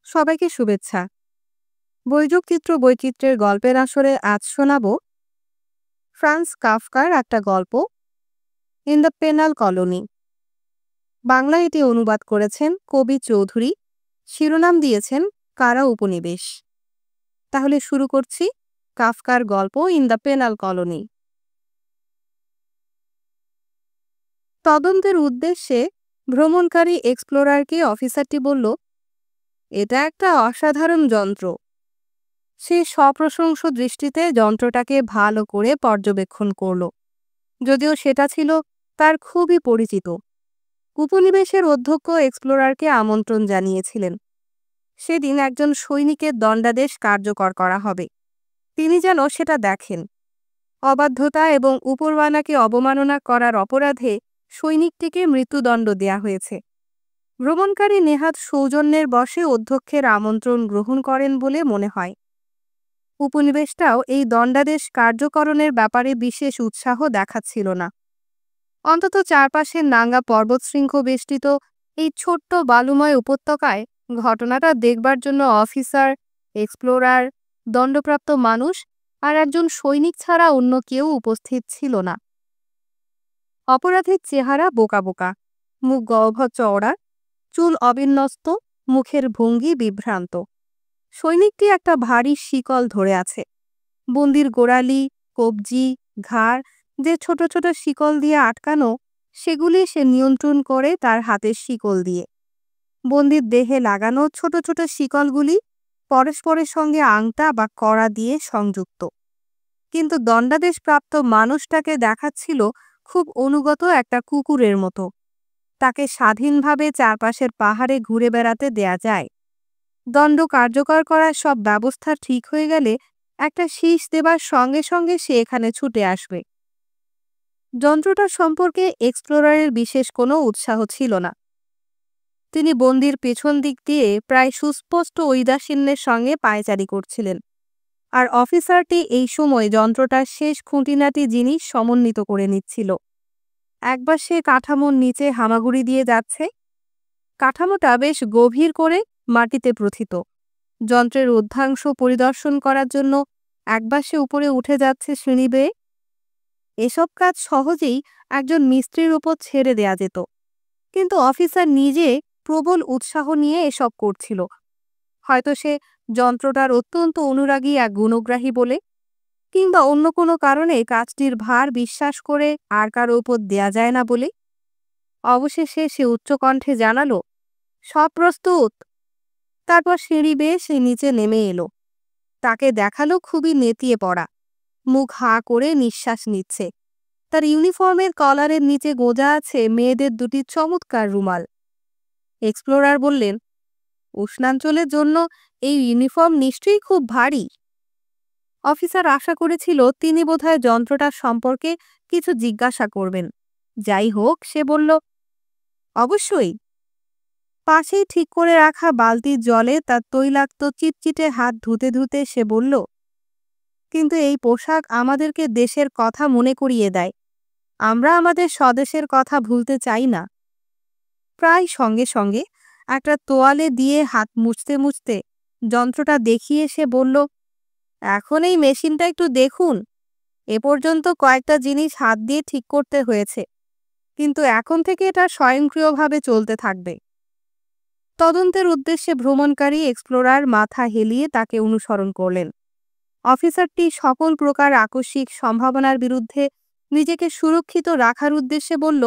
সবাইকে শুভেচ্ছা। বৈযুক্তিত্র বৈচিত্র্যের গল্পের আসরে আজ শোনাব ফ্রান্স কাফকার একটা গল্প, ইন দ্য পেনাল কলোনি। বাংলায় এটি অনুবাদ করেছেন কবি চৌধুরী। শিরোনাম দিয়েছেন কারা উপনিবেশ। তাহলে শুরু করছি কাফকার গল্প ইন দ্য পেনাল কলোনি। তদন্তের উদ্দেশ্যে ভ্রমণকারী এক্সপ্লোরারকে অফিসারটি বলল, এটা একটা অসাধারণ যন্ত্র। সে সপ্রশংস দৃষ্টিতে যন্ত্রটাকে ভালো করে পর্যবেক্ষণ করল, যদিও সেটা ছিল তার খুবই পরিচিত। উপনিবেশের অধ্যক্ষ এক্সপ্লোরারকে আমন্ত্রণ জানিয়েছিলেন। সেদিন একজন সৈনিকের দণ্ডাদেশ কার্যকর করা হবে। তিনি যেন সেটা দেখেন। অবাধ্যতা এবং উপরওয়ানাকে অবমাননা করার অপরাধে সৈনিকটিকে মৃত্যুদণ্ড দেয়া হয়েছে। ভ্রমণকারী নেহাত সৌজন্যের বশে অধ্যক্ষের আমন্ত্রণ গ্রহণ করেন বলে মনে হয়। উপনিবেশটাও এই দণ্ডাদেশ কার্যকরণের ব্যাপারে বিশেষ উৎসাহ দেখাচ্ছিল না। অন্তত চারপাশের নাঙ্গা পর্বতশৃঙ্গ বেষ্টিত এই ছোট্ট বালুময় উপত্যকায় ঘটনাটা দেখবার জন্য অফিসার, এক্সপ্লোরার, দণ্ডপ্রাপ্ত মানুষ আর একজন সৈনিক ছাড়া অন্য কেউ উপস্থিত ছিল না। অপরাধীর চেহারা বোকা বোকা, মুখ গহ্বর চওড়া, চুল অবিন্যস্ত, মুখের ভঙ্গি বিভ্রান্ত। সৈনিকটি একটা ভারী শিকল ধরে আছে। বন্দির গোড়ালি, কবজি, ঘাড় যে ছোট ছোট শিকল দিয়ে আটকানো, সেগুলি সে নিয়ন্ত্রণ করে তার হাতের শিকল দিয়ে। বন্দির দেহে লাগানো ছোট ছোট শিকলগুলি পরস্পরের সঙ্গে আংটা বা কড়া দিয়ে সংযুক্ত। কিন্তু দণ্ডাদেশপ্রাপ্ত মানুষটাকে দেখাচ্ছিল খুব অনুগত একটা কুকুরের মতো। তাকে স্বাধীনভাবে চারপাশের পাহাড়ে ঘুরে বেড়াতে দেয়া যায়। দণ্ড কার্যকর করার সব ব্যবস্থা ঠিক হয়ে গেলে একটা শীষ দেবার সঙ্গে সঙ্গে সে এখানে ছুটে আসবে। যন্ত্রটা সম্পর্কে এক্সপ্লোরারের বিশেষ কোনো উৎসাহ ছিল না। তিনি বন্দির পেছন দিক দিয়ে প্রায় সুস্পষ্ট ঔদাসীন্যের সঙ্গে পায়চারি করছিলেন, আর অফিসারটি এই সময় যন্ত্রটার শেষ খুঁটিনাটি জিনিস সমন্বিত করে নিচ্ছিল। একবার সে কাঠামোর নিচে হামাগুড়ি দিয়ে যাচ্ছে। কাঠামোটা বেশ গভীর করে মাটিতে প্রথিত। যন্ত্রের অর্ধাংশ পরিদর্শন করার জন্য একবার সে উপরে উঠে যাচ্ছে সিঁড়ি বেয়ে। এসব কাজ সহজেই একজন মিস্ত্রির উপর ছেড়ে দেয়া যেত, কিন্তু অফিসার নিজে প্রবল উৎসাহ নিয়ে এসব করছিল। হয়তো সে যন্ত্রটার অত্যন্ত অনুরাগী এক গুণগ্রাহী বলে, কিংবা অন্য কোনো কারণে কাজটির ভার বিশ্বাস করে আর কারো উপর দেয়া যায় না বলে। অবশেষে সে উচ্চকণ্ঠে জানালো, সব প্রস্তুত। তারপর সিঁড়ি বেয়ে সে নিচে নেমে এলো। তাকে দেখালো খুবই নেতিয়ে পড়া, মুখ হাঁ করে নিঃশ্বাস নিচ্ছে। তার ইউনিফর্মের কলারের নিচে গোজা আছে মেয়েদের দুটি চমৎকার রুমাল। এক্সপ্লোরার বললেন, উষ্ণাঞ্চলের জন্য এই ইউনিফর্ম নিশ্চয়ই খুব ভারী। অফিসার আশা করেছিল তিনি বোধহয় যন্ত্রটার সম্পর্কে কিছু জিজ্ঞাসা করবেন। যাই হোক, সে বলল, অবশ্যই। পাশেই ঠিক করে রাখা বালতির জলে তার তৈলাক্ত চিটচিটে হাত ধুতে ধুতে সে বলল, কিন্তু এই পোশাক আমাদেরকে দেশের কথা মনে করিয়ে দেয়। আমরা আমাদের স্বদেশের কথা ভুলতে চাই না। প্রায় সঙ্গে সঙ্গে একটা তোয়ালে দিয়ে হাত মুছতে মুছতে যন্ত্রটা দেখিয়ে সে বলল, এখন এই মেশিনটা একটু দেখুন। এ পর্যন্ত কয়েকটা জিনিস হাত দিয়ে ঠিক করতে হয়েছে, কিন্তু এখন থেকে এটা স্বয়ংক্রিয়ভাবে চলতে থাকবে। তদন্তের উদ্দেশ্যে ভ্রমণকারী এক্সপ্লোরার মাথা হেলিয়ে তাকে অনুসরণ করলেন। অফিসারটি সকল প্রকার আকস্মিক সম্ভাবনার বিরুদ্ধে নিজেকে সুরক্ষিত রাখার উদ্দেশ্যে বলল,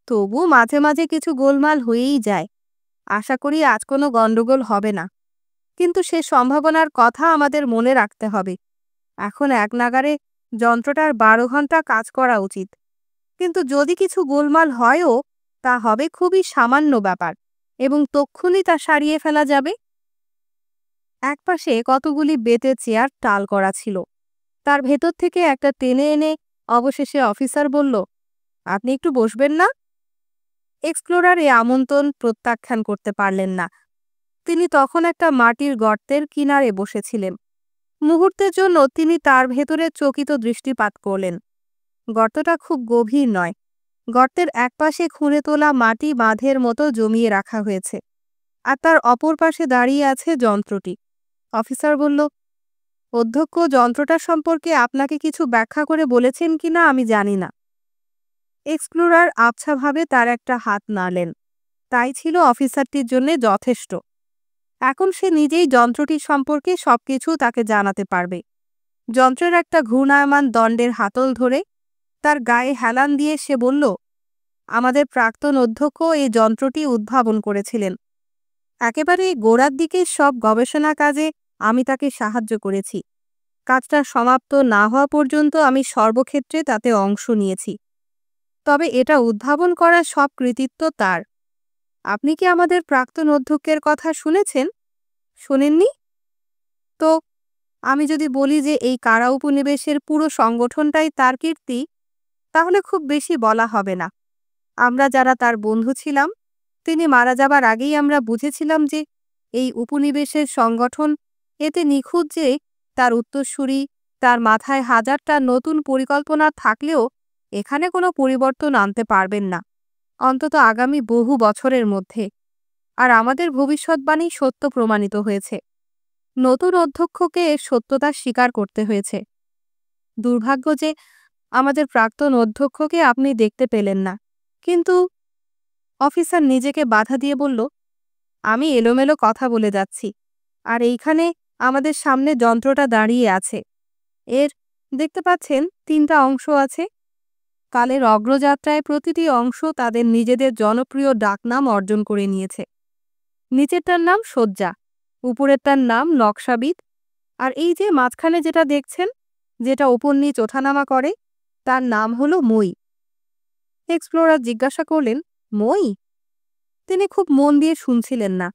তবু মাঝে মাঝে কিছু গোলমাল হয়েই যায়। আশা করি আজ কোনো গণ্ডগোল হবে না, কিন্তু সে সম্ভাবনার কথা আমাদের মনে রাখতে হবে। এখন এক নাগারে যন্ত্রটার 12 ঘন্টা কাজ করা উচিত, কিন্তু যদি কিছু গোলমাল হয়ও তা হবে খুবই সামান্য ব্যাপার এবং তক্ষুনি তা সারিয়ে ফেলা যাবে। একপাশে কতগুলি বেতের চেয়ার টাল করা ছিল। তার ভেতর থেকে একটা টেনে এনে অবশেষে অফিসার বলল, আপনি একটু বসবেন না? এক্সপ্লোরার এ আমন্ত্রণ প্রত্যাখ্যান করতে পারলেন না। তিনি তখন একটা মাটির গর্তের কিনারে বসেছিলেন। মুহূর্তের জন্য তিনি তার ভেতরে চকিত দৃষ্টিপাত করলেন। গর্তটা খুব গভীর নয়। গর্তের একপাশে খুঁড়ে তোলা মাটি বাঁধের মতো জমিয়ে রাখা হয়েছে। আর তার অপর পাশে দাঁড়িয়ে আছে যন্ত্রটি। অফিসার বলল, অধ্যক্ষ যন্ত্রটা সম্পর্কে আপনাকে কিছু ব্যাখ্যা করে বলেছেন কিনা আমি জানি না। এক্সপ্লোরার আবছাভাবে তার একটা হাত নাড়লেন। তাই ছিল অফিসারটির জন্য যথেষ্ট। এখন সে নিজেই যন্ত্রটি সম্পর্কে সবকিছু তাকে জানাতে পারবে। যন্ত্রের একটা ঘূর্ণায়মান দণ্ডের হাতল ধরে তার গায়ে হেলান দিয়ে সে বলল, আমাদের প্রাক্তন অধ্যক্ষ এই যন্ত্রটি উদ্ভাবন করেছিলেন। একেবারে গোড়ার দিকে সব গবেষণা কাজে আমি তাকে সাহায্য করেছি। কাজটা সমাপ্ত না হওয়া পর্যন্ত আমি সর্বক্ষেত্রে তাতে অংশ নিয়েছি। তবে এটা উদ্ভাবন করার সব কৃতিত্ব তার। আপনি কি আমাদের প্রাক্তন অধ্যক্ষের কথা শুনেছেন? শোনেননি? তো আমি যদি বলি যে এই কারা উপনিবেশের পুরো সংগঠনটাই তার কীর্তি, তাহলে খুব বেশি বলা হবে না। আমরা যারা তার বন্ধু ছিলাম, তিনি মারা যাবার আগেই আমরা বুঝেছিলাম যে এই উপনিবেশের সংগঠন এতে নিখুঁত যে তার উত্তরসূরি, তার মাথায় হাজারটা নতুন পরিকল্পনা থাকলেও এখানে কোনো পরিবর্তন আনতে পারবেন না, অন্তত আগামী বহু বছরের মধ্যে। আর আমাদের ভবিষ্যৎবাণী সত্য প্রমাণিত হয়েছে। নতুন অধ্যক্ষকে এর সত্যতা স্বীকার করতে হয়েছে। দুর্ভাগ্য যে আমাদের প্রাক্তন অধ্যক্ষকে আপনি দেখতে পেলেন না। কিন্তু অফিসার নিজেকে বাধা দিয়ে বলল, আমি এলোমেলো কথা বলে যাচ্ছি। আর এইখানে আমাদের সামনে যন্ত্রটা দাঁড়িয়ে আছে। এর দেখতে পাচ্ছেন ৩টা অংশ আছে। কালের অগ্রযাত্রায় প্রতিটি অংশ তাদের নিজেদের জনপ্রিয় ডাকনাম অর্জন করে নিয়েছে। নিচেরটার নাম সজ্জা, উপরেরটার নাম নকশাবিদ, আর এই যে মাঝখানে যেটা দেখছেন, যেটা ওপর নিচ ওঠানামা করে, তার নাম হলো মই। এক্সপ্লোরার জিজ্ঞাসা করলেন, মই? তিনি খুব মন দিয়ে শুনছিলেন না।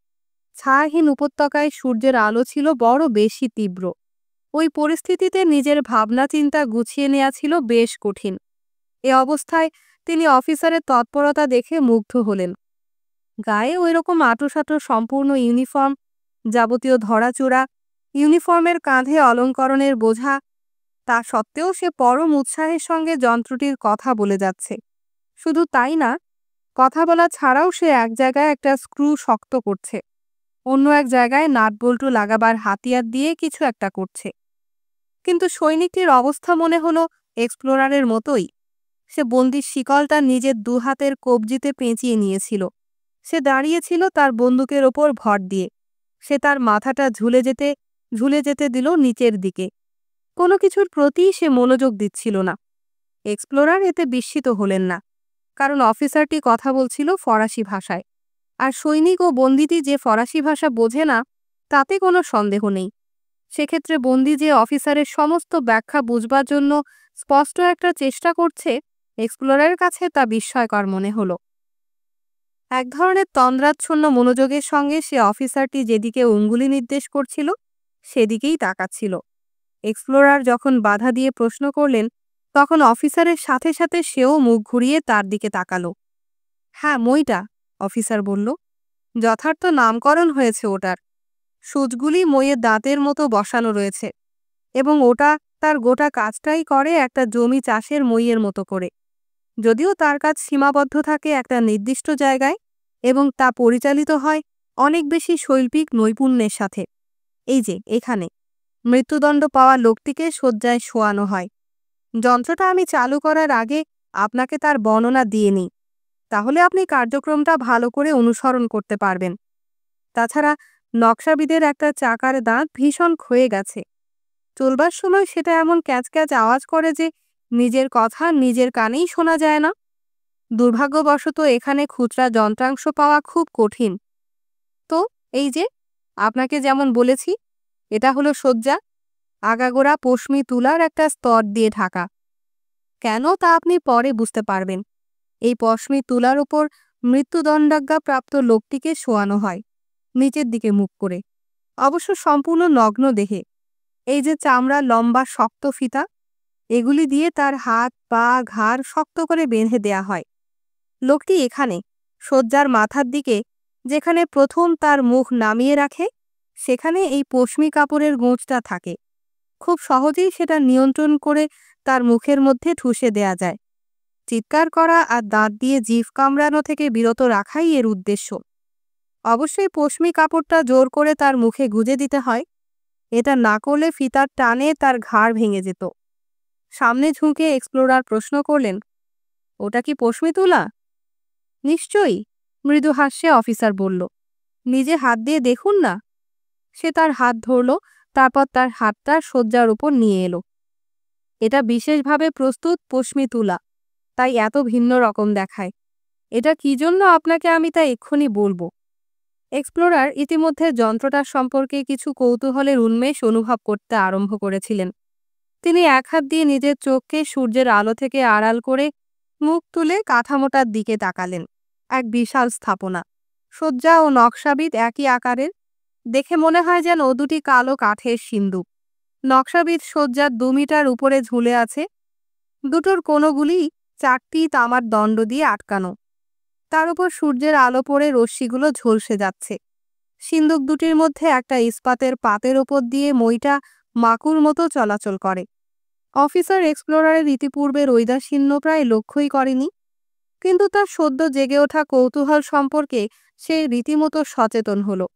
ছায়াহীন উপত্যকায় সূর্যের আলো ছিল বড় বেশি তীব্র। ওই পরিস্থিতিতে নিজের ভাবনা চিন্তা গুছিয়ে নেওয়া ছিল বেশ কঠিন। এ অবস্থায় তিনি অফিসারের তৎপরতা দেখে মুগ্ধ হলেন। গায়ে ওই রকম আঁটোসাঁটো সম্পূর্ণ ইউনিফর্ম, যাবতীয় ধরাচূড়া, ইউনিফর্মের কাঁধে অলঙ্করণের বোঝা, তা সত্ত্বেও সে পরম উৎসাহের সঙ্গে যন্ত্রটির কথা বলে যাচ্ছে। শুধু তাই না, কথা বলা ছাড়াও সে এক জায়গায় একটা স্ক্রু শক্ত করছে, অন্য এক জায়গায় নাটবল্টু লাগাবার হাতিয়ার দিয়ে কিছু একটা করছে। কিন্তু সৈনিকটির অবস্থা মনে হলো এক্সপ্লোরারের মতোই। সে বন্দির শিকলটা নিজের দুহাতের কবজিতে পেঁচিয়ে নিয়েছিল। সে দাঁড়িয়েছিল তার বন্দুকের ওপর ভর দিয়ে। সে তার মাথাটা ঝুলে যেতে দিল নিচের দিকে। কোনো কিছুর প্রতি সে মনোযোগ দিচ্ছিল না। এক্সপ্লোরার এতে বিস্মিত হলেন না, কারণ অফিসারটি কথা বলছিল ফরাসি ভাষায়। আর সৈনিক ও বন্দিটি যে ফরাসি ভাষা বোঝে না, তাতে কোনো সন্দেহ নেই। সেক্ষেত্রে বন্দি যে অফিসারের সমস্ত ব্যাখ্যা বুঝবার জন্য স্পষ্ট একটা চেষ্টা করছে, এক্সপ্লোরারের কাছে তা বিস্ময়কর মনে হলো। এক ধরনের তন্দ্রাচ্ছন্ন মনোযোগের সঙ্গে সে অফিসারটি যেদিকে অঙ্গুলি নির্দেশ করছিল সেদিকেই তাকাচ্ছিল। এক্সপ্লোরার যখন বাধা দিয়ে প্রশ্ন করলেন, তখন অফিসারের সাথে সাথে সেও মুখ ঘুরিয়ে তার দিকে তাকালো। হ্যাঁ, মইটা, অফিসার বলল। যথার্থ নামকরণ হয়েছে ওটার। সূচগুলি মইয়ের দাঁতের মতো বসানো রয়েছে, এবং ওটা তার গোটা কাজটাই করে একটা জমি চাষের মইয়ের মতো করে। যদিও তার কাজ সীমাবদ্ধ থাকে একটা নির্দিষ্ট জায়গায়, এবং তা পরিচালিত হয় অনেক বেশি শৈল্পিক নৈপুণ্যের সাথে। এই যে এখানে মৃত্যুদণ্ড পাওয়া লোকটিকে শয্যায় শোয়ানো হয়। যন্ত্রটা আমি চালু করার আগে আপনাকে তার বর্ণনা দিয়ে নিই, তাহলে আপনি কার্যক্রমটা ভালো করে অনুসরণ করতে পারবেন। তাছাড়া নকশাবিদের একটা চাকার দাঁত ভীষণ ক্ষয়ে গেছে। চলবার সময় সেটা এমন ক্যাচ ক্যাচ আওয়াজ করে যে নিজের কথা নিজের কানেই শোনা যায় না। দুর্ভাগ্যবশত এখানে খুচরা যন্ত্রাংশ পাওয়া খুব কঠিন। তো এই যে আপনাকে যেমন বলেছি, এটা হলো সজ্জা, আগাগোড়া পশমি তুলার একটা স্তর দিয়ে ঢাকা। কেন তা আপনি পরে বুঝতে পারবেন। এই পশমি তুলার উপর মৃত্যুদণ্ডাজ্ঞাপ্রাপ্ত লোকটিকে শোয়ানো হয়, নিচের দিকে মুখ করে, অবশ্য সম্পূর্ণ নগ্ন দেহে। এই যে চামড়া লম্বা শক্ত ফিতা, এগুলি দিয়ে তার হাত পা ঘাড় শক্ত করে বেঁধে দেয়া হয়। লোকটি এখানে শয্যার মাথার দিকে, যেখানে প্রথম তার মুখ নামিয়ে রাখে, সেখানে এই পশমি কাপড়ের গোঁজটা থাকে। খুব সহজেই সেটা নিয়ন্ত্রণ করে তার মুখের মধ্যে ঠুসে দেয়া যায়। চিৎকার করা আর দাঁত দিয়ে জিভ কামড়ানো থেকে বিরত রাখাই এর উদ্দেশ্য। অবশ্যই পশমি কাপড়টা জোর করে তার মুখে গুজে দিতে হয়। এটা না করলে ফিতার টানে তার ঘাড় ভেঙে যেত। সামনে ঝুঁকে এক্সপ্লোরার প্রশ্ন করলেন, ওটা কি পশমি তুলা? নিশ্চয়ই, মৃদু হাস্যে অফিসার বলল। নিজে হাত দিয়ে দেখুন না। সে তার হাত ধরল, তারপর তার হাতটা শয্যার উপর নিয়ে এলো। এটা বিশেষভাবে প্রস্তুত পশমি তুলা, তাই এত ভিন্ন রকম দেখায়। এটা কি জন্য আপনাকে আমি তা এক্ষুনি বলবো। এক্সপ্লোরার ইতিমধ্যে যন্ত্রটার সম্পর্কে কিছু কৌতূহলের উন্মেষ অনুভব করতে আরম্ভ করেছিলেন। তিনি এক হাত দিয়ে নিজের চোখকে সূর্যের আলো থেকে আড়াল করে মুখ তুলে কাঠামোটার দিকে তাকালেন। এক বিশাল স্থাপনা, সজ্জা ও নকশাবিদ একই আকারের। দেখে মনে হয় যেন দুটি কালো কাঠের সিন্দুক। নকশাবিদ সজ্জার 2 মিটার উপরে ঝুলে আছে। দুটোর কোণগুলি 4টি তামার দণ্ড দিয়ে আটকানো। তার উপর সূর্যের আলো পড়ে রশ্মিগুলো ঝলসে যাচ্ছে। সিন্দুক দুটির মধ্যে একটা ইস্পাতের পাতের ওপর দিয়ে মইটা মাকুর মতো চলাচল করে। অফিসার এক্সপ্লোরারের ইতিপূর্বের ঔদাসীন্য প্রায় লক্ষ্যই করেনি, কিন্তু তার সদ্য জেগে ওঠা কৌতূহল সম্পর্কে সে রীতিমতো সচেতন হলো।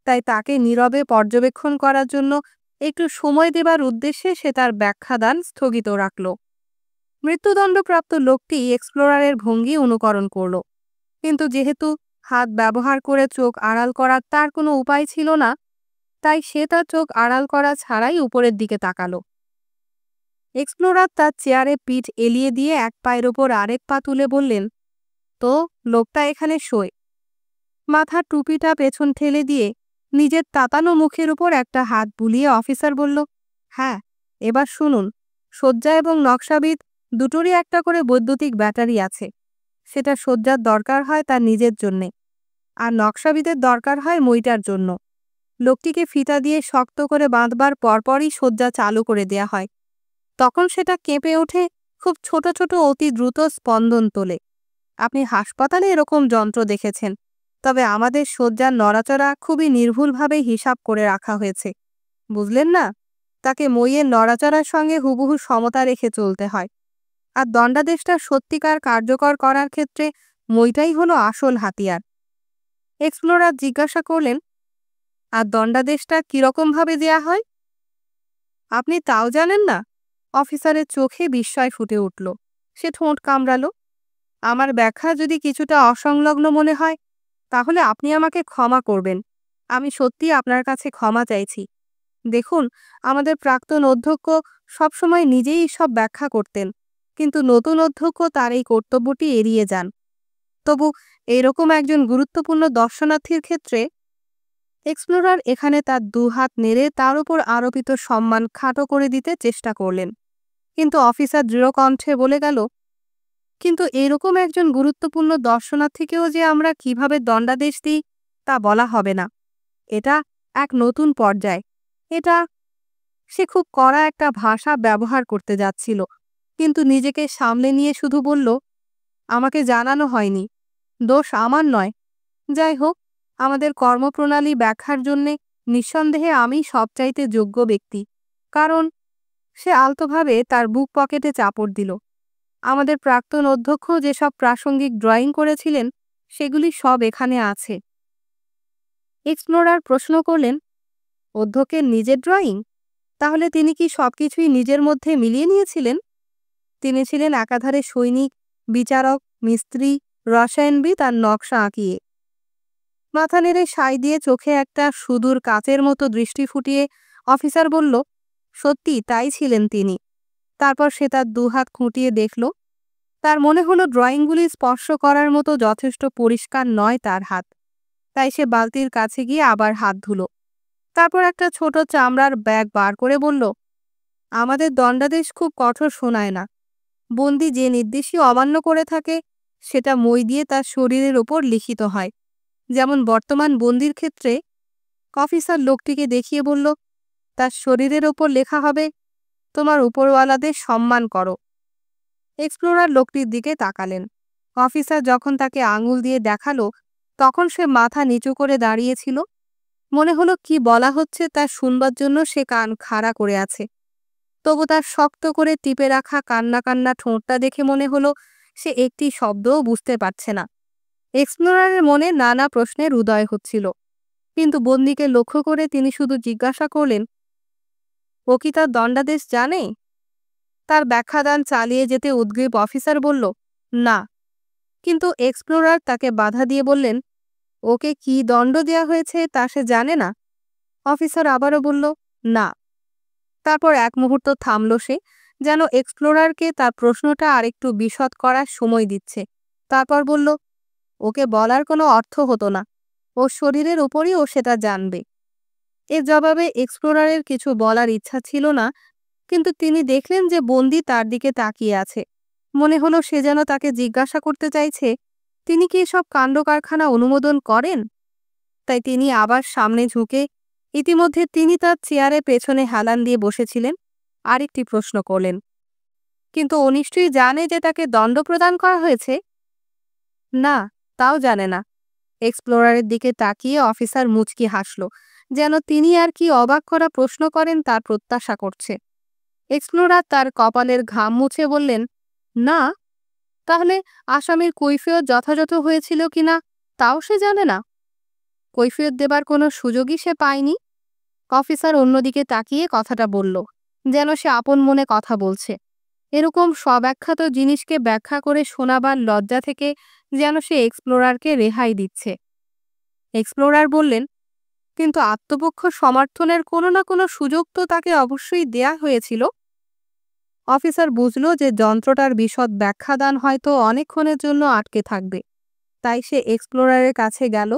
তাই তাকে নীরবে পর্যবেক্ষণ করার জন্য একটু সময় দেবার উদ্দেশ্যে সে তার ব্যাখ্যাদান স্থগিত রাখল। মৃত্যুদণ্ডপ্রাপ্ত লোকটি এক্সপ্লোরারের ভঙ্গি অনুকরণ করল, কিন্তু যেহেতু হাত ব্যবহার করে চোখ আড়াল করার তার কোনো উপায় ছিল না, তাই সে তার চোখ আড়াল করা ছাড়াই উপরের দিকে তাকালো। এক্সপ্লোরার তার চেয়ারে পিঠ এলিয়ে দিয়ে এক পায়ের ওপর আরেক পা তুলে বললেন, তো লোকটা এখানে শোয়। মাথার টুপিটা পেছন ঠেলে দিয়ে নিজের তাতানো মুখের উপর একটা হাত বুলিয়ে অফিসার বলল, হ্যাঁ, এবার শুনুন। সজ্জা এবং নকশাবিদ দুটোরই একটা করে বৈদ্যুতিক ব্যাটারি আছে। সেটা সজ্জার দরকার হয় তার নিজের জন্যে, আর নকশাবিদের দরকার হয় মইটার জন্য। লোকটিকে ফিতা দিয়ে শক্ত করে বাঁধবার পরপরই সজ্জা চালু করে দেয়া হয়। তখন সেটা কেঁপে ওঠে, খুব ছোট ছোট অতি দ্রুত স্পন্দন তোলে। আপনি হাসপাতালে এরকম যন্ত্র দেখেছেন, তবে আমাদের সজ্জার নড়াচড়া খুবই নির্ভুলভাবে হিসাব করে রাখা হয়েছে, বুঝলেন না? তাকে মইয়ের নড়াচড়ার সঙ্গে হুবহু সমতা রেখে চলতে হয়। আর দণ্ডাদেশটা সত্যিকার কার্যকর করার ক্ষেত্রে মইটাই হলো আসল হাতিয়ার। এক্সপ্লোরার জিজ্ঞাসা করলেন, আর দণ্ডাদেশটা কীরকমভাবে দেয়া হয়? আপনি তাও জানেন না? অফিসারের চোখে বিস্ময় ফুটে উঠল। সে ঠোঁট কামড়াল। আমার ব্যাখ্যা যদি কিছুটা অসংলগ্ন মনে হয়, তাহলে আপনি আমাকে ক্ষমা করবেন। আমি সত্যি আপনার কাছে ক্ষমা চাইছি। দেখুন, আমাদের প্রাক্তন অধ্যক্ষ সবসময় নিজেই সব ব্যাখ্যা করতেন, কিন্তু নতুন অধ্যক্ষ তার এই কর্তব্যটি এড়িয়ে যান। তবু এরকম একজন গুরুত্বপূর্ণ দর্শনার্থীর ক্ষেত্রে এক্সপ্লোরার এখানে তার 2 হাত নেড়ে তার উপর আরোপিত সম্মান খাটো করে দিতে চেষ্টা করলেন। কিন্তু অফিসার দৃঢ়কণ্ঠে বলে গেল, কিন্তু এরকম একজন গুরুত্বপূর্ণ দর্শনার্থীকেও যে আমরা কিভাবে দণ্ডাদেশ দিই তা বলা হবে না। এটা এক নতুন পর্যায়। এটা সে খুব কড়া একটা ভাষা ব্যবহার করতে যাচ্ছিল, কিন্তু নিজেকে সামলে নিয়ে শুধু বলল, আমাকে জানানো হয়নি। দোষ আমার নয়। যাই হোক, আমাদের কর্মপ্রণালী ব্যাখ্যার জন্যে নিঃসন্দেহে আমি সবচাইতে যোগ্য ব্যক্তি। কারণ সে আলতোভাবে তার বুক পকেটে চাপড় দিল। আমাদের প্রাক্তন অধ্যক্ষ যেসব প্রাসঙ্গিক ড্রয়িং করেছিলেন সেগুলি সব এখানে আছে। এক্সপ্লোরার প্রশ্ন করলেন, অধ্যক্ষের নিজের ড্রয়িং? তাহলে তিনি কি সবকিছুই নিজের মধ্যে মিলিয়ে নিয়েছিলেন? তিনি ছিলেন একাধারে সৈনিক, বিচারক, মিস্ত্রি, রসায়নবিদ আর নকশা আঁকিয়ে। মাথা নেড়ে সাই দিয়ে চোখে একটা সুদূর কাচের মতো দৃষ্টি ফুটিয়ে অফিসার বলল, সত্যি তাই ছিলেন তিনি। তারপর সে তার 2 হাত খুঁটিয়ে দেখল। তার মনে হলো ড্রয়িংগুলি স্পর্শ করার মতো যথেষ্ট পরিষ্কার নয় তার হাত। তাই সে বালতির কাছে গিয়ে আবার হাত ধুলো। তারপর একটা ছোট চামড়ার ব্যাগ বার করে বলল, আমাদের দণ্ডাদেশ খুব কঠোর শোনায় না। বন্দী যে নির্দেশই অমান্য করে থাকে সেটা মই দিয়ে তার শরীরের ওপর লিখিত হয়। যেমন বর্তমান বন্দির ক্ষেত্রে। অফিসার লোকটিকে দেখিয়ে বলল, তার শরীরের ওপর লেখা হবে, তোমার উপরওয়ালাদের সম্মান করো। এক্সপ্লোরার লোকটির দিকে তাকালেন। অফিসার যখন তাকে আঙুল দিয়ে দেখালো, তখন সে মাথা নিচু করে দাঁড়িয়েছিল। মনে হলো কি বলা হচ্ছে তা শুনবার জন্য সে কান খাড়া করে আছে। তবু তার শক্ত করে টিপে রাখা কান্না কান্না ঠোঁটটা দেখে মনে হলো সে একটি শব্দও বুঝতে পারছে না। এক্সপ্লোরারের মনে নানা প্রশ্নের উদয় হচ্ছিল, কিন্তু বন্দীকে লক্ষ্য করে তিনি শুধু জিজ্ঞাসা করলেন, ও কি তার দণ্ডাদেশ জানে? তার ব্যাখ্যাদান চালিয়ে যেতে উদ্গ্রীব অফিসার বলল, না। কিন্তু এক্সপ্লোরার তাকে বাধা দিয়ে বললেন, ওকে কি দণ্ড দেয়া হয়েছে তা সে জানে না? অফিসার আবারও বলল, না। তারপর এক মুহূর্ত থামল সে, যেন এক্সপ্লোরারকে তার প্রশ্নটা আরেকটু বিশদ করার সময় দিচ্ছে। তারপর বলল, ওকে বলার কোনো অর্থ হতো না, ওর শরীরের উপরই ও সেটা জানবে। এর জবাবে এক্সপ্লোরারের কিছু বলার ইচ্ছা ছিল না, কিন্তু তিনি দেখলেন যে বন্দী তার দিকে তাকিয়ে আছে। মনে হলো সে যেন তাকে জিজ্ঞাসা করতে চাইছে, তিনি কি এসব কাণ্ডকারখানা অনুমোদন করেন? তাই তিনি আবার সামনে ঝুঁকে, ইতিমধ্যে তিনি তার চেয়ারে পেছনে হেলান দিয়ে বসেছিলেন, আরেকটি প্রশ্ন করলেন, কিন্তু ও নিশ্চয়ই জানে যে তাকে দণ্ড প্রদান করা হয়েছে? না, তাও জানে না। এক্সপ্লোরারের দিকে তাকিয়ে অফিসার মুচকি হাসল, যেন তিনি আর কি অবাক করা প্রশ্ন করেন তার প্রত্যাশা করছে। এক্সপ্লোরার তার কপালের ঘাম মুছে বললেন, না। তাহলে আসামির কৈফিয়ত যথাযথ হয়েছিল কিনা তাও সে জানে না? কৈফিয়ত দেবার কোনো সুযোগই সে পায়নি। অফিসার অন্যদিকে তাকিয়ে কথাটা বলল, যেন সে আপন মনে কথা বলছে। এরকম স্বব্যাখ্যাত জিনিসকে ব্যাখ্যা করে শোনাবার লজ্জা থেকে যেন সে এক্সপ্লোরারকে রেহাই দিচ্ছে। এক্সপ্লোরার বললেন, কিন্তু আত্মপক্ষ সমর্থনের কোনো না কোনো সুযোগ তো তাকে অবশ্যই দেয়া হয়েছিল। অফিসার বুঝল যে যন্ত্রটার বিশদ ব্যাখ্যাদান হয়তো অনেকক্ষণের জন্য আটকে থাকবে, তাই সে এক্সপ্লোরারের কাছে গেল,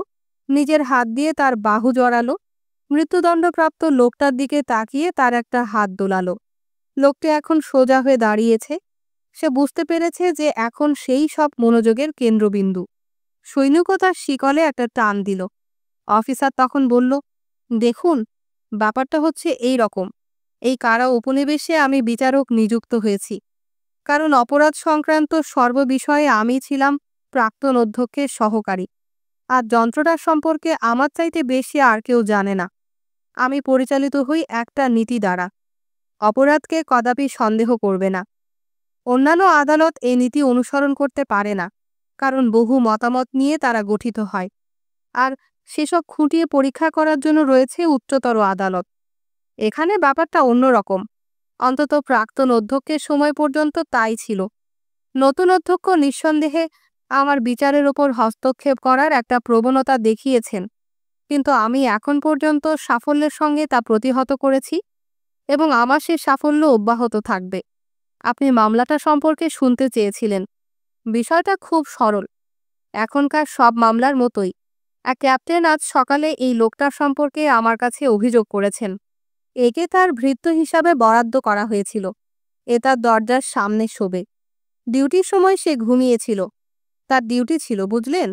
নিজের হাত দিয়ে তার বাহু জড়ালো, মৃত্যুদণ্ডপ্রাপ্ত লোকটার দিকে তাকিয়ে তার একটা হাত দোলালো। লোকটি এখন সোজা হয়ে দাঁড়িয়েছে। সে বুঝতে পেরেছে যে এখন সেই সব মনোযোগের কেন্দ্রবিন্দু। সৈনিকও তার শিকলে একটা টান দিল। অফিসার তখন বলল, দেখুন, ব্যাপারটা হচ্ছে এই রকম। এই কারা উপনিবেশে আমি বিচারক নিযুক্ত হয়েছি, কারণ অপরাধ সংক্রান্ত সর্ববিষয়ে আমি ছিলাম প্রাক্তন অধ্যক্ষের সহকারী, আর যন্ত্রটার সম্পর্কে আমার চাইতে বেশি আর কেউ জানে না। আমি পরিচালিত হই একটা নীতি দ্বারা, অপরাধকে কদাপি সন্দেহ করবে না। অন্যান্য আদালত এই নীতি অনুসরণ করতে পারে না, কারণ বহু মতামত নিয়ে তারা গঠিত হয়, আর সেসব খুঁটিয়ে পরীক্ষা করার জন্য রয়েছে উচ্চতর আদালত। এখানে ব্যাপারটা অন্যরকম, অন্তত প্রাক্তন অধ্যক্ষের সময় পর্যন্ত তাই ছিল। নতুন অধ্যক্ষ নিঃসন্দেহে আমার বিচারের ওপর হস্তক্ষেপ করার একটা প্রবণতা দেখিয়েছেন, কিন্তু আমি এখন পর্যন্ত সাফল্যের সঙ্গে তা প্রতিহত করেছি, এবং আমার সে সাফল্য অব্যাহত থাকবে। আপনি মামলাটা সম্পর্কে শুনতে চেয়েছিলেন। বিষয়টা খুব সরল, এখনকার সব মামলার মতোই। এক ক্যাপ্টেন আজ সকালে এই লোকটার সম্পর্কে আমার কাছে অভিযোগ করেছেন। একে তার ভৃত্য হিসাবে বরাদ্দ করা হয়েছিল। এ তার দরজার সামনে শোবে। ডিউটির সময় সে ঘুমিয়েছিল। তার ডিউটি ছিল, বুঝলেন,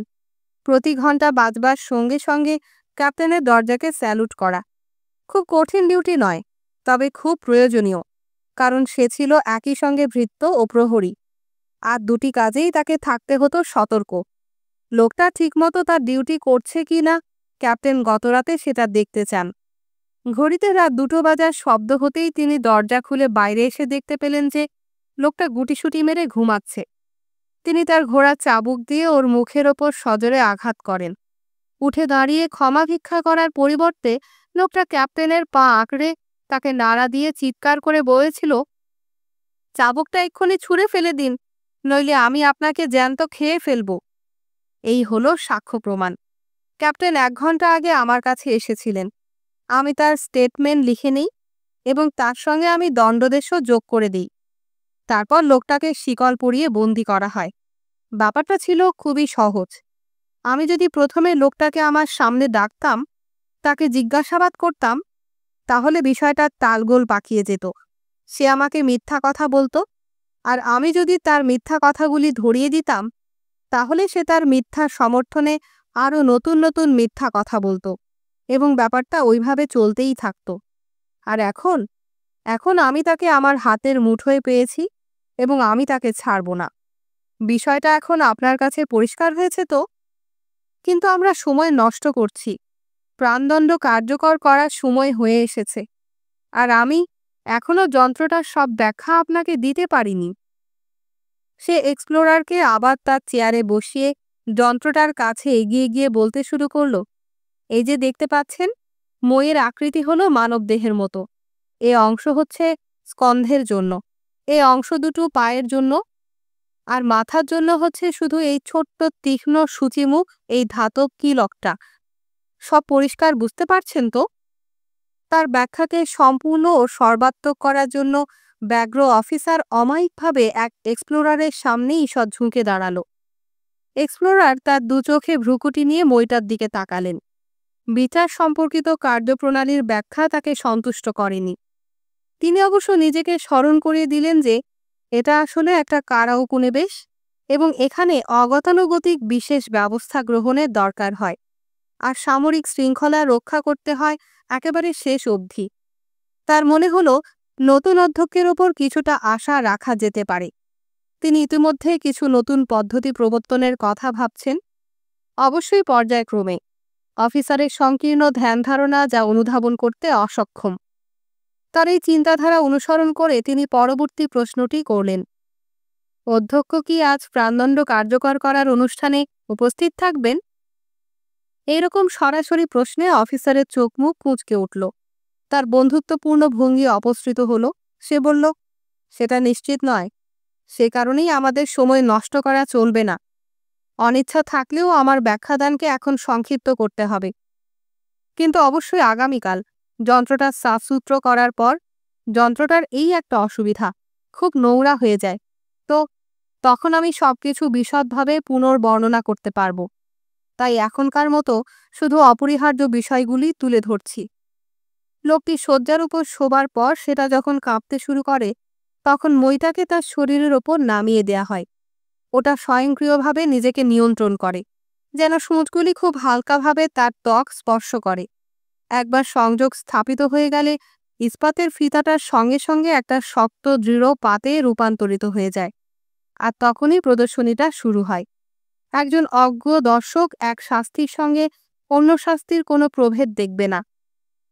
প্রতি ঘন্টা বাজবার সঙ্গে সঙ্গে ক্যাপ্টেনের দরজাকে স্যালুট করা। খুব কঠিন ডিউটি নয়, তবে খুব প্রয়োজনীয়, কারণ সে ছিল একই সঙ্গে ভৃত্য ও প্রহরী, আর দুটি কাজেই তাকে থাকতে হতো সতর্ক। লোকটা ঠিকমতো তার ডিউটি করছে কি না ক্যাপ্টেন গতরাতে সেটা দেখতে চান। ঘড়িতে রাত 2টো বাজার শব্দ হতেই তিনি দরজা খুলে বাইরে এসে দেখতে পেলেন যে লোকটা গুটিসুটি মেরে ঘুমাচ্ছে। তিনি তার ঘোড়ার চাবুক দিয়ে ওর মুখের ওপর সজোরে আঘাত করেন। উঠে দাঁড়িয়ে ক্ষমা ভিক্ষা করার পরিবর্তে লোকটা ক্যাপ্টেনের পা আঁকড়ে তাকে নাড়া দিয়ে চিৎকার করে বলেছিল, চাবুকটা এক্ষুনি ছুঁড়ে ফেলে দিন, নইলে আমি আপনাকে জ্যান্ত খেয়ে ফেলব। এই হলো সাক্ষ্য প্রমাণ। ক্যাপ্টেন 1 ঘন্টা আগে আমার কাছে এসেছিলেন। আমি তার স্টেটমেন্ট লিখে নিই এবং তার সঙ্গে আমি দণ্ডাদেশও যোগ করে দিই। তারপর লোকটাকে শিকল পরিয়ে বন্দি করা হয়। ব্যাপারটা ছিল খুবই সহজ। আমি যদি প্রথমে লোকটাকে আমার সামনে ডাকতাম, তাকে জিজ্ঞাসাবাদ করতাম, তাহলে বিষয়টা তালগোল পাকিয়ে যেত। সে আমাকে মিথ্যা কথা বলতো, আর আমি যদি তার মিথ্যা কথাগুলি ধরিয়ে দিতাম, তাহলে সে তার মিথ্যা সমর্থনে আরও নতুন নতুন মিথ্যা কথা বলতো, এবং ব্যাপারটা ওইভাবে চলতেই থাকত। আর এখন এখন আমি তাকে আমার হাতের মুঠোয় পেয়েছি, এবং আমি তাকে ছাড়ব না। বিষয়টা এখন আপনার কাছে পরিষ্কার হয়েছে তো? কিন্তু আমরা সময় নষ্ট করছি। প্রাণদণ্ড কার্যকর করার সময় হয়ে এসেছে, আর আমি এখনো যন্ত্রটার সব ব্যাখ্যা আপনাকে দিতে পারিনি। সে এক্সপ্লোরারকে আবার তার চেয়ারে বসিয়ে যন্ত্রটার কাছে এগিয়ে গিয়ে বলতে শুরু করলো, এই যে দেখতে পাচ্ছেন, মইয়ের আকৃতি হলো মানবদেহের মতো। এ অংশ হচ্ছে স্কন্ধের জন্য, এই অংশ দুটো পায়ের জন্য, আর মাথার জন্য হচ্ছে শুধু এই ছোট্ট তীক্ষ্ণ সূচিমুখ, এই ধাতব কিলকটা। সব পরিষ্কার বুঝতে পারছেন তো? তার ব্যাখ্যাকে সম্পূর্ণ ও সর্বাত্মক করার জন্য ব্যগ্র অফিসার অমায়িকভাবে এক এক্সপ্লোরারের সামনেই ঈষৎ ঝুঁকে দাঁড়ালো। এক্সপ্লোরার তার দু চোখে ভ্রুকুটি নিয়ে মইটার দিকে তাকালেন। বিচার সম্পর্কিত কার্যপ্রণালীর ব্যাখ্যা তাকে সন্তুষ্ট করেনি। তিনি অবশ্য নিজেকে স্মরণ করিয়ে দিলেন যে এটা আসলে একটা কারা উপনিবেশ এবং এখানে অগতানুগতিক বিশেষ ব্যবস্থা গ্রহণের দরকার হয়, আর সামরিক শৃঙ্খলা রক্ষা করতে হয় একেবারে শেষ অবধি। তার মনে হলো নতুন অধ্যক্ষের ওপর কিছুটা আশা রাখা যেতে পারে। তিনি ইতিমধ্যে কিছু নতুন পদ্ধতি প্রবর্তনের কথা ভাবছেন, অবশ্যই পর্যায়ক্রমে। অফিসারের সংকীর্ণ ধ্যান ধারণা যা অনুধাবন করতে অসক্ষম। তার এই চিন্তাধারা অনুসরণ করে তিনি পরবর্তী প্রশ্নটি করলেন, অধ্যক্ষ কি আজ প্রাণদণ্ড কার্যকর করার অনুষ্ঠানে উপস্থিত থাকবেন? এইরকম সরাসরি প্রশ্নে অফিসারের চোখ মুখ কুঁচকে উঠল। তার বন্ধুত্বপূর্ণ ভঙ্গি অপসৃত হল। সে বলল, সেটা নিশ্চিত নয়। সে কারণেই আমাদের সময় নষ্ট করা চলবে না। অনিচ্ছা থাকলেও আমার ব্যাখ্যাদানকে এখন সংক্ষিপ্ত করতে হবে, কিন্তু অবশ্যই আগামীকাল যন্ত্রটা সাফসুতরো করার পর। যন্ত্রটার এই একটা অসুবিধা, খুব নোংরা হয়ে যায়, তো তখন আমি সবকিছু বিশদভাবে পুনর্বর্ণনা করতে পারবো। তাই এখনকার মতো শুধু অপরিহার্য বিষয়গুলি তুলে ধরছি। লোকটি শয্যার উপর শোবার পর সেটা যখন কাঁপতে শুরু করে, তখন মইটাকে তার শরীরের ওপর নামিয়ে দেয়া হয়। ওটা স্বয়ংক্রিয়ভাবে নিজেকে নিয়ন্ত্রণ করে, যেন সূঁচগুলি খুব হালকাভাবে তার ত্বক স্পর্শ করে। একবার সংযোগ স্থাপিত হয়ে গেলে ইস্পাতের ফিতাটার সঙ্গে সঙ্গে একটা শক্ত দৃঢ় পাতে রূপান্তরিত হয়ে যায়, আর তখনই প্রদর্শনীটা শুরু হয়। একজন অজ্ঞ দর্শক এক শাস্তির সঙ্গে অন্য শাস্তির কোনো প্রভেদ দেখবে না।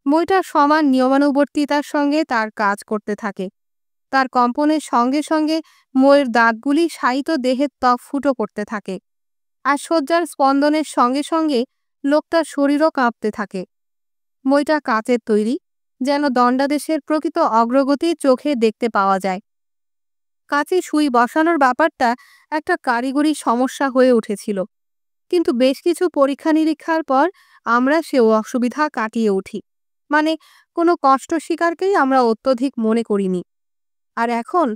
মইটা সমান নিয়মানুবর্তিতার সঙ্গে তার কাজ করতে থাকে। তার কম্পনের সঙ্গে সঙ্গে মইয়ের দাঁতগুলি শায়িত দেহের ত্বক ফুটো করতে থাকে, আর শয্যার স্পন্দনের সঙ্গে সঙ্গে লোকটার শরীরও কাঁপতে থাকে। মইটা কাচের তৈরি, যেন দণ্ডাদেশের প্রকৃত অগ্রগতি চোখে দেখতে পাওয়া যায়। কাচে সুই বসানোর ব্যাপারটা একটা কারিগরি সমস্যা হয়ে উঠেছিল, কিন্তু বেশ কিছু পরীক্ষা নিরীক্ষার পর আমরা সে অসুবিধা কাটিয়ে উঠি। মানে কোনো কষ্ট স্বীকারকেই আমরা অত্যধিক মনে করিনি। আর এখন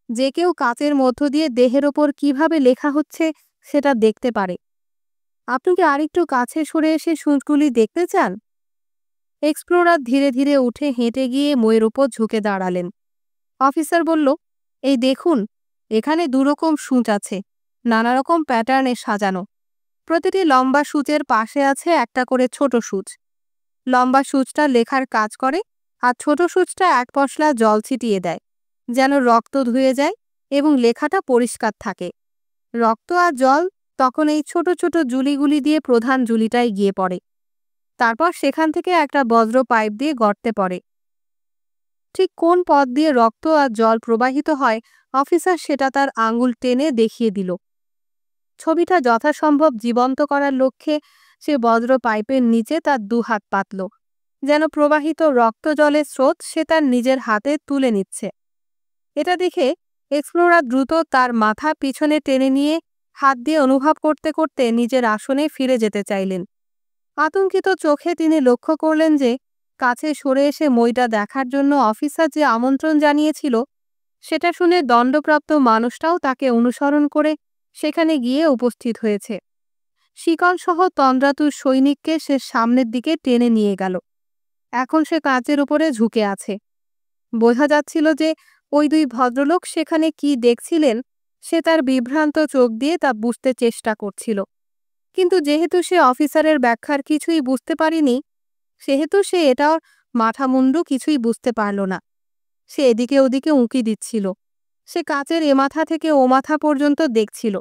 যে কেউ কাচের মধ্য দিয়ে দেহের ওপর কিভাবে লেখা হচ্ছে সেটা দেখতে পারে। আপনি কি আরেকটু কাছে সরে এসে সূঁচগুলি দেখতে চান? এক্সপ্লোরার ধীরে ধীরে উঠে হেঁটে গিয়ে মইয়ের উপর ঝুঁকে দাঁড়ালেন। অফিসার বলল, এই দেখুন, এখানে দুরকম সূঁচ আছে, নানা রকম প্যাটার্নে সাজানো। প্রতিটি লম্বা সূচের পাশে আছে একটা করে ছোট সূচ। লম্বা সূচটা লেখার কাজ করে, আর ছোট সূচটা এক পশলা জল ছিটিয়ে দেয়, যেন রক্ত ধুয়ে যায় এবং লেখাটা পরিষ্কার থাকে। রক্ত আর জল তখন এই ছোট ছোট জুলিগুলি দিয়ে প্রধান জুলিটায় গিয়ে পড়ে, তারপর সেখান থেকে একটা বজ্র পাইপ দিয়ে গর্তে পড়ে। ঠিক কোন পথ দিয়ে রক্ত আর জল প্রবাহিত হয় অফিসার সেটা তার আঙুল টেনে দেখিয়ে দিল। ছবিটা যথাসম্ভব জীবন্ত করার লক্ষ্যে সে বজ্র পাইপের নিচে তার দুহাত পাতল, যেন প্রবাহিত রক্ত জলের স্রোত সে তার নিজের হাতে তুলে নিচ্ছে। এটা দেখে এক্সপ্লোরার দ্রুত তার মাথা পিছনে টেনে নিয়ে হাত দিয়ে অনুভব করতে করতে নিজের আসনে ফিরে যেতে চাইলেন। আতঙ্কিত চোখে তিনি লক্ষ্য করলেন যে কাছে সরে এসে মইটা দেখার জন্য অফিসার যে আমন্ত্রণ জানিয়েছিল, সেটা শুনে দণ্ডপ্রাপ্ত মানুষটাও তাকে অনুসরণ করে সেখানে গিয়ে উপস্থিত হয়েছে। শিকলসহ তন্দ্রাতুর সৈনিককে সে সামনের দিকে টেনে নিয়ে গেল। এখন সে কাঁচের উপরে ঝুঁকে আছে। বোঝা যাচ্ছিল যে ওই দুই ভদ্রলোক সেখানে কি দেখছিলেন সে তার বিভ্রান্ত চোখ দিয়ে তা বুঝতে চেষ্টা করছিল, কিন্তু যেহেতু সে অফিসারের ব্যাখ্যার কিছুই বুঝতে পারেনি, সেহেতু সে এটাও মাথামুন্ডু কিছুই বুঝতে পারল না। সে এদিকে ওদিকে উঁকি দিচ্ছিল। সে কাচের এ মাথা থেকে ও মাথা পর্যন্ত দেখছিল।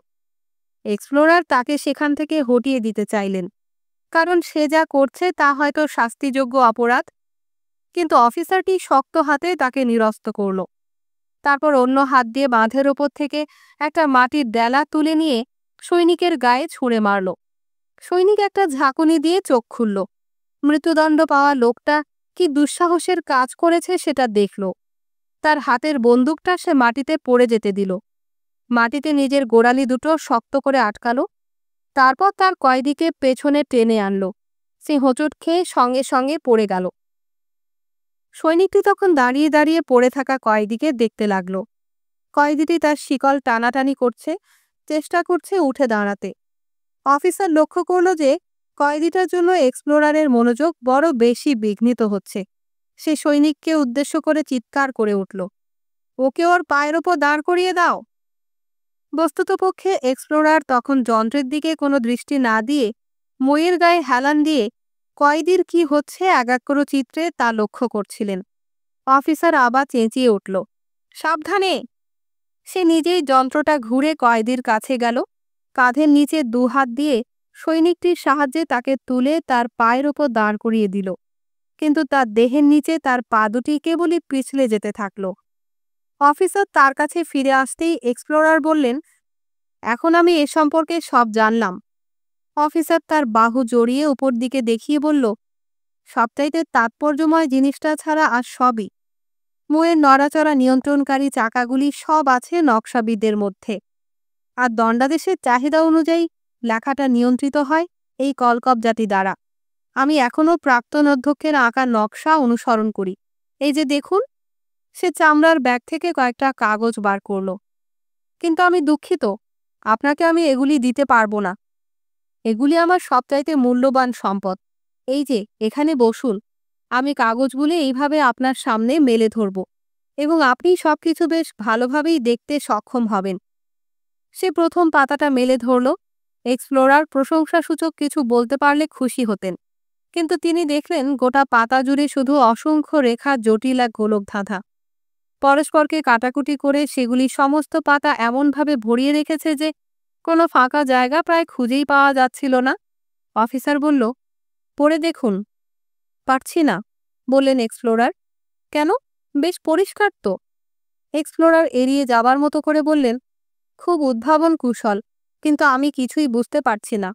এক্সপ্লোরার তাকে সেখান থেকে হটিয়ে দিতে চাইলেন, কারণ সে যা করছে তা হয়তো শাস্তিযোগ্য অপরাধ, কিন্তু অফিসারটি শক্ত হাতে তাকে নিরস্ত করল। তারপর অন্য হাত দিয়ে বাঁধের ওপর থেকে একটা মাটির ডেলা তুলে নিয়ে সৈনিকের গায়ে ছুঁড়ে মারল। সৈনিক একটা ঝাঁকুনি দিয়ে চোখ খুলল। মৃত্যুদণ্ড পাওয়া লোকটা কি দুঃসাহসের কাজ করেছে সেটা দেখল। তার হাতের বন্দুকটা সে মাটিতে পড়ে যেতে দিল। মাটিতে নিজের গোড়ালি দুটো শক্ত করে আটকালো। তারপর তার কয়েদিকে পেছনে টেনে আনল। সে হোঁচট খেয়ে সঙ্গে সঙ্গে পড়ে গেল। সৈনিকটি তখন দাঁড়িয়ে দাঁড়িয়ে পড়ে থাকা কয়েদিকে দেখতে লাগল। কয়েদিটি তার শিকল টানাটানি করছে, চেষ্টা করছে উঠে দাঁড়াতে। অফিসার লক্ষ্য করল যে কয়েদিটার জন্য এক্সপ্লোরারের মনোযোগ বড় বেশি বিঘ্নিত হচ্ছে। সে সৈনিককে উদ্দেশ্য করে চিৎকার করে উঠল, ওকে ওর পায়ের ওপর দাঁড় করিয়ে দাও। বস্তুতপক্ষে এক্সপ্লোরার তখন যন্ত্রের দিকে কোনো দৃষ্টি না দিয়ে মইয়ের গায়ে হেলান দিয়ে কয়েদির কি হচ্ছে একাগ্র চিত্রে তা লক্ষ্য করছিলেন। অফিসার আবার চেঁচিয়ে উঠল, সাবধানে। সে নিজেই যন্ত্রটা ঘুরে কয়েদির কাছে গেল। কাঁধের নিচে দুহাত দিয়ে সৈনিকটির সাহায্যে তাকে তুলে তার পায়ের ওপর দাঁড় করিয়ে দিল। কিন্তু তার দেহের নিচে তার পা দুটি কেবলই পিছলে যেতে থাকল। অফিসার তার কাছে ফিরে আসতেই এক্সপ্লোরার বললেন, এখন আমি এ সম্পর্কে সব জানলাম। অফিসার তার বাহু জড়িয়ে উপর দিকে দেখিয়ে বলল, সবচাইতে তাৎপর্যময় জিনিসটা ছাড়া আর সবই। মইয়ের নড়াচড়া নিয়ন্ত্রণকারী চাকাগুলি সব আছে নকশাবিদদের মধ্যে। আর দণ্ডাদেশের চাহিদা অনুযায়ী লেখাটা নিয়ন্ত্রিত হয় এই কলকবজাটি দ্বারা। আমি এখনও প্রাক্তন অধ্যক্ষের আঁকা নকশা অনুসরণ করি। এই যে দেখুন। সে চামড়ার ব্যাগ থেকে কয়েকটা কাগজ বার করল। কিন্তু আমি দুঃখিত, আপনাকে আমি এগুলি দিতে পারবো না। এগুলি আমার সবচাইতে মূল্যবান সম্পদ। এই যে এখানে বসুন, আমি কাগজগুলি এইভাবে আপনার সামনে মেলে ধরব এবং আপনি সবকিছু বেশ ভালোভাবেই দেখতে সক্ষম হবেন। সে প্রথম পাতাটা মেলে ধরল। এক্সপ্লোরার প্রশংসাসূচক কিছু বলতে পারলে খুশি হতেন, কিন্তু তিনি দেখলেন গোটা পাতা জুড়ে শুধু অসংখ্য রেখা, জটিল এক গোলকধাঁধা। পরস্পরকে কাটাকুটি করে সেগুলি সমস্ত পাতা এমনভাবে ভরিয়ে রেখেছে যে কোনো ফাঁকা জায়গা প্রায় খুঁজেই পাওয়া যাচ্ছিল না। অফিসার বলল, পড়ে দেখুন। পারছি না, বললেন এক্সপ্লোরার। কেন? বেশ পরিষ্কার তো। এক্সপ্লোরার এড়িয়ে যাবার মতো করে বললেন, খুব উদ্ভাবন কুশল, কিন্তু আমি কিছুই বুঝতে পারছি না।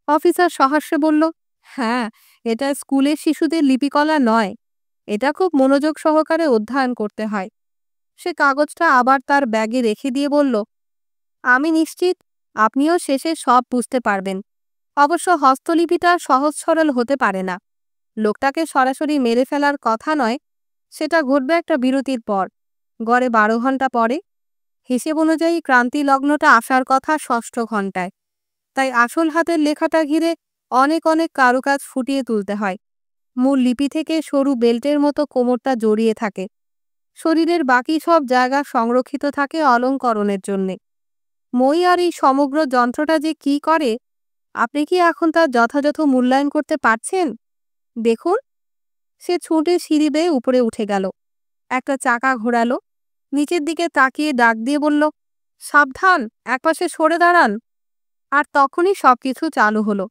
অফিসার সহাস্যে বলল, হ্যাঁ, এটা স্কুলের শিশুদের লিপিকলা নয়। এটা খুব মনোযোগ সহকারে অধ্যয়ন করতে হয়। সে কাগজটা আবার তার ব্যাগে রেখে দিয়ে বলল, আমি নিশ্চিত আপনিও শেষে সব বুঝতে পারবেন। অবশ্য হস্তলিপিটা সহজ সরল হতে পারে না। লোকটাকে সরাসরি মেরে ফেলার কথা নয়, সেটা ঘটবে একটা বিরতির পর, গড়ে 12 ঘন্টা পরে। হিসেব অনুযায়ী ক্রান্তি লগ্নটা আসার কথা 6ষ্ঠ ঘন্টায়। তাই আসল হাতের লেখাটা ঘিরে অনেক অনেক কারুকাজ ফুটিয়ে তুলতে হয়। মূল লিপি থেকে সরু বেল্টের মতো কোমরটা জড়িয়ে থাকে। শরীরের বাকি সব জায়গা সংরক্ষিত থাকে অলঙ্করণের জন্যে। মই আর এই সমগ্র যন্ত্রটা যে কি করে, আপনি কি এখন তার যথাযথ মূল্যায়ন করতে পারছেন? দেখুন। সে ছুটে সিঁড়ি বেয়ে উপরে উঠে গেল। একটা চাকা ঘোরালো। নিচের দিকে তাকিয়ে ডাক দিয়ে বলল, সাবধান, একপাশে সরে দাঁড়ান। আর তখনই সবকিছু চালু হলো।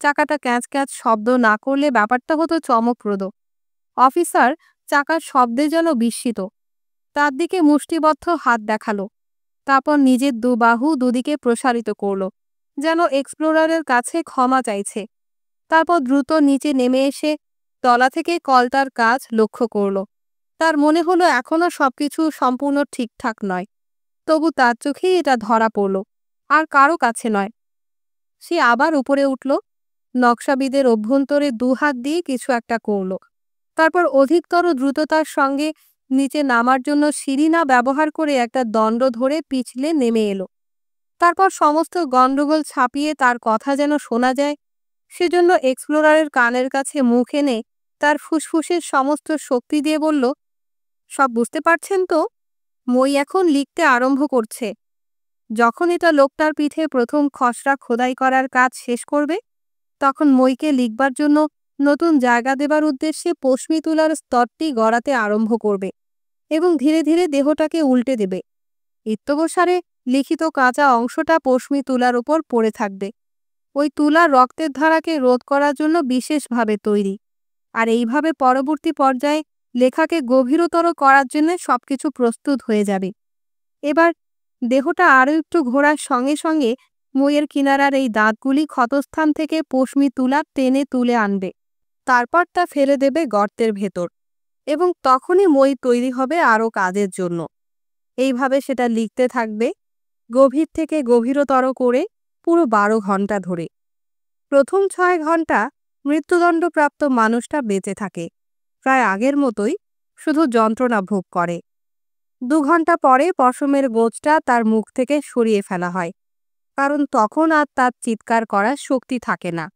চাকাটা ক্যাঁচ ক্যাঁচ শব্দ না করলে ব্যাপারটা হতো চমকপ্রদ। অফিসার চাকার শব্দে যেন বিস্মিত। তার দিকে মুষ্টিবদ্ধ হাত দেখালো। তারপর নিজের দুবাহু দুদিকে প্রসারিত করল, যেন এক্সপ্লোরারের কাছে ক্ষমা চাইছে। তারপর দ্রুত নিচে নেমে এসে তলা থেকে কলটার কাজ লক্ষ্য করল। তার মনে হলো এখনও সবকিছু সম্পূর্ণ ঠিকঠাক নয়, তবু তার চোখেই এটা ধরা পড়ল, আর কারো কাছে নয়। সে আবার উপরে উঠল। নকশাবিদের অভ্যন্তরে দুহাত দিয়ে কিছু একটা করল। তারপর অধিকতর দ্রুততার সঙ্গে নিচে নামার জন্য সিঁড়ি না ব্যবহার করে একটা দণ্ড ধরে পিছলে নেমে এলো। তারপর সমস্ত গণ্ডগোল ছাপিয়ে তার কথা যেন শোনা যায়, সেজন্য এক্সপ্লোরারের কানের কাছে মুখ এনে তার ফুসফুসের সমস্ত শক্তি দিয়ে বলল, সব বুঝতে পারছেন তো? মই এখন লিখতে আরম্ভ করছে। যখন এটা লোকটার পিঠে প্রথম খসড়া খোদাই করার কাজ শেষ করবে, তখন মইকে লিখবার জন্য নতুন জায়গা দেবার উদ্দেশ্যে পশমি তুলার স্তরটি গড়াতে আরম্ভ করবে এবং ধীরে ধীরে দেহটাকে উল্টে দেবে। ইত্যবসারে লিখিত কাঁচা অংশটা পশমি তুলার উপর পড়ে থাকবে। ওই তুলা রক্তের ধারাকে রোধ করার জন্য বিশেষভাবে তৈরি। আর এইভাবে পরবর্তী পর্যায়ে লেখাকে গভীরতর করার জন্য সবকিছু প্রস্তুত হয়ে যাবে। এবার দেহটা আরও একটু ঘোরার সঙ্গে সঙ্গে মইয়ের কিনারার এই দাঁতগুলি ক্ষতস্থান থেকে পশমি তুলা টেনে তুলে আনবে। তারপর তা ফেলে দেবে গর্তের ভেতর, এবং তখনই মই তৈরি হবে আরও কাজের জন্য। এইভাবে সেটা লিখতে থাকবে, গভীর থেকে গভীরতর করে, পুরো 12 ঘন্টা ধরে। প্রথম 6 ঘন্টা মৃত্যুদণ্ডপ্রাপ্ত মানুষটা বেঁচে থাকে, প্রায় আগের মতোই, শুধু যন্ত্রণা ভোগ করে। 2 ঘন্টা পরে পশমের গোঁজটা তার মুখ থেকে সরিয়ে ফেলা হয়, কারণ তখন আর তার চিৎকার করার শক্তি থাকে না।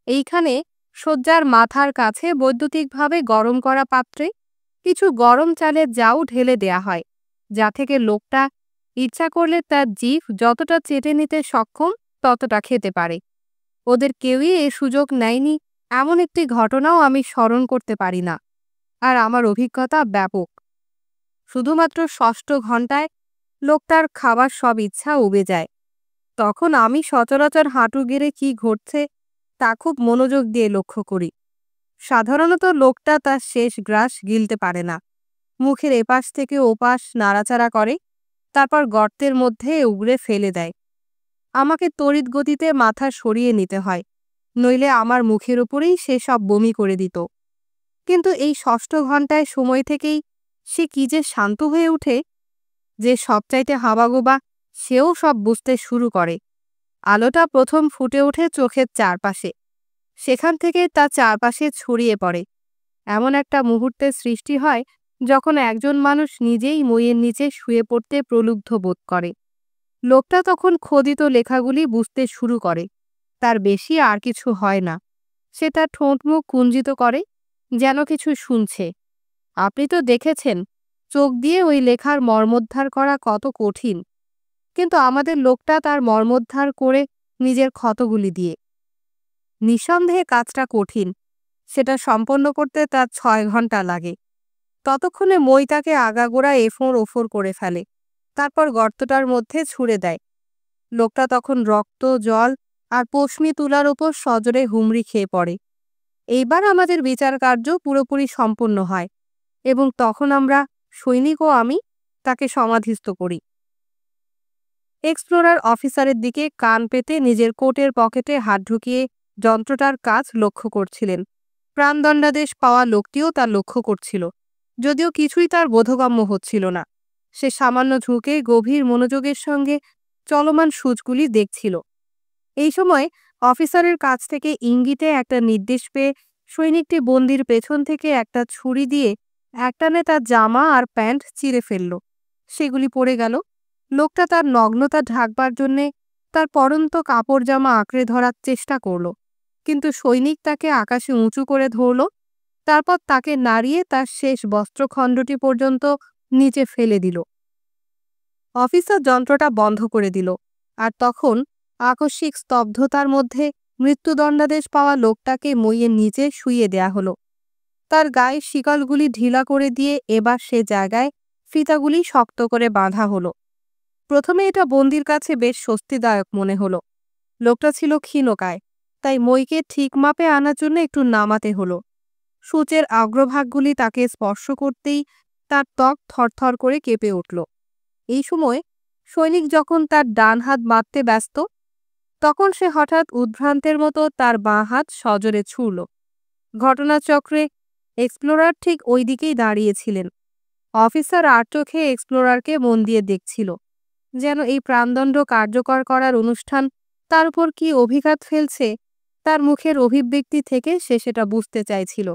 এইখানে শয্যার মাথার কাছে বৈদ্যুতিকভাবে গরম করা পাত্রে কিছু গরম চালের জাউ ঢেলে দেয়া হয়, যা থেকে লোকটা ইচ্ছা করলে তার জিভ যতটা চেটে নিতে সক্ষম ততটা খেতে পারে। ওদের কেউই এ সুযোগ নেয়নি এমন একটি ঘটনাও আমি স্মরণ করতে পারি না। আর আমার অভিজ্ঞতা ব্যাপক। শুধুমাত্র 6ষ্ঠ ঘন্টায় লোকটার খাবার সব ইচ্ছা উবে যায়। তখন আমি সচরাচর হাঁটু গেড়ে কি ঘটছে তা খুব মনোযোগ দিয়ে লক্ষ্য করি। সাধারণত লোকটা তার শেষ গ্রাস গিলতে পারে না, মুখের এপাশ থেকে ওপাশ নাড়াচাড়া করে, তারপর গর্তের মধ্যে উগড়ে ফেলে দেয়। আমাকে তড়িৎ গতিতে মাথা সরিয়ে নিতে হয়, নইলে আমার মুখের উপরেই সে সব বমি করে দিত। কিন্তু এই 6ষ্ঠ ঘন্টায় সময় থেকেই সে কি যে শান্ত হয়ে ওঠে, যে সবচাইতে হাবাগোবা সেও সব বুঝতে শুরু করে। আলোটা প্রথম ফুটে ওঠে চোখের চারপাশে, সেখান থেকে তা চারপাশে ছড়িয়ে পড়ে। এমন একটা মুহূর্তের সৃষ্টি হয় যখন একজন মানুষ নিজেই মইয়ের নিচে শুয়ে পড়তে প্রলুব্ধ বোধ করে। লোকটা তখন খোদিত লেখাগুলি বুঝতে শুরু করে। তার বেশি আর কিছু হয় না। সে তার ঠোঁট মুখ কুঞ্চিত করে, যেন কিছু শুনছে। আপনি তো দেখেছেন চোখ দিয়ে ওই লেখার মর্মোদ্ধার করা কত কঠিন, কিন্তু আমাদের লোকটা তার মর্মোদ্ধার করে নিজের ক্ষতগুলি দিয়ে। নিঃসন্দেহে কাজটা কঠিন, সেটা সম্পন্ন করতে তার 6 ঘন্টা লাগে। ততক্ষণে মই তাকে আগাগোড়া এফোঁড় ওফোড় করে ফেলে, তারপর গর্তটার মধ্যে ছুঁড়ে দেয়। লোকটা তখন রক্ত, জল আর পশমি তুলার ওপর সজোরে হুমড়ি খেয়ে পড়ে। এইবার আমাদের বিচার কার্য পুরোপুরি সম্পন্ন হয়, এবং তখন আমরা, সৈনিক ও আমি, তাকে সমাধিস্থ করি। এক্সপ্লোরার অফিসারের দিকে কান পেতে নিজের কোটের পকেটে হাত ঢুকিয়ে যন্ত্রটার কাজ লক্ষ্য করছিলেন। প্রাণদণ্ডাদেশ পাওয়া লোকটিও তা লক্ষ্য করছিল, যদিও কিছুই তার বোধগম্য হচ্ছিল না। সে সামান্য ঝুঁকে গভীর মনোযোগের সঙ্গে চলমান সূচগুলি দেখছিল। এই সময় অফিসারের কাছ থেকে ইঙ্গিতে একটা নির্দেশ পেয়ে সৈনিকটি বন্দির পেছন থেকে একটা ছুরি দিয়ে একটানে তার জামা আর প্যান্ট চিরে ফেলল। সেগুলি পড়ে গেল। লোকটা তার নগ্নতা ঢাকবার জন্যে তার পরন্ত কাপড় জামা আঁকড়ে ধরার চেষ্টা করল, কিন্তু সৈনিক তাকে আকাশে উঁচু করে ধরল, তারপর তাকে নাড়িয়ে তার শেষ বস্ত্রখণ্ডটি পর্যন্ত নিচে ফেলে দিল। অফিসার যন্ত্রটা বন্ধ করে দিল, আর তখন আকস্মিক স্তব্ধতার মধ্যে মৃত্যুদণ্ডাদেশ পাওয়া লোকটাকে মইয়ের নিচে শুইয়ে দেয়া হলো। তার গায়ে শিকলগুলি ঢিলা করে দিয়ে এবার সে জায়গায় ফিতাগুলি শক্ত করে বাঁধা হলো। প্রথমে এটা বন্দির কাছে বেশ স্বস্তিদায়ক মনে হলো। লোকটা ছিল ক্ষীণকায়, তাই মইকে ঠিক মাপে আনার জন্য একটু নামাতে হলো। সূচের অগ্রভাগগুলি তাকে স্পর্শ করতেই তার ত্বক থরথর করে কেঁপে উঠল। এই সময় সৈনিক যখন তার ডান হাত বাঁধতে ব্যস্ত, তখন সে হঠাৎ উদ্ভ্রান্তের মতো তার বাঁ হাত সজোরে ছুঁড়ল। ঘটনাচক্রে এক্সপ্লোরার ঠিক ওই দিকেই দাঁড়িয়েছিলেন। অফিসার আর চোখে এক্সপ্লোরারকে মন দিয়ে দেখছিল, যেন এই প্রাণদণ্ড কার্যকর করার অনুষ্ঠান তার উপর কি অভিঘাত ফেলছে তার মুখের অভিব্যক্তি থেকে সে সেটা বুঝতে চাইছিল।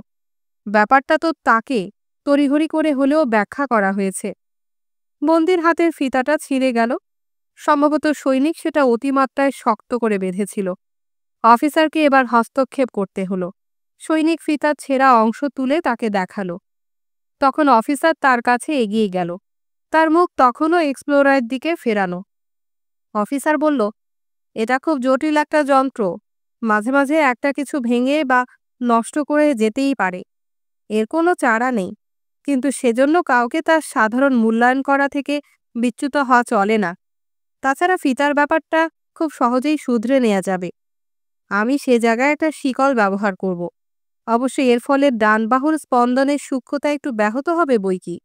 ব্যাপারটা তো তাকে তড়িঘড়ি করে হলেও ব্যাখ্যা করা হয়েছে। বন্দির হাতের ফিতাটা ছিঁড়ে গেল। সম্ভবত সৈনিক সেটা অতিমাত্রায় শক্ত করে বেঁধেছিল। অফিসারকে এবার হস্তক্ষেপ করতে হলো। সৈনিক ফিতার ছেঁড়া অংশ তুলে তাকে দেখালো। তখন অফিসার তার কাছে এগিয়ে গেল, তার মুখ তখনও এক্সপ্লোরারের দিকে ফেরানো। অফিসার বলল, এটা খুব জটিল একটা যন্ত্র, মাঝে মাঝে একটা কিছু ভেঙে বা নষ্ট করে যেতেই পারে। এর কোনো চারা নেই, কিন্তু সেজন্য কাউকে তার সাধারণ মূল্যায়ন করা থেকে বিচ্যুত হওয়া চলে না। তাছাড়া ফিতার ব্যাপারটা খুব সহজেই শুধরে নেওয়া যাবে। আমি সে জায়গায় একটা শিকল ব্যবহার করব। অবশ্যই এর ফলে ডান বাহুর স্পন্দনের সূক্ষ্মতা একটু ব্যাহত হবে বইকি।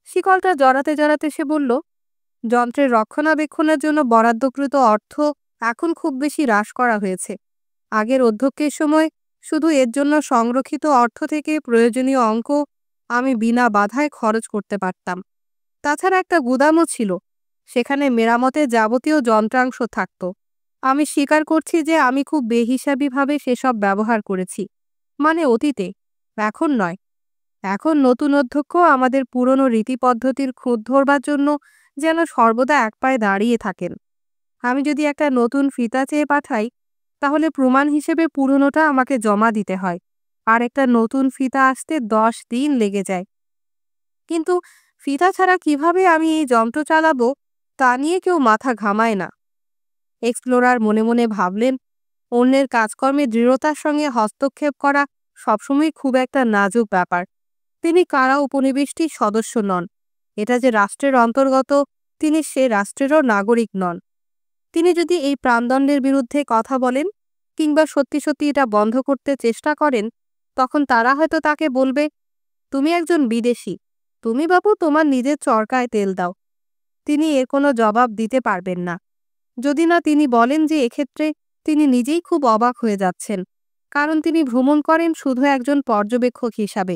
শিকলটা জড়াতে জড়াতে সে বলল, যন্ত্রের রক্ষণাবেক্ষণের জন্য বরাদ্দকৃত অর্থ এখন খুব বেশি হ্রাস করা হয়েছে। আগের অধ্যক্ষের সময় শুধু এর জন্য সংরক্ষিত অর্থ থেকে প্রয়োজনীয় অঙ্ক আমি বিনা বাধায় খরচ করতে পারতাম। তাছাড়া একটা গুদামও ছিল, সেখানে মেরামতের যাবতীয় যন্ত্রাংশ থাকত। আমি স্বীকার করছি যে আমি খুব বেহিসাবিভাবে সেসব ব্যবহার করেছি, মানে অতীতে, এখন নয়। এখন নতুন অধ্যক্ষ আমাদের পুরনো রীতি পদ্ধতির খুঁত ধরবার জন্য যেন সর্বদা এক পায়ে দাঁড়িয়ে থাকেন। আমি যদি একটা নতুন ফিতা চেয়ে পাঠাই, তাহলে প্রমাণ হিসেবে পুরনোটা আমাকে জমা দিতে হয়, আর একটা নতুন ফিতা আসতে 10 দিন লেগে যায়। কিন্তু ফিতা ছাড়া কিভাবে আমি এই যন্ত্র চালাবো তা নিয়ে কেউ মাথা ঘামায় না। এক্সপ্লোরার মনে মনে ভাবলেন, অন্যের কাজকর্মে দৃঢ়তার সঙ্গে হস্তক্ষেপ করা সবসময় খুব একটা নাজুক ব্যাপার। তিনি কারা উপনিবেশটির সদস্য নন, এটা যে রাষ্ট্রের অন্তর্গত, তিনি সে রাষ্ট্রেরও নাগরিক নন। তিনি যদি এই প্রাণদণ্ডের বিরুদ্ধে কথা বলেন কিংবা সত্যি সত্যি এটা বন্ধ করতে চেষ্টা করেন, তখন তারা হয়তো তাকে বলবে, তুমি একজন বিদেশি, তুমি বাবু তোমার নিজের চরকায় তেল দাও। তিনি এর কোনো জবাব দিতে পারবেন না, যদি না তিনি বলেন যে এক্ষেত্রে তিনি নিজেই খুব অবাক হয়ে যাচ্ছেন, কারণ তিনি ভ্রমণ করেন শুধু একজন পর্যবেক্ষক হিসাবে।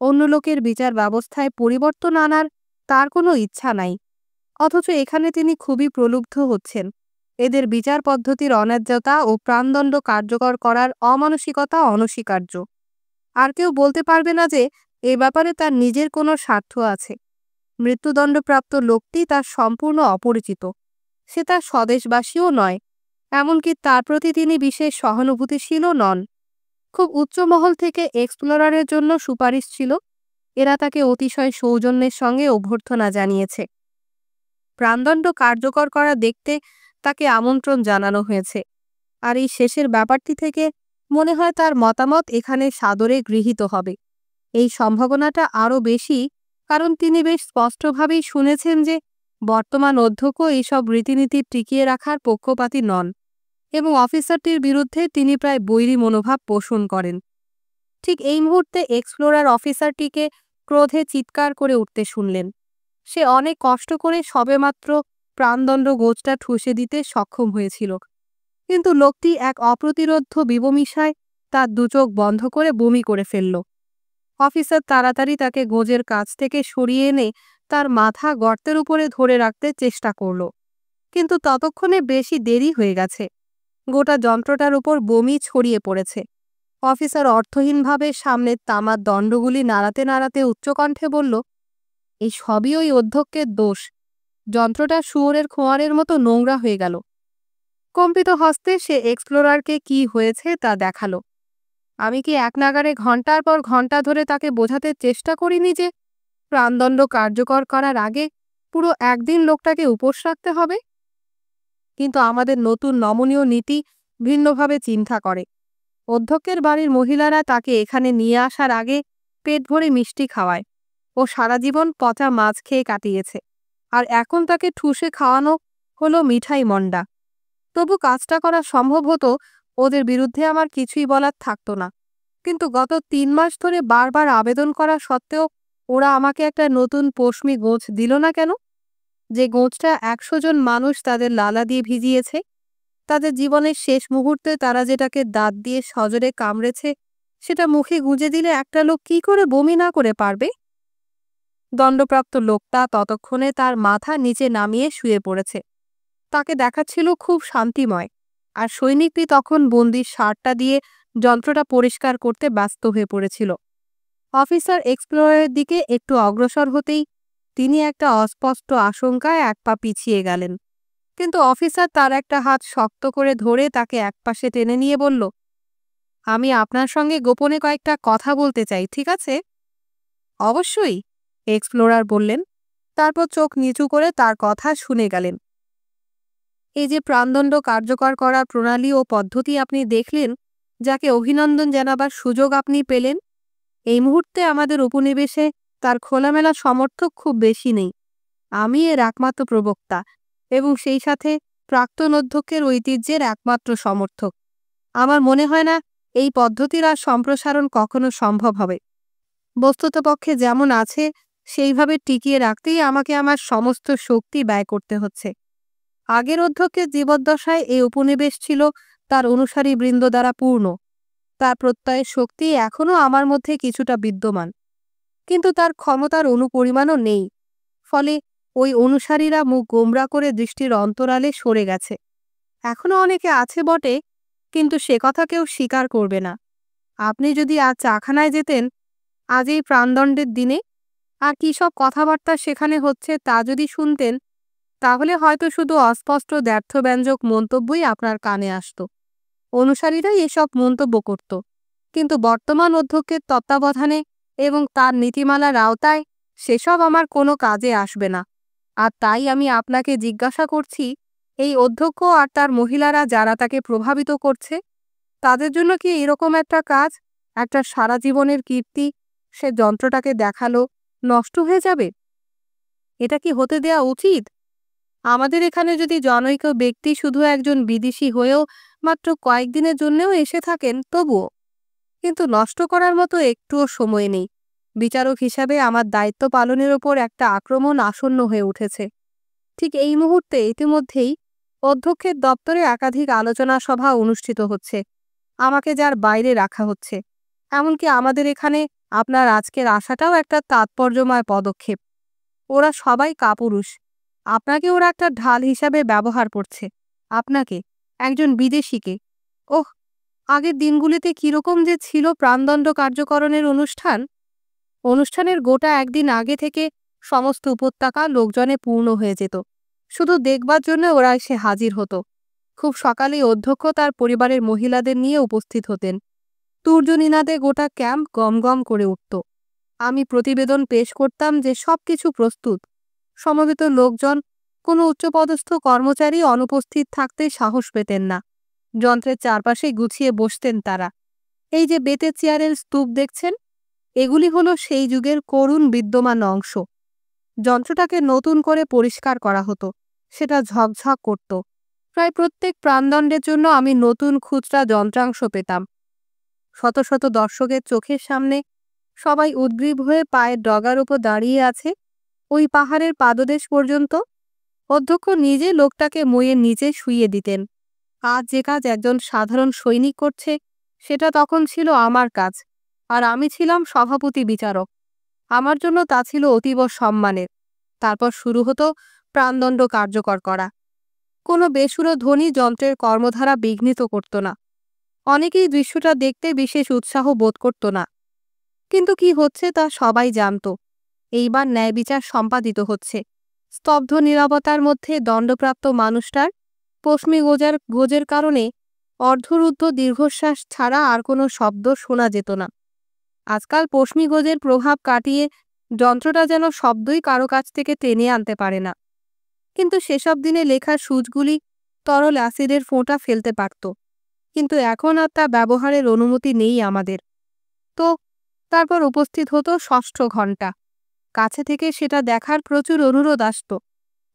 অন্য লোকের বিচার ব্যবস্থায় পরিবর্তন আনার তার কোনো ইচ্ছা নাই। অথচ এখানে তিনি খুবই প্রলুব্ধ হচ্ছেন। এদের বিচার পদ্ধতির অন্যায্যতা ও প্রাণদণ্ড কার্যকর করার অমানসিকতা অনস্বীকার্য। আর কেউ বলতে পারবে না যে এ ব্যাপারে তার নিজের কোনো স্বার্থ আছে। মৃত্যুদণ্ডপ্রাপ্ত লোকটি তার সম্পূর্ণ অপরিচিত, সে তার স্বদেশবাসীও নয়, এমনকি তার প্রতি তিনি বিশেষ সহানুভূতিশীলও নন। খুব উচ্চ মহল থেকে এক্সপ্লোরারের জন্য সুপারিশ ছিল, এরা তাকে অতিশয় সৌজন্যের সঙ্গে অভ্যর্থনা জানিয়েছে। প্রাণদণ্ড কার্যকর করা দেখতে তাকে আমন্ত্রণ জানানো হয়েছে, আর এই শেষের ব্যাপারটি থেকে মনে হয় তার মতামত এখানে সাদরে গৃহীত হবে। এই সম্ভাবনাটা আরও বেশি, কারণ তিনি বেশ স্পষ্টভাবেই শুনেছেন যে বর্তমান অধ্যক্ষ এইসব রীতিনীতি টিকিয়ে রাখার পক্ষপাতী নন, এবং অফিসারটির বিরুদ্ধে তিনি প্রায় বৈরী মনোভাব পোষণ করেন। ঠিক এই মুহূর্তে এক্সপ্লোরার অফিসারটিকে ক্রোধে চিৎকার করে উঠতে শুনলেন। সে অনেক কষ্ট করে সবেমাত্র প্রাণদণ্ড গোঁজটা ঠুসে দিতে সক্ষম হয়েছিল, কিন্তু লোকটি এক অপ্রতিরোধ্য বিবমিষায় তার দুচোখ বন্ধ করে বমি করে ফেলল। অফিসার তাড়াতাড়ি তাকে গোঁজের কাছ থেকে সরিয়ে এনে তার মাথা গর্তের উপরে ধরে রাখতে চেষ্টা করল, কিন্তু ততক্ষণে বেশি দেরি হয়ে গেছে। গোটা যন্ত্রটার উপর বমি ছড়িয়ে পড়েছে। অফিসার অর্থহীনভাবে সামনের তামার দণ্ডগুলি নাড়াতে নাড়াতে উচ্চকণ্ঠে বলল, এই সবই ওই অধ্যক্ষের দোষ। যন্ত্রটা শুয়োরের খোঁয়ারের মতো নোংরা হয়ে গেল। কম্পিত হস্তে সে এক্সপ্লোরারকে কি হয়েছে তা দেখালো। আমি কি এক নাগারে ঘন্টার পর ঘন্টা ধরে তাকে বোঝাতে চেষ্টা করিনি যে প্রাণদণ্ড কার্যকর করার আগে পুরো একদিন লোকটাকে উপোস রাখতে হবে? কিন্তু আমাদের নতুন নমনীয় নীতি ভিন্নভাবে চিন্তা করে। অধ্যক্ষের বাড়ির মহিলারা তাকে এখানে নিয়ে আসার আগে পেট ভরে মিষ্টি খাওয়ায়। ও সারা জীবন পচা মাছ খেয়ে কাটিয়েছে, আর এখন তাকে ঠুসে খাওয়ানো হলো মিঠাই মন্ডা। তবু কাজটা করা সম্ভব হতো, ওদের বিরুদ্ধে আমার কিছুই বলার থাকতো না। কিন্তু গত 3 মাস ধরে বারবার আবেদন করা সত্ত্বেও ওরা আমাকে একটা নতুন পশমি গোঁজ দিল না কেন? যে গোঁজটা 100 জন মানুষ তাদের লালা দিয়ে ভিজিয়েছে, তাদের জীবনের শেষ মুহূর্তে তারা যেটাকে দাঁত দিয়ে সজোরে কামড়েছে, সেটা মুখে গুঁজে দিলে একটা লোক কি করে বমি না করে পারবে? দণ্ডপ্রাপ্ত লোকটা ততক্ষণে তার মাথা নিচে নামিয়ে শুয়ে পড়েছে। তাকে দেখাচ্ছিল খুব শান্তিময়, আর সৈনিকটি তখন বন্দির শার্টটা দিয়ে যন্ত্রটা পরিষ্কার করতে ব্যস্ত হয়ে পড়েছিল। অফিসার এক্সপ্লোরারের দিকে একটু অগ্রসর হতেই তিনি একটা অস্পষ্ট আশঙ্কায় এক পা পিছিয়ে গেলেন, কিন্তু অফিসার তার একটা হাত শক্ত করে ধরে তাকে একপাশে টেনে নিয়ে বলল, আমি আপনার সঙ্গে গোপনে কয়েকটা কথা বলতে চাই, ঠিক আছে? অবশ্যই, এক্সপ্লোরার বললেন, তারপর চোখ নিচু করে তার কথা শুনে গেলেন। এই যে প্রাণদণ্ড কার্যকর করার প্রণালী ও পদ্ধতি আপনি দেখলেন, যাকে অভিনন্দন জানাবার সুযোগ আপনি পেলেন, এই মুহূর্তে আমাদের উপনিবেশে তার খোলামেলা সমর্থক খুব বেশি নেই। আমি এর একমাত্র প্রবক্তা, এবং সেই সাথে প্রাক্তন অধ্যক্ষের ঐতিহ্যের একমাত্র সমর্থক। আমার মনে হয় না এই পদ্ধতির আর সম্প্রসারণ কখনো সম্ভব হবে। বস্তুতপক্ষে যেমন আছে সেইভাবে টিকিয়ে রাখতেই আমাকে আমার সমস্ত শক্তি ব্যয় করতে হচ্ছে। আগের অধ্যক্ষের জীবদ্দশায় এই উপনিবেশ ছিল তার অনুসারী বৃন্দ দ্বারা পূর্ণ। তার প্রত্যয়ের শক্তি এখনও আমার মধ্যে কিছুটা বিদ্যমান, কিন্তু তার ক্ষমতার অনুপরিমাণও নেই। ফলে ওই অনুসারীরা মুখ গোমরা করে দৃষ্টির অন্তরালে সরে গেছে। এখনও অনেকে আছে বটে, কিন্তু সে কথা কেউ স্বীকার করবে না। আপনি যদি আজ চাখানায় যেতেন, আজ এই প্রাণদণ্ডের দিনে, আর কী সব কথাবার্তা সেখানে হচ্ছে তা যদি শুনতেন, তাহলে হয়তো শুধু অস্পষ্ট দ্ব্যর্থব্যঞ্জক মন্তব্যই আপনার কানে আসত। অনুসারীরাই এসব মন্তব্য করত, কিন্তু বর্তমান অধ্যক্ষের তত্ত্বাবধানে এবং তার নীতিমালার আওতায় সেসব আমার কোনো কাজে আসবে না। আর তাই আমি আপনাকে জিজ্ঞাসা করছি, এই অধ্যক্ষ আর তার মহিলারা যারা তাকে প্রভাবিত করছে, তাদের জন্য কি এরকম একটা কাজ, একটা সারা জীবনের কীর্তি, সে যন্ত্রটাকে দেখালো, নষ্ট হয়ে যাবে? এটা কি হতে দেয়া উচিত? আমাদের এখানে যদি জনৈক ব্যক্তি শুধু একজন বিদেশি হয়েও মাত্র কয়েকদিনের জন্যেও এসে থাকেন, তবুও। কিন্তু নষ্ট করার মতো একটুও সময় নেই। বিচারক হিসাবে আমার দায়িত্ব পালনের ওপর একটা আক্রমণ আসন্ন হয়ে উঠেছে। ঠিক এই মুহূর্তে ইতিমধ্যেই অধ্যক্ষের দপ্তরে একাধিক আলোচনা সভা অনুষ্ঠিত হচ্ছে। আমাকে যার বাইরে রাখা হচ্ছে। এমনকি আমাদের এখানে আপনার আজকের আসাটাও একটা তাৎপর্যময় পদক্ষেপ। ওরা সবাই কাপুরুষ। আপনাকে ওরা একটা ঢাল হিসাবে ব্যবহার করছে। আপনাকে, একজন বিদেশিকে। ওহ, আগের দিনগুলিতে কীরকম যে ছিল প্রাণদণ্ড কার্যকরণের অনুষ্ঠান! অনুষ্ঠানের গোটা একদিন আগে থেকে সমস্ত উপত্যকা লোকজনে পূর্ণ হয়ে যেত। শুধু দেখবার জন্য ওরা এসে হাজির হতো। খুব সকালেই অধ্যক্ষ তার পরিবারের মহিলাদের নিয়ে উপস্থিত হতেন। তুর্যনিনাদে গোটা ক্যাম্প গমগম করে উঠত। আমি প্রতিবেদন পেশ করতাম যে সবকিছু প্রস্তুত। সমবেত লোকজন, কোনো উচ্চপদস্থ কর্মচারী অনুপস্থিত থাকতে সাহস পেতেন না। যন্ত্রের চারপাশে গুছিয়ে বসতেন তারা। এই যে বেতের চেয়ারের স্তূপ দেখছেন, এগুলি হলো সেই যুগের করুণ বিদ্যমান অংশ। যন্ত্রটাকে নতুন করে পরিষ্কার করা হতো। সেটা ঝকঝক করত। প্রায় প্রত্যেক প্রাণদণ্ডের জন্য আমি নতুন খুচরা যন্ত্রাংশ পেতাম। শত শত দর্শকের চোখের সামনে সবাই উদ্গ্রীব হয়ে পায়ের ডগার উপর দাঁড়িয়ে আছে, ওই পাহাড়ের পাদদেশ পর্যন্ত। অধ্যক্ষ নিজে লোকটাকে মইয়ের নিচে শুইয়ে দিতেন। আজ যে কাজ একজন সাধারণ সৈনিক করছে, সেটা তখন ছিল আমার কাজ। আর আমি ছিলাম সভাপতি বিচারক। আমার জন্য তা ছিল অতীব সম্মানের। তারপর শুরু হতো প্রাণদণ্ড কার্যকর করা। কোনো বেসুরো ধ্বনি যন্ত্রের কর্মধারা বিঘ্নিত করত না। অনেকেই দৃশ্যটা দেখতে বিশেষ উৎসাহ বোধ করত না, কিন্তু কি হচ্ছে তা সবাই জানত। এইবার ন্যায় বিচার সম্পাদিত হচ্ছে। স্তব্ধ নীরবতার মধ্যে দণ্ডপ্রাপ্ত মানুষটার পশমি গোজের কারণে অর্ধরুদ্ধ দীর্ঘশ্বাস ছাড়া আর কোনো শব্দ শোনা যেত না। আজকাল পশমি গোজের প্রভাব কাটিয়ে যন্ত্রটা যেন শব্দই কারো কাছ থেকে টেনে আনতে পারে না। কিন্তু সেসব দিনে লেখা সুচগুলি তরল অ্যাসিডের ফোঁটা ফেলতে পারত, কিন্তু এখন আর তা ব্যবহারের অনুমতি নেই আমাদের। তো তারপর উপস্থিত হতো ষষ্ঠ ঘণ্টা। কাছে থেকে সেটা দেখার প্রচুর অনুরোধ আসত।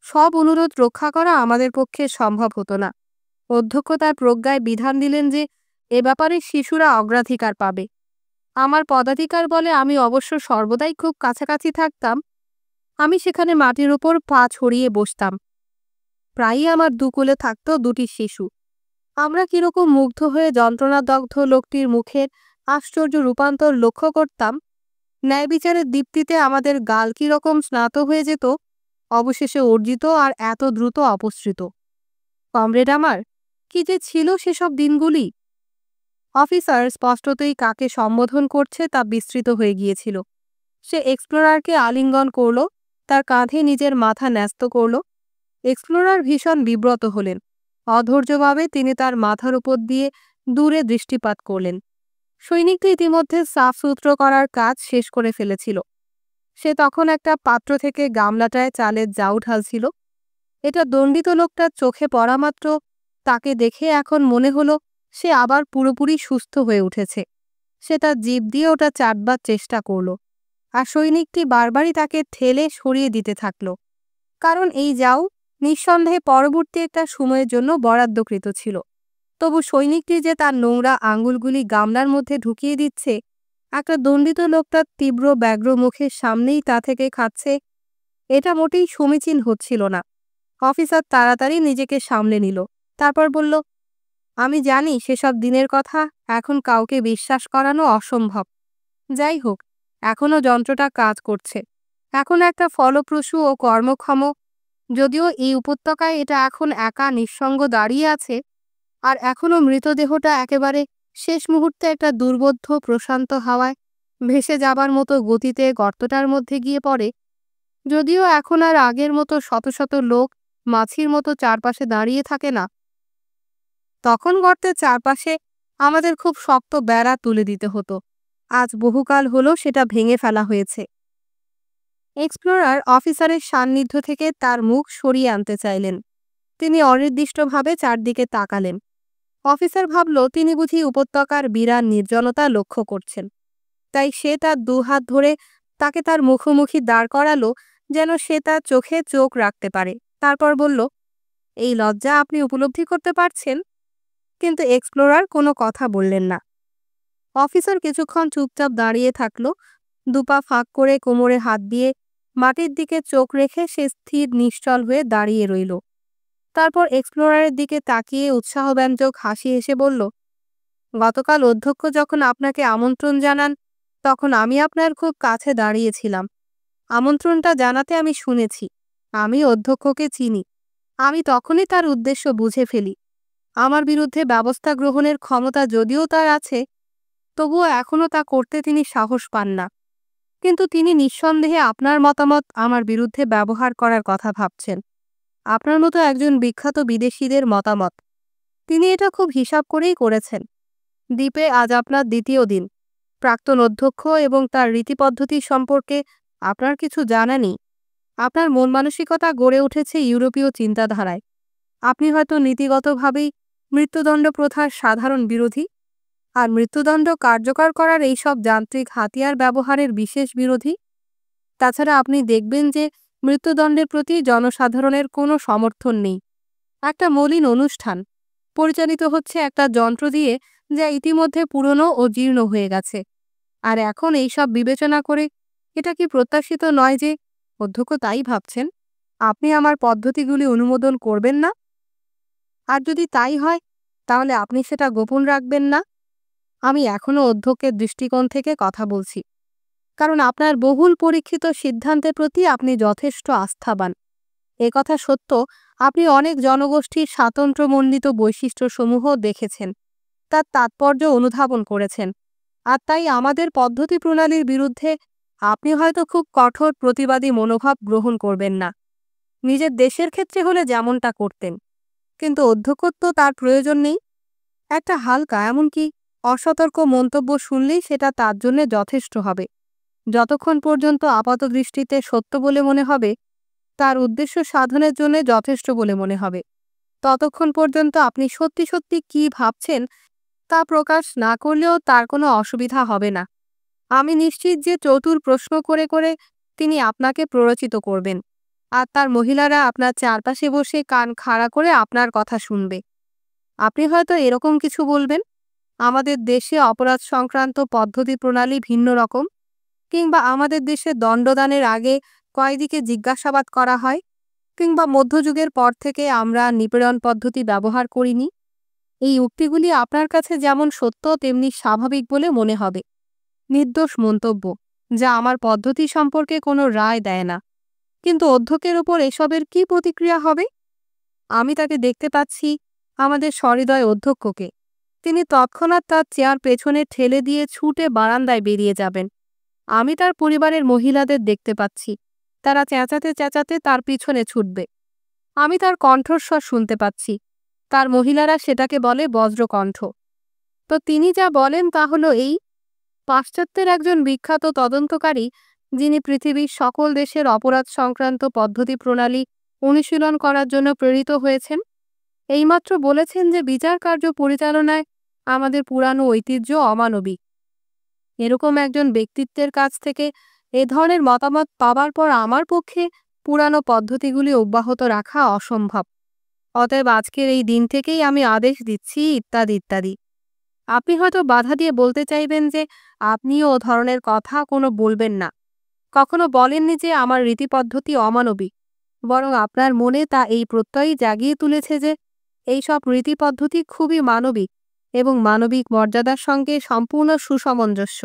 সব অনুরোধ রক্ষা করা আমাদের পক্ষে সম্ভব হতো না। অধ্যক্ষ তার প্রজ্ঞায় বিধান দিলেন যে এ ব্যাপারে শিশুরা অগ্রাধিকার পাবে। আমার পদাধিকার বলে আমি অবশ্য সর্বদাই খুব কাছাকাছি থাকতাম। আমি সেখানে মাটির উপর পা ছড়িয়ে বসতাম। প্রায়ই আমার দুকুলে থাকত দুটি শিশু। আমরা কিরকম মুগ্ধ হয়ে যন্ত্রণাদগ্ধ লোকটির মুখের আশ্চর্য রূপান্তর লক্ষ্য করতাম। ন্যায় বিচারের দীপ্তিতে আমাদের গাল কিরকম স্নাত হয়ে যেত, অবশেষে অর্জিত আর এত দ্রুত অপসৃত। কমরেড আমার, কি যে ছিল সেসব দিনগুলি! অফিসার স্পষ্টতই কাকে সম্বোধন করছে তা বিস্তৃত হয়ে গিয়েছিল। সে এক্সপ্লোরারকে আলিঙ্গন করল, তার কাঁধে নিজের মাথা ন্যস্ত করল। এক্সপ্লোরার ভীষণ বিব্রত হলেন। অধৈর্যভাবে তিনি তার মাথার উপর দিয়ে দূরে দৃষ্টিপাত করলেন। সৈনিকটি ইতিমধ্যে সাফসুতরো করার কাজ শেষ করে ফেলেছিল। সে তখন একটা পাত্র থেকে গামলাটায় চালের জাউ ঢালছিল। এটা দণ্ডিত লোকটার চোখে পড়া মাত্র তাকে দেখে এখন মনে হলো সে আবার পুরোপুরি সুস্থ হয়ে উঠেছে। সে তার জিভ দিয়ে ওটা চাটবার চেষ্টা করল, আর সৈনিকটি বারবারই তাকে ঠেলে সরিয়ে দিতে থাকল, কারণ এই জাউ নিঃসন্দেহে পরবর্তী একটা সময়ের জন্য বরাদ্দকৃত ছিল। তবু সৈনিকটি যে তার নোংরা আঙুলগুলি গামলার মধ্যে ঢুকিয়ে দিচ্ছে একটা দণ্ডিত লোক তার তীব্র ব্যগ্র মুখের সামনেই তা থেকে খাচ্ছে, এটা মোটেই সমীচীন হচ্ছিল না। অফিসার তাড়াতাড়ি নিজেকে সামলে নিল। তারপর বলল, আমি জানি সেসব দিনের কথা, এখন কাউকে বিশ্বাস করানো অসম্ভব। যাই হোক, এখনও যন্ত্রটা কাজ করছে। এখন একটা ফলপ্রসূ ও কর্মক্ষম, যদিও এই উপত্যকায় এটা এখন একা নিঃসঙ্গ দাঁড়িয়ে আছে, আর এখনও মৃতদেহটা একেবারে শেষ মুহূর্তে একটা দুর্বোধ্য প্রশান্ত হাওয়ায় ভেসে যাবার মতো গতিতে গর্তটার মধ্যে গিয়ে পড়ে। যদিও এখন আর আগের মতো শত শত লোক মাছির মতো চারপাশে দাঁড়িয়ে থাকে না, তখন গর্তের চারপাশে আমাদের খুব শক্ত বেড়া তুলে দিতে হতো। আজ বহুকাল হলো সেটা ভেঙে ফেলা হয়েছে। এক্সপ্লোরার অফিসারের সান্নিধ্য থেকে তার মুখ সরিয়ে আনতে চাইলেন। তিনি অনির্দিষ্টভাবে চারদিকে তাকালেন। অফিসার ভাবল তিনি বুঝি উপত্যকার বিরাট নির্জনতা লক্ষ্য করছেন। তাই সে তার দুহাত ধরে তাকে তার মুখোমুখি দাঁড় করালো, যেন সে তার চোখে চোখ রাখতে পারে। তারপর বলল, এই লজ্জা আপনি উপলব্ধি করতে পারছেন? কিন্তু এক্সপ্লোরার কোনো কথা বললেন না। অফিসার কিছুক্ষণ চুপচাপ দাঁড়িয়ে থাকল। দুপা ফাঁক করে কোমরে হাত দিয়ে মাটির দিকে চোখ রেখে সে স্থির নিশ্চল হয়ে দাঁড়িয়ে রইল। তারপর এক্সপ্লোরারের দিকে তাকিয়ে উৎসাহব্যঞ্জক হাসি হেসে বলল, গতকাল অধ্যক্ষ যখন আপনাকে আমন্ত্রণ জানান, তখন আমি আপনার খুব কাছে দাঁড়িয়েছিলাম। আমন্ত্রণটা জানাতে আমি শুনেছি। আমি অধ্যক্ষকে চিনি। আমি তখনই তার উদ্দেশ্য বুঝে ফেলি। আমার বিরুদ্ধে ব্যবস্থা গ্রহণের ক্ষমতা যদিও তার আছে, তবুও এখনও তা করতে তিনি সাহস পান না। কিন্তু তিনি নিঃসন্দেহে আপনার মতামত আমার বিরুদ্ধে ব্যবহার করার কথা ভাবছেন। আপনার মতো একজন বিখ্যাত বিদেশিদের মতামত। তিনি এটা খুব হিসাব করেই করেছেন। দ্বীপে আজ আপনার দ্বিতীয় দিন। প্রাক্তন অধ্যক্ষ এবং তার রীতিপদ্ধতি সম্পর্কে আপনার কিছু জানা নেই। আপনার মন মানসিকতা গড়ে উঠেছে ইউরোপীয় চিন্তাধারায়। আপনি হয়তো নীতিগতভাবেই মৃত্যুদণ্ড প্রথার সাধারণ বিরোধী, আর মৃত্যুদণ্ড কার্যকর করার এইসব যান্ত্রিক হাতিয়ার ব্যবহারের বিশেষ বিরোধী। তাছাড়া আপনি দেখবেন যে মৃত্যুদণ্ডের প্রতি জনসাধারণের কোনো সমর্থন নেই। একটা মলিন অনুষ্ঠান পরিচালিত হচ্ছে একটা যন্ত্র দিয়ে, যা ইতিমধ্যে পুরনো ও জীর্ণ হয়ে গেছে। আর এখন এইসব বিবেচনা করে এটা কি প্রত্যাশিত নয় যে অধ্যক্ষ তাই ভাবছেন, আপনি আমার পদ্ধতিগুলি অনুমোদন করবেন না? আর যদি তাই হয়, তাহলে আপনি সেটা গোপন রাখবেন না? আমি এখনও অধ্যক্ষের দৃষ্টিকোণ থেকে কথা বলছি, কারণ আপনার বহুল পরীক্ষিত সিদ্ধান্তের প্রতি আপনি যথেষ্ট আস্থাবান। একথা সত্য, আপনি অনেক জনগোষ্ঠীর স্বাতন্ত্র্যমণ্ডিত বৈশিষ্ট্যসমূহ দেখেছেন, তার তাৎপর্য অনুধাবন করেছেন। আর তাই আমাদের পদ্ধতি প্রণালীর বিরুদ্ধে আপনি হয়তো খুব কঠোর প্রতিবাদী মনোভাব গ্রহণ করবেন না। নিজের দেশের ক্ষেত্রে হলে যেমনটা করতেন, কিন্তু অধ্যক্ষত্ব তার প্রয়োজন নেই। একটা হালকা, এমনকি অসতর্ক মন্তব্য শুনলেই সেটা তার জন্য যথেষ্ট হবে। যতক্ষণ পর্যন্ত আপাতদৃষ্টিতে সত্য বলে মনে হবে, তার উদ্দেশ্য সাধনের জন্য যথেষ্ট বলে মনে হবে, ততক্ষণ পর্যন্ত আপনি সত্যি সত্যি কী ভাবছেন তা প্রকাশ না করলেও তার কোনো অসুবিধা হবে না। আমি নিশ্চিত যে চতুর প্রশ্ন করে করে তিনি আপনাকে প্ররোচিত করবেন, আর তার মহিলারা আপনার চারপাশে বসে কান খাড়া করে আপনার কথা শুনবে। আপনি হয়তো এরকম কিছু বলবেন, আমাদের দেশে অপরাধ সংক্রান্ত পদ্ধতি প্রণালী ভিন্ন রকম, কিংবা আমাদের দেশে দণ্ডদানের আগে কয়েদিকে জিজ্ঞাসাবাদ করা হয়, কিংবা মধ্যযুগের পর থেকে আমরা নিপীড়ন পদ্ধতি ব্যবহার করিনি। এই উক্তিগুলি আপনার কাছে যেমন সত্য তেমনি স্বাভাবিক বলে মনে হবে। নির্দোষ মন্তব্য, যা আমার পদ্ধতি সম্পর্কে কোনো রায় দেয় না। কিন্তু অধ্যক্ষের ওপর এসবের কী প্রতিক্রিয়া হবে? আমি তাকে দেখতে পাচ্ছি, আমাদের সহৃদয় অধ্যক্ষকে। তিনি তৎক্ষণাৎ তার চেয়ার পেছনে ঠেলে দিয়ে ছুটে বারান্দায় বেরিয়ে যাবেন। আমি তার পরিবারের মহিলাদের দেখতে পাচ্ছি, তারা চেঁচাতে চেঁচাতে তার পিছনে ছুটবে। আমি তার কণ্ঠস্বর শুনতে পাচ্ছি, তার মহিলারা সেটাকে বলে বজ্রকণ্ঠ। তো তিনি যা বলেন তা হলো এই, পাশ্চাত্যের একজন বিখ্যাত তদন্তকারী, যিনি পৃথিবীর সকল দেশের অপরাধ সংক্রান্ত পদ্ধতি প্রণালী অনুশীলন করার জন্য প্রেরিত হয়েছেন, এইমাত্র বলেছেন যে বিচার কার্য পরিচালনায় আমাদের পুরানো ঐতিহ্য অমানবিক। এরকম একজন ব্যক্তিত্বের কাছ থেকে এ ধরনের মতামত পাবার পর আমার পক্ষে পুরানো পদ্ধতিগুলি অব্যাহত রাখা অসম্ভব। অতএব আজকের এই দিন থেকেই আমি আদেশ দিচ্ছি, ইত্যাদি ইত্যাদি। আপনি হয়তো বাধা দিয়ে বলতে চাইবেন যে আপনিও ও ধরনের কথা কোনো বলবেন না। কখনো বলেননি যে আমার রীতিপদ্ধতি অমানবিক, বরং আপনার মনে তা এই প্রত্যয়ই জাগিয়ে তুলেছে যে এইসব রীতিপদ্ধতি খুবই মানবিক এবং মানবিক মর্যাদার সঙ্গে সম্পূর্ণ সুসমঞ্জস্য।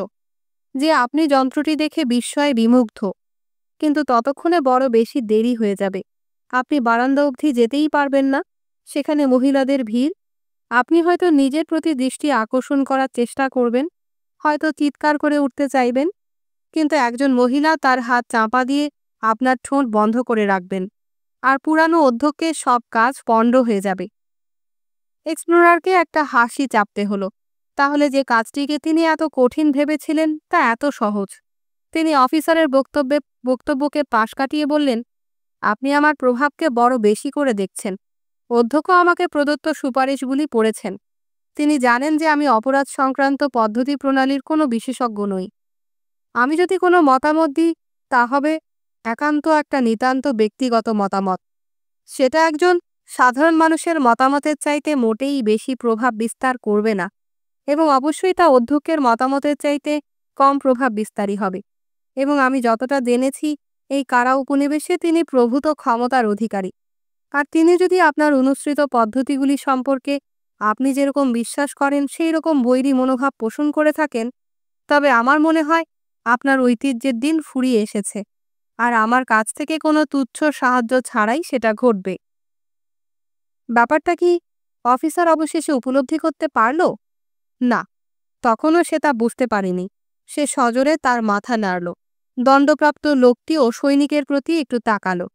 যে আপনি যন্ত্রটি দেখে বিস্ময়ে বিমুগ্ধ, কিন্তু ততক্ষণে বড় বেশি দেরি হয়ে যাবে। আপনি বারান্দা অবধি যেতেই পারবেন না, সেখানে মহিলাদের ভিড়। আপনি হয়তো নিজের প্রতি দৃষ্টি আকর্ষণ করার চেষ্টা করবেন, হয়তো চিৎকার করে উঠতে চাইবেন, কিন্তু একজন মহিলা তার হাত চাপা দিয়ে আপনার ঠোঁট বন্ধ করে রাখবেন, আর পুরানো অধ্যক্ষের সব কাজ পণ্ড হয়ে যাবে। এক্সপ্লোরারকে একটা হাসি চাপতে হলো। তাহলে যে কাজটিকে তিনি এত কঠিন ভেবেছিলেন তা এত সহজ। তিনি অফিসারের বক্তব্যকে পাশ কাটিয়ে বললেন, আপনি আমার প্রভাবকে বড় বেশি করে দেখছেন। অধ্যক্ষ আমাকে প্রদত্ত সুপারিশগুলি পড়েছেন। তিনি জানেন যে আমি অপরাধ সংক্রান্ত পদ্ধতি প্রণালীর কোনো বিশেষজ্ঞ নই। আমি যদি কোনো মতামত দিই, তা হবে একান্ত একটা নিতান্ত ব্যক্তিগত মতামত। সেটা একজন সাধারণ মানুষের মতামতের চাইতে মোটেই বেশি প্রভাব বিস্তার করবে না, এবং অবশ্যই তা অধ্যক্ষের মতামতের চাইতে কম প্রভাব বিস্তারী হবে। এবং আমি যতটা জেনেছি, এই কারা উপনিবেশে তিনি প্রভূত ক্ষমতার অধিকারী। আর তিনি যদি আপনার অনুসৃত পদ্ধতিগুলি সম্পর্কে আপনি যেরকম বিশ্বাস করেন সেই রকম বৈরী মনোভাব পোষণ করে থাকেন, তবে আমার মনে হয় আপনার ঐতিহ্যের দিন ফুরিয়ে এসেছে, আর আমার কাছ থেকে কোনো তুচ্ছ সাহায্য ছাড়াই সেটা ঘটবে। ব্যাপারটা কি অফিসার অবশেষে উপলব্ধি করতে পারল? না, তখনও সে তা বুঝতে পারেনি। সে সজোরে তার মাথা নাড়ল। দণ্ডপ্রাপ্ত লোকটিও সৈনিকের প্রতি একটু তাকালো।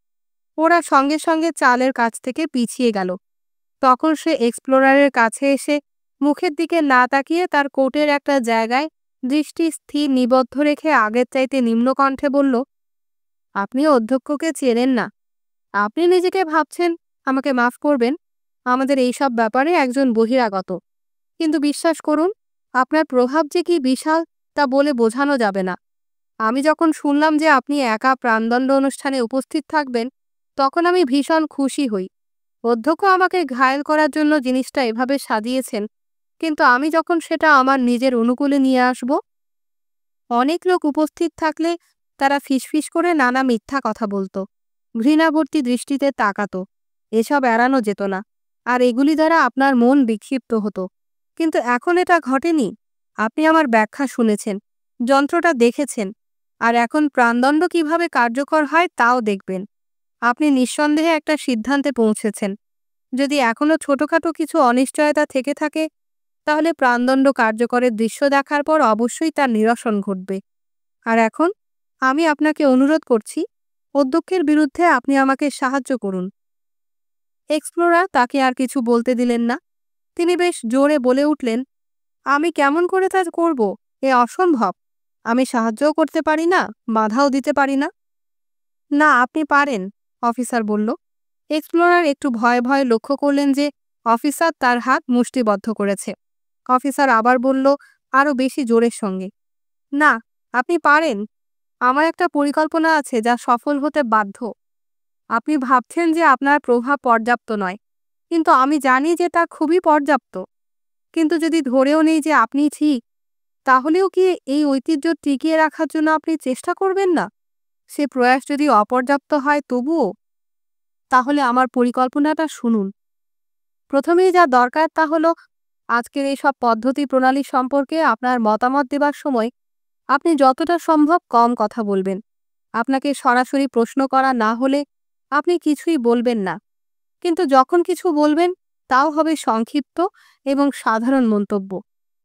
ওরা সঙ্গে সঙ্গে চালের কাছ থেকে পিছিয়ে গেল। তখন সে এক্সপ্লোরারের কাছে এসে মুখের দিকে না তাকিয়ে তার কোটের একটা জায়গায় দৃষ্টি স্থির নিবদ্ধ রেখে আগের চাইতে নিম্নকণ্ঠে বলল, আপনি অধ্যক্ষকে চেনেন না। আপনি নিজেকে ভাবছেন, আমাকে মাফ করবেন, আমাদের এইসব ব্যাপারে একজন বহিরাগত। কিন্তু বিশ্বাস করুন, আপনার প্রভাব যে কি বিশাল তা বলে বোঝানো যাবে না। আমি যখন শুনলাম যে আপনি একা প্রাণদণ্ড অনুষ্ঠানে উপস্থিত থাকবেন, তখন আমি ভীষণ খুশি হই। অধ্যক্ষ আমাকে ঘায়েল করার জন্য জিনিসটা এভাবে সাজিয়েছেন, কিন্তু আমি যখন সেটা আমার নিজের অনুকূলে নিয়ে আসব, অনেক লোক উপস্থিত থাকলে তারা ফিসফিস করে নানা মিথ্যা কথা বলতো, ঘৃণাভর্তি দৃষ্টিতে তাকাতো। এসব এড়ানো যেত না, আর এগুলি দ্বারা আপনার মন বিক্ষিপ্ত হতো। কিন্তু এখন এটা ঘটেনি। আপনি আমার ব্যাখ্যা শুনেছেন, যন্ত্রটা দেখেছেন, আর এখন প্রাণদণ্ড কিভাবে কার্যকর হয় তাও দেখবেন। আপনি নিঃসন্দেহে একটা সিদ্ধান্তে পৌঁছেছেন। যদি এখনো ছোটখাটো কিছু অনিশ্চয়তা থেকে থাকে, তাহলে প্রাণদণ্ড কার্যকরের দৃশ্য দেখার পর অবশ্যই তার নিরসন ঘটবে। আর এখন আমি আপনাকে অনুরোধ করছি, অধ্যক্ষের বিরুদ্ধে আপনি আমাকে সাহায্য করুন। এক্সপ্লোরার তাকে আর কিছু বলতে দিলেন না। তিনি বেশ জোরে বলে উঠলেন, আমি কেমন করে তা করব? এ অসম্ভব। আমি সাহায্যও করতে পারি না, বাধাও দিতে পারি না। না, আপনি পারেন, অফিসার বলল। এক্সপ্লোরার একটু ভয়ে ভয়ে লক্ষ্য করলেন যে অফিসার তার হাত মুষ্টিবদ্ধ করেছে। অফিসার আবার বলল, আরও বেশি জোরের সঙ্গে, না, আপনি পারেন। আমার একটা পরিকল্পনা আছে যা সফল হতে বাধ্য। আপনি ভাবছেন যে আপনার প্রভাব পর্যাপ্ত নয়, কিন্তু আমি জানি যে তা খুবই পর্যাপ্ত। কিন্তু যদি ধরেও নেই যে আপনি ঠিক, তাহলেও কি এই ঐতিহ্য টিকিয়ে রাখার জন্য আপনি চেষ্টা করবেন না? সে প্রয়াস যদি অপর্যাপ্ত হয় তবুও, তাহলে আমার পরিকল্পনাটা শুনুন। প্রথমেই যা দরকার তা হলো, আজকের এই সব পদ্ধতি প্রণালী সম্পর্কে আপনার মতামত দেবার সময় আপনি যতটা সম্ভব কম কথা বলবেন। আপনাকে সরাসরি প্রশ্ন করা না হলে আপনি কিছুই বলবেন না, কিন্তু যখন কিছু বলবেন তাও হবে সংক্ষিপ্ত এবং সাধারণ মন্তব্য।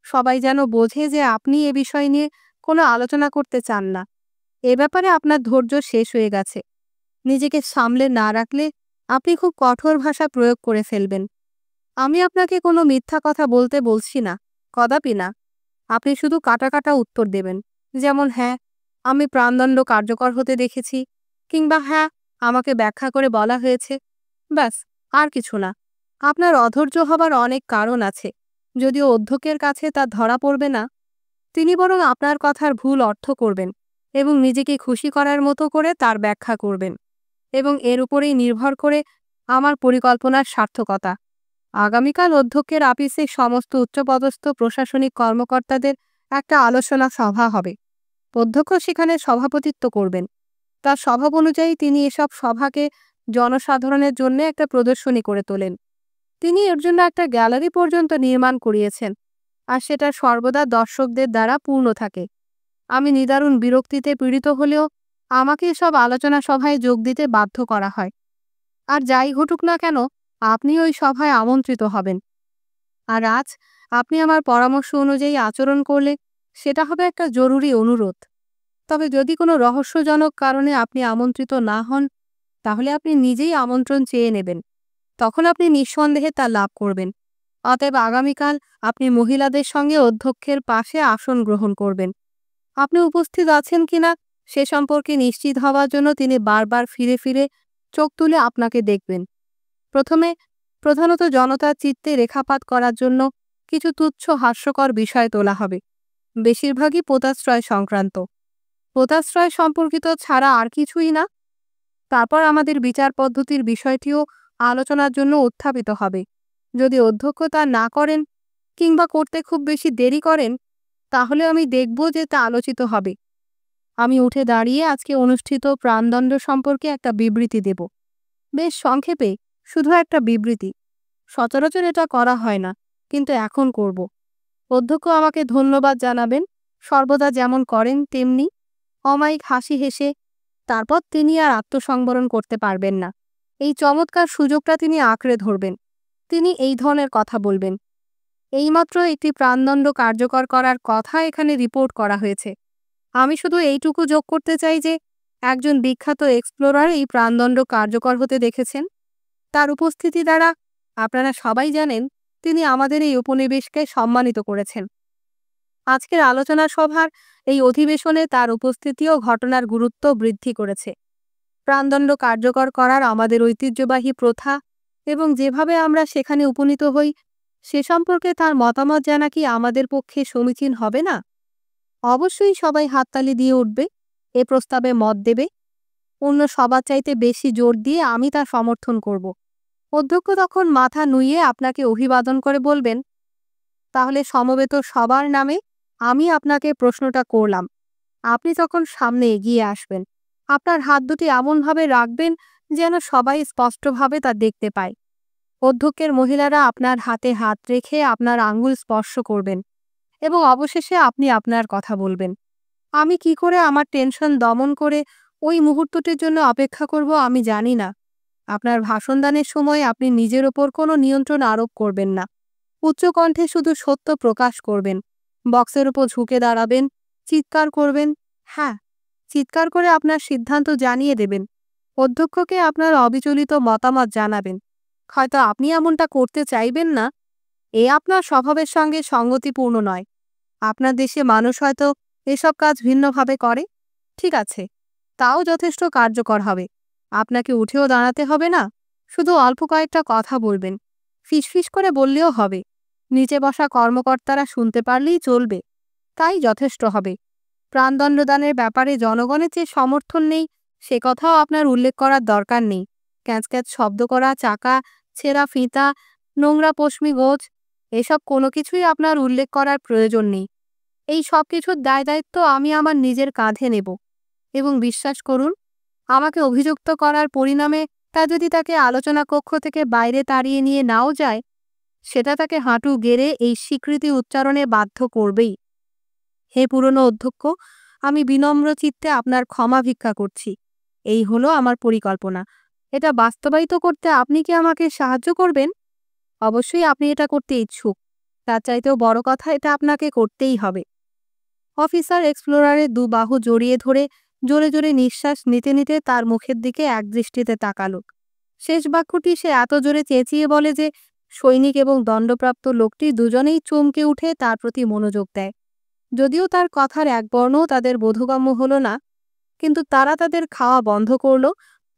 সবাই যেন বোঝে যে আপনি এ বিষয় নিয়ে কোনো আলোচনা করতে চান না। এ ব্যাপারে আপনার ধৈর্য শেষ হয়ে গেছে। নিজেকে সামলে না রাখলে আপনি খুব কঠোর ভাষা প্রয়োগ করে ফেলবেন। আমি আপনাকে কোনো মিথ্যা কথা বলতে বলছি না, কদাপি না। আপনি শুধু কাটা কাটা উত্তর দেবেন, যেমন হ্যাঁ, আমি প্রাণদণ্ড কার্যকর হতে দেখেছি, কিংবা হ্যাঁ, আমাকে ব্যাখ্যা করে বলা হয়েছে। ব্যাস, আর কিছু না। আপনার অধৈর্য হবার অনেক কারণ আছে, যদিও অধ্যক্ষের কাছে তা ধরা পড়বে না। তিনি বরং আপনার কথার ভুল অর্থ করবেন এবং নিজেকে খুশি করার মতো করে তার ব্যাখ্যা করবেন, এবং এর উপরেই নির্ভর করে আমার পরিকল্পনার সার্থকতা। আগামীকাল অধ্যক্ষের অফিসে সমস্ত উচ্চপদস্থ প্রশাসনিক কর্মকর্তাদের একটা আলোচনা সভা হবে। অধ্যক্ষ সেখানে সভাপতিত্ব করবেন। তার স্বভাব অনুযায়ী তিনি এসব সভাকে জনসাধারণের জন্য একটা প্রদর্শনী করে তোলেন। তিনি এর জন্য একটা গ্যালারি পর্যন্ত নির্মাণ করিয়েছেন, আর সেটা সর্বদা দর্শকদের দ্বারা পূর্ণ থাকে। আমি নিদারুণ বিরক্তিতে পীড়িত হলেও আমাকে এসব আলোচনা সভায় যোগ দিতে বাধ্য করা হয়। আর যাই ঘটুক না কেন, আপনি ওই সভায় আমন্ত্রিত হবেন। আর আজ আপনি আমার পরামর্শ অনুযায়ী আচরণ করলে সেটা হবে একটা জরুরি অনুরোধ। তবে যদি কোনো রহস্যজনক কারণে আপনি আমন্ত্রিত না হন, তাহলে আপনি নিজেই আমন্ত্রণ চেয়ে নেবেন। তখন আপনি নিঃসন্দেহে তা লাভ করবেন। অতএব আগামীকাল আপনি মহিলাদের সঙ্গে অধ্যক্ষের পাশে আসন গ্রহণ করবেন। আপনি উপস্থিত আছেন কিনা সে সম্পর্কে নিশ্চিত হওয়ার জন্য তিনি বারবার ফিরে ফিরে চোখ তুলে আপনাকে দেখবেন। প্রধানত জনতার চিত্তে রেখাপাত করার জন্য কিছু তুচ্ছ হাস্যকর বিষয় তোলা হবে, বেশিরভাগই পোতাশ্রয় সংক্রান্ত। পোতাশ্রয় সম্পর্কিত ছাড়া আর কিছুই না। তারপর আমাদের বিচার পদ্ধতির বিষয়টিও আলোচনার জন্য উত্থাপিত হবে। যদি অধ্যক্ষ তা না করেন কিংবা করতে খুব বেশি দেরি করেন, তাহলে আমি দেখব যে তা আলোচিত হবে। আমি উঠে দাঁড়িয়ে আজকে অনুষ্ঠিত প্রাণদণ্ড সম্পর্কে একটা বিবৃতি দেব। বেশ সংক্ষেপে, শুধু একটা বিবৃতি। সচরাচর এটা করা হয় না, কিন্তু এখন করব। অধ্যক্ষ আমাকে ধন্যবাদ জানাবেন, সর্বদা যেমন করেন তেমনি। অমায়িক হাসি হেসে তারপর তিনি আর আত্মসংবরণ করতে পারবেন না। এই চমৎকার সুযোগটা তিনি আঁকড়ে ধরবেন। তিনি এই ধরনের কথা বলবেন, এইমাত্র একটি প্রাণদণ্ড কার্যকর করার কথা এখানে রিপোর্ট করা হয়েছে। আমি শুধু এইটুকু যোগ করতে চাই যে একজন বিখ্যাত এক্সপ্লোরার এই প্রাণদণ্ড কার্যকর হতে দেখেছেন। তার উপস্থিতি দ্বারা আপনারা সবাই জানেন তিনি আমাদের এই উপনিবেশকে সম্মানিত করেছেন। আজকের আলোচনা সভার এই অধিবেশনে তার উপস্থিতিও ঘটনার গুরুত্ব বৃদ্ধি করেছে। প্রাণদণ্ড কার্যকর করার আমাদের ঐতিহ্যবাহী প্রথা এবং যেভাবে আমরা সেখানে উপনীত হই সে সম্পর্কে তার মতামত জানা কি আমাদের পক্ষে সমীচীন হবে না? অবশ্যই সবাই হাততালি দিয়ে উঠবে, এ প্রস্তাবে মত দেবে। অন্য সবার চাইতে বেশি জোর দিয়ে আমি তা সমর্থন করব। অধ্যক্ষ তখন মাথা নুইয়ে আপনাকে অভিবাদন করে বলবেন, তাহলে সমবেত সবার নামে আমি আপনাকে প্রশ্নটা করলাম। আপনি তখন সামনে এগিয়ে আসবেন। আপনার হাত দুটি এমনভাবে রাখবেন যেন সবাই স্পষ্টভাবে তা দেখতে পায়। অধ্যক্ষের মহিলারা আপনার হাতে হাত রেখে আপনার আঙ্গুল স্পর্শ করবেন এবং অবশেষে আপনি আপনার কথা বলবেন। আমি কি করে আমার টেনশন দমন করে ওই মুহূর্তটির জন্য অপেক্ষা করব আমি জানি না। আপনার ভাষণদানের সময় আপনি নিজের ওপর কোনো নিয়ন্ত্রণ আরোপ করবেন না। উচ্চকণ্ঠে শুধু সত্য প্রকাশ করবেন। বক্সের উপর ঝুঁকে দাঁড়াবেন, চিৎকার করবেন। হ্যাঁ, চিৎকার করে আপনার সিদ্ধান্ত জানিয়ে দেবেন। অধ্যক্ষকে আপনার অবিচলিত মতামত জানাবেন। হয়তো আপনি এমনটা করতে চাইবেন না, এ আপনার স্বভাবের সঙ্গে সঙ্গতিপূর্ণ নয়। আপনার দেশে মানুষ হয়তো এসব কাজ ভিন্নভাবে করে। ঠিক আছে, তাও যথেষ্ট কার্যকর হবে। আপনাকে উঠেও দাঁড়াতে হবে না, শুধু অল্প কয়েকটা কথা বলবেন। ফিসফিস করে বললেও হবে। নিচে বসা কর্মকর্তারা শুনতে পারলেই চলবে, তাই যথেষ্ট হবে। প্রাণদণ্ডদানের ব্যাপারে জনগণের যে সমর্থন নেই সে কথাও আপনার উল্লেখ করার দরকার নেই। ক্যাঁচ ক্যাঁচ শব্দ করা চাকা, ছেঁড়া ফিতা, নোংরা পশমি গোছ, এসব কোনো কিছুই আপনার উল্লেখ করার প্রয়োজন নেই। এই সব কিছুর দায় দায়িত্ব আমি আমার নিজের কাঁধে নেব। এবং বিশ্বাস করুন, আমাকে অভিযুক্ত করার পরিণামে তা যদি তাকে আলোচনা কক্ষ থেকে বাইরে তাড়িয়ে নিয়ে নাও যায়, সেটা তাকে হাঁটু গেড়ে এই স্বীকৃতি উচ্চারণে বাধ্য করবেই। হে পুরনো অধ্যক্ষ, আমি বিনম্র চিত্তে আপনার ক্ষমা ভিক্ষা করছি। এই হলো আমার পরিকল্পনা। এটা বাস্তবায়িত করতে আপনি কি আমাকে সাহায্য করবেন? অবশ্যই আপনি এটা করতে ইচ্ছুক। তার চাইতেও বড় কথা, এটা আপনাকে করতেই হবে। অফিসার এক্সপ্লোরারের দু বাহু জড়িয়ে ধরে জোরে জোরে নিঃশ্বাস নিতে নিতে তার মুখের দিকে একদৃষ্টিতে তাকালো। শেষ বাক্যটি সে এত জোরে চেঁচিয়ে বলে যে সৈনিক এবং দণ্ডপ্রাপ্ত লোকটি দুজনেই চমকে উঠে তার প্রতি মনোযোগ দেয়। যদিও তার কথার এক বর্ণও তাদের বোধগম্য হলো না, কিন্তু তারা তাদের খাওয়া বন্ধ করল।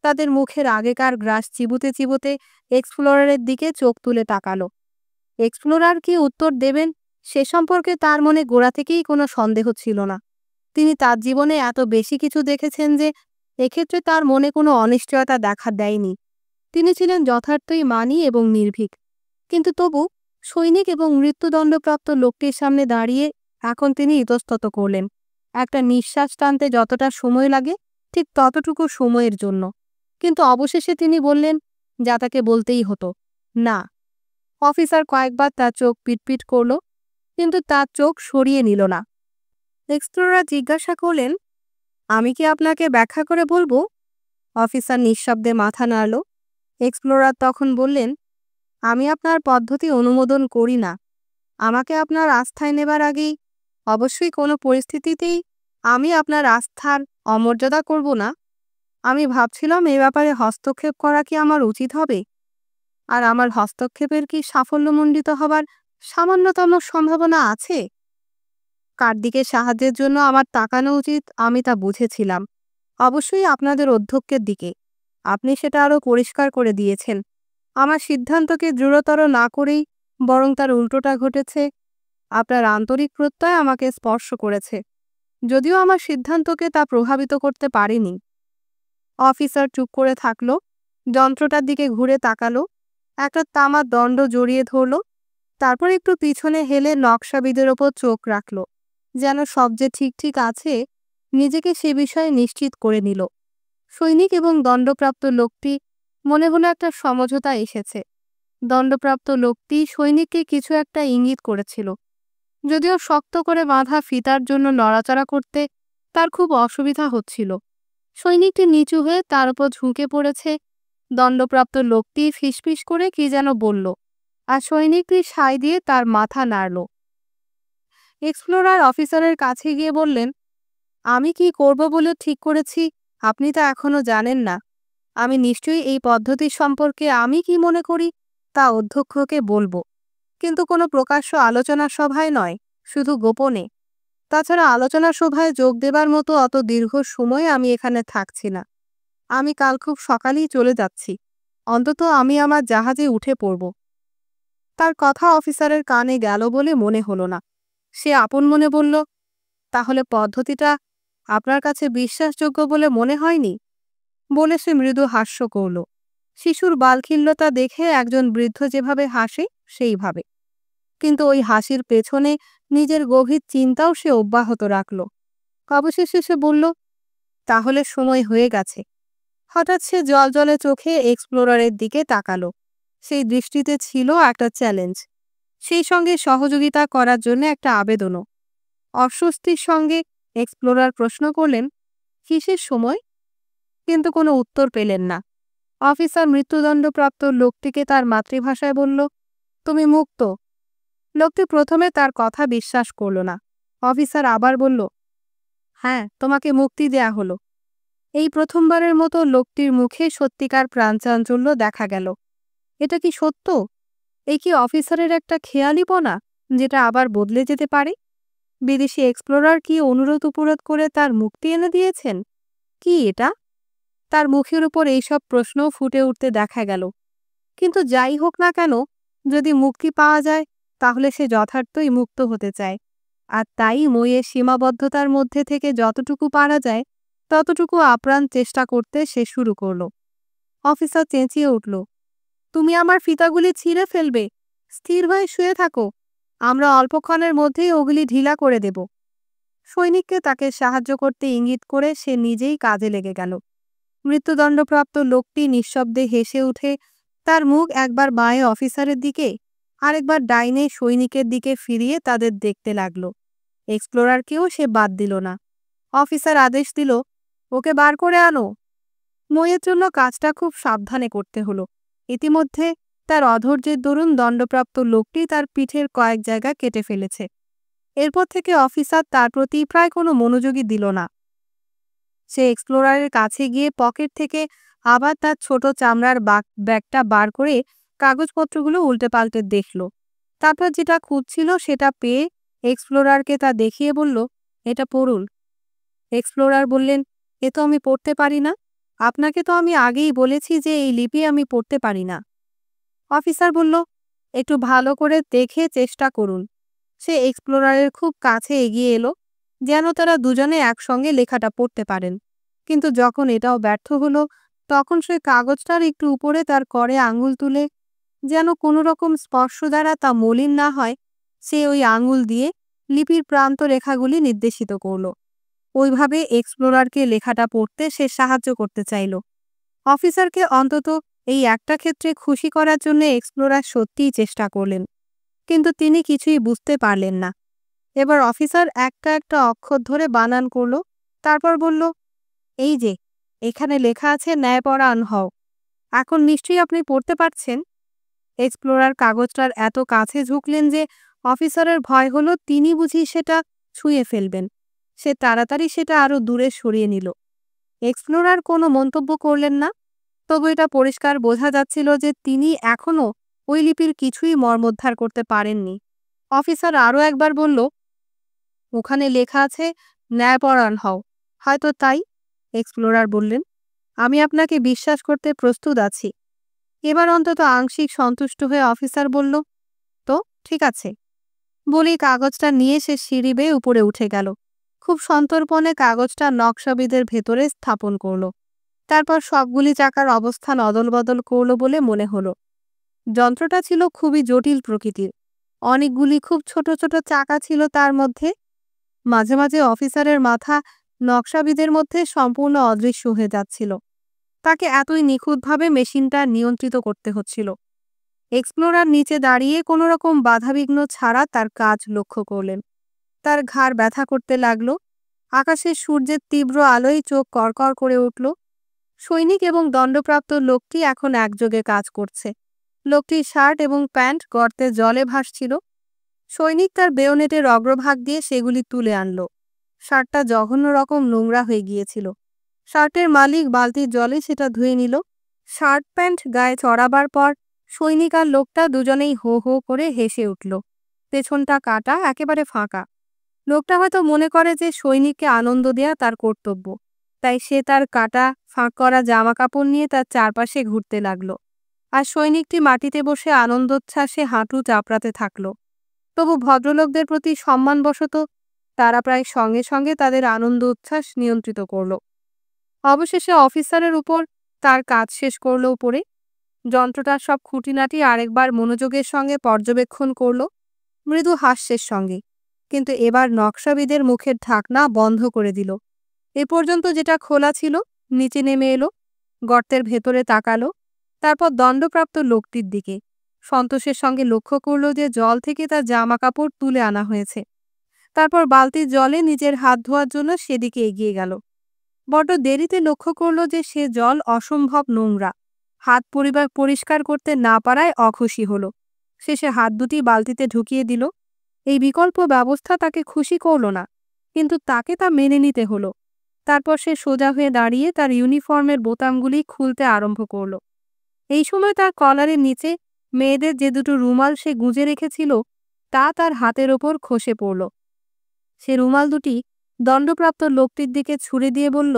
তাদের মুখের আগেকার গ্রাস চিবুতে চিবুতে এক্সপ্লোরারের দিকে চোখ তুলে তাকালো। এক্সপ্লোরার কি উত্তর দেবেন সে সম্পর্কে তার মনে গোড়া থেকেই কোনো সন্দেহ ছিল না। তিনি তার জীবনে এত বেশি কিছু দেখেছেন যে এক্ষেত্রে তার মনে কোনো অনিশ্চয়তা দেখা দেয়নি। তিনি ছিলেন যথার্থই মানি এবং নির্ভীক। কিন্তু তবু সৈনিক এবং মৃত্যুদণ্ডপ্রাপ্ত লোকটির সামনে দাঁড়িয়ে এখন তিনি ইতস্তত করলেন। একটা নিঃশ্বাস টানতে যতটা সময় লাগে ঠিক ততটুকু সময়ের জন্য। কিন্তু অবশেষে তিনি বললেন, যা তাকে বলতেই হতো, না। অফিসার কয়েকবার তার চোখ পিটপিট করল, কিন্তু তার চোখ সরিয়ে নিল না। এক্সপ্লোরার জিজ্ঞাসা করলেন, আমি কি আপনাকে ব্যাখ্যা করে বলবো? অফিসার নিঃশব্দে মাথা নাড়ল। এক্সপ্লোরার তখন বললেন, আমি আপনার পদ্ধতি অনুমোদন করি না। আমাকে আপনার আস্থায় নেবার আগেই অবশ্যই কোনো পরিস্থিতিতেই আমি আপনার আস্থার অমর্যাদা করব না। আমি ভাবছিলাম এ ব্যাপারে হস্তক্ষেপ করা কি আমার উচিত হবে? আর আমার হস্তক্ষেপের কি সাফল্যমণ্ডিত হবার সামান্যতম সম্ভাবনা আছে? কার দিকে সাহায্যের জন্য আমার তাকানো উচিত আমি তা বুঝেছিলাম। অবশ্যই আপনাদের অধ্যক্ষের দিকে। আপনি সেটা আরও পরিষ্কার করে দিয়েছেন। আমার সিদ্ধান্তকে দৃঢ়তর না করেই বরং তার উল্টোটা ঘটেছে। আপনার আন্তরিক প্রত্যয় আমাকে স্পর্শ করেছে, যদিও আমার সিদ্ধান্তকে তা প্রভাবিত করতে পারেনি। অফিসার চুপ করে থাকল, যন্ত্রটার দিকে ঘুরে তাকালো, একটা তামার দণ্ড জড়িয়ে ধরল, তারপর একটু পিছনে হেলে নকশাবিদের ওপর চোখ রাখল, যেন সব যে ঠিক ঠিক আছে নিজেকে সে বিষয়ে নিশ্চিত করে নিল। সৈনিক এবং দণ্ডপ্রাপ্ত লোকটি মনে হলো একটা সমঝোতা এসেছে। দণ্ডপ্রাপ্ত লোকটি সৈনিককে কিছু একটা ইঙ্গিত করেছিল, যদিও শক্ত করে বাঁধা ফিতার জন্য নড়াচড়া করতে তার খুব অসুবিধা হচ্ছিল। সৈনিকটি নিচু হয়ে তার উপর ঝুঁকে পড়েছে। দণ্ডপ্রাপ্ত লোকটি ফিসফিস করে কি যেন বলল, আর সৈনিকটি সায় দিয়ে তার মাথা নাড়ল। এক্সপ্লোরার অফিসারের কাছে গিয়ে বললেন, আমি কি করব বলে ঠিক করেছি আপনি তা এখনো জানেন না। আমি নিশ্চয়ই এই পদ্ধতি সম্পর্কে আমি কি মনে করি তা অধ্যক্ষকে বলবো, কিন্তু কোনো প্রকাশ্য আলোচনা সভায় নয়, শুধু গোপনে। তাছাড়া আলোচনা সভায় যোগ দেবার মতো অত দীর্ঘ সময় আমি এখানে থাকছি না। আমি কাল খুব সকালেই চলে যাচ্ছি। অন্তত আমি আমার জাহাজে উঠে পড়ব। তার কথা অফিসারের কানে গেল বলে মনে হলো না। সে আপন মনে বলল, তাহলে পদ্ধতিটা আপনার কাছে বিশ্বাসযোগ্য বলে মনে হয়নি? বলে সে মৃদু হাস্য করল। শিশুর বালখিল্যতা দেখে একজন বৃদ্ধ যেভাবে হাসে সেইভাবে। কিন্তু ওই হাসির পেছনে নিজের গভীর চিন্তাও সে অব্যাহত রাখল। অবশেষে সে বলল, তাহলে সময় হয়ে গেছে। হঠাৎ সে জলজলে চোখে এক্সপ্লোরারের দিকে তাকালো। সেই দৃষ্টিতে ছিল একটা চ্যালেঞ্জ, সেই সঙ্গে সহযোগিতা করার জন্য একটা আবেদনও। অস্বস্তির সঙ্গে এক্সপ্লোরার প্রশ্ন করলেন, কিসের সময়? কিন্তু কোনো উত্তর পেলেন না। অফিসার মৃত্যুদণ্ডপ্রাপ্ত লোকটিকে তার মাতৃভাষায় বলল, তুমি মুক্ত। লোকটি প্রথমে তার কথা বিশ্বাস করল না। অফিসার আবার বলল, হ্যাঁ, তোমাকে মুক্তি দেয়া হলো। এই প্রথমবারের মতো লোকটির মুখে সত্যিকার প্রাণচাঞ্চল্য দেখা গেল। এটা কি সত্য? এই কি অফিসারের একটা খেয়ালিপনা, যেটা আবার বদলে যেতে পারে? বিদেশি এক্সপ্লোরার কি অনুরোধ উপরোধ করে তার মুক্তি এনে দিয়েছেন? কি এটা? তার মুখের উপর এইসব প্রশ্ন ফুটে উঠতে দেখা গেল। কিন্তু যাই হোক না কেন, যদি মুক্তি পাওয়া যায় তাহলে সে যথার্থই মুক্ত হতে চায়। আর তাই মইয়ের সীমাবদ্ধতার মধ্যে থেকে যতটুকু পারা যায় ততটুকু আপ্রাণ চেষ্টা করতে সে শুরু করল। অফিসার চেঁচিয়ে উঠল, তুমি আমার ফিতাগুলি ছিঁড়ে ফেলবে? স্থির হয়ে শুয়ে থাকো, আমরা অল্পক্ষণের মধ্যেই ওগুলি ঢিলা করে দেব। সৈনিককে তাকে সাহায্য করতে ইঙ্গিত করে সে নিজেই কাজে লেগে গেল। মৃত্যুদণ্ডপ্রাপ্ত লোকটি নিঃশব্দে হেসে উঠে তার মুখ একবার বাঁয়ে অফিসারের দিকে আরেকবার ডাইনে সৈনিকের দিকে ফিরিয়ে তাদের দেখতে লাগল। এক্সপ্লোরারকেও সে বাদ দিল না। অফিসার আদেশ দিল, ওকে বার করে আনো। মইয়ের জন্য কাজটা খুব সাবধানে করতে হলো। ইতিমধ্যে তার অধৈর্যের দরুন দণ্ডপ্রাপ্ত লোকটি তার পিঠের কয়েক জায়গা কেটে ফেলেছে। এরপর থেকে অফিসার তার প্রতি প্রায় কোনো মনোযোগই দিল না। সে এক্সপ্লোরারের কাছে গিয়ে পকেট থেকে আবার তার ছোট চামড়ার ব্যাগটা বার করে কাগজপত্রগুলো উল্টে পাল্টে দেখল। তারপর যেটা খুঁজছিল সেটা পেয়ে এক্সপ্লোরারকে তা দেখিয়ে বলল, এটা পড়ুন। এক্সপ্লোরার বললেন, এ তো আমি পড়তে পারি না। আপনাকে তো আমি আগেই বলেছি যে এই লিপি আমি পড়তে পারি না। অফিসার বলল, একটু ভালো করে দেখে চেষ্টা করুন। সে এক্সপ্লোরারের খুব কাছে এগিয়ে এলো, যেন তারা দুজনে একসঙ্গে লেখাটা পড়তে পারেন। কিন্তু যখন এটাও ব্যর্থ হলো, তখন সে কাগজটার একটু উপরে তার কড়ে আঙুল তুলে যেন কোনো রকম স্পর্শ দ্বারা তা মলিন না হয়, সে ওই আঙুল দিয়ে লিপির প্রান্ত রেখাগুলি নির্দেশিত করল। ওইভাবে এক্সপ্লোরারকে লেখাটা পড়তে সে সাহায্য করতে চাইল। অফিসারকে অন্তত এই একটা ক্ষেত্রে খুশি করার জন্য এক্সপ্লোরার সত্যিই চেষ্টা করলেন, কিন্তু তিনি কিছুই বুঝতে পারলেন না। এবার অফিসার একটা একটা অক্ষর ধরে বানান করল, তারপর বলল, এই যে এখানে লেখা আছে ন্যায়পরায়ণ হও, এখন নিশ্চয়ই আপনি পড়তে পারছেন। এক্সপ্লোরার কাগজটার এত কাছে ঝুঁকলেন যে অফিসারের ভয় হলো তিনি বুঝি সেটা ছুঁয়ে ফেলবেন। সে তাড়াতাড়ি সেটা আরো দূরে সরিয়ে নিল। এক্সপ্লোরার কোনো মন্তব্য করলেন না, তবু এটা পরিষ্কার বোঝা যাচ্ছিল যে তিনি এখনও ওই লিপির কিছুই মর্মোদ্ধার করতে পারেননি। অফিসার আরও একবার বলল, ওখানে লেখা আছে ন্যায়পরায়ণ হও, হয়তো তাই। এক্সপ্লোরার বললেন, আমি আপনাকে বিশ্বাস করতে প্রস্তুত আছি। এবার অন্তত আংশিক সন্তুষ্ট হয়ে অফিসার বলল, তো ঠিক আছে। বলেই কাগজটা নিয়ে সে সিঁড়ি বেয়ে উপরে উঠে গেল। খুব সন্তর্পণে কাগজটা নকশাবিদের ভেতরে স্থাপন করল। তারপর সবগুলি চাকার অবস্থান অদলবদল করল বলে মনে হলো। যন্ত্রটা ছিল খুবই জটিল প্রকৃতির। অনেকগুলি খুব ছোট ছোট চাকা ছিল তার মধ্যে। মাঝে মাঝে অফিসারের মাথা নকশাবিদের মধ্যে সম্পূর্ণ অদৃশ্য হয়ে যাচ্ছিল। তাকে এতই নিখুঁতভাবে মেশিনটা নিয়ন্ত্রিত করতে হচ্ছিল। এক্সপ্লোরার নিচে দাঁড়িয়ে কোনো রকম বাধাবিঘ্ন ছাড়া তার কাজ লক্ষ্য করলেন। তার ঘাড় ব্যথা করতে লাগল। আকাশের সূর্যের তীব্র আলোয় চোখ করকর করে উঠল। সৈনিক এবং দণ্ডপ্রাপ্ত লোকটি এখন একযোগে কাজ করছে। লোকটির শার্ট এবং প্যান্ট গর্তে জলে ভাসছিল। সৈনিক তার বেয়োনেটের অগ্রভাগ দিয়ে সেগুলি তুলে আনল। শার্টটা জঘন্য রকম নোংরা হয়ে গিয়েছিল। শার্টের মালিক বালতির জলে সেটা ধুয়ে নিল। শার্ট প্যান্ট গায়ে চড়াবার পর সৈনিক আর লোকটা দুজনেই হো হো করে হেসে উঠল। পেছনটা কাটা, একেবারে ফাঁকা। লোকটা হয়তো মনে করে যে সৈনিককে আনন্দ দেয়া তার কর্তব্য, তাই সে তার কাটা ফাঁক করা জামা কাপড় নিয়ে তার চারপাশে ঘুরতে লাগল। আর সৈনিকটি মাটিতে বসে আনন্দোচ্ছ্বাসে হাঁটু চাপড়াতে থাকল। তবু ভদ্রলোকদের প্রতি সম্মানবশত তারা প্রায় সঙ্গে সঙ্গে তাদের আনন্দ উচ্ছ্বাস নিয়ন্ত্রিত করল। অবশেষে অফিসারের উপর তার কাজ শেষ করল পড়ে। যন্ত্রটার সব খুঁটিনাটি আরেকবার মনোযোগের সঙ্গে পর্যবেক্ষণ করল, মৃদু হাস্যের সঙ্গে। কিন্তু এবার নকশাবিদের মুখের ঢাকনা বন্ধ করে দিল। এ পর্যন্ত যেটা খোলা ছিল নিচে নেমে এলো, গর্তের ভেতরে তাকালো, তারপর দণ্ডপ্রাপ্ত লোকটির দিকে সন্তোষের সঙ্গে লক্ষ্য করল যে জল থেকে তার জামা কাপড় তুলে আনা হয়েছে। তারপর বালতির জলে নিজের হাত ধোয়ার জন্য সেদিকে এগিয়ে গেল। বড্ড দেরিতে লক্ষ্য করল যে সে জল অসম্ভব নোংরা। হাত পরিষ্কার করতে না পারায় অখুশি হলো। শেষে হাত দুটি বালতিতে ঢুকিয়ে দিল। এই বিকল্প ব্যবস্থা তাকে খুশি করল না, কিন্তু তাকে তা মেনে নিতে হলো। তারপর সে সোজা হয়ে দাঁড়িয়ে তার ইউনিফর্মের বোতামগুলি খুলতে আরম্ভ করল। এই সময় তার কলারের নিচে মেয়েদের যে দুটো রুমাল সে গুঁজে রেখেছিল তা তার হাতের ওপর খসে পড়ল। সে রুমাল দুটি দণ্ডপ্রাপ্ত লোকটির দিকে ছুঁড়ে দিয়ে বলল,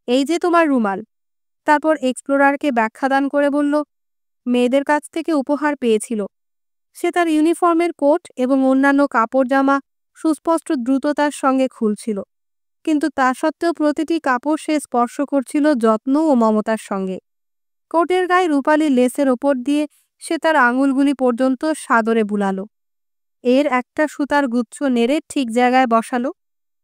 এই যে তোমার রুমাল। তারপর এক্সপ্লোরারকে ব্যাখ্যাদান করে বলল, মেয়েদের কাছ থেকে উপহার পেয়েছিল। সে তার ইউনিফর্মের কোট এবং অন্যান্য কাপড় জামা সুস্পষ্ট দ্রুততার সঙ্গে খুলছিল, কিন্তু তা সত্ত্বেও প্রতিটি কাপড় সে স্পর্শ করছিল যত্ন ও মমতার সঙ্গে। কোটের গায়ে রূপালি লেসের ওপর দিয়ে সে তার আঙুলগুলি পর্যন্ত সাদরে বুলালো। এর একটা সুতার গুচ্ছ নেড়ে ঠিক জায়গায় বসালো,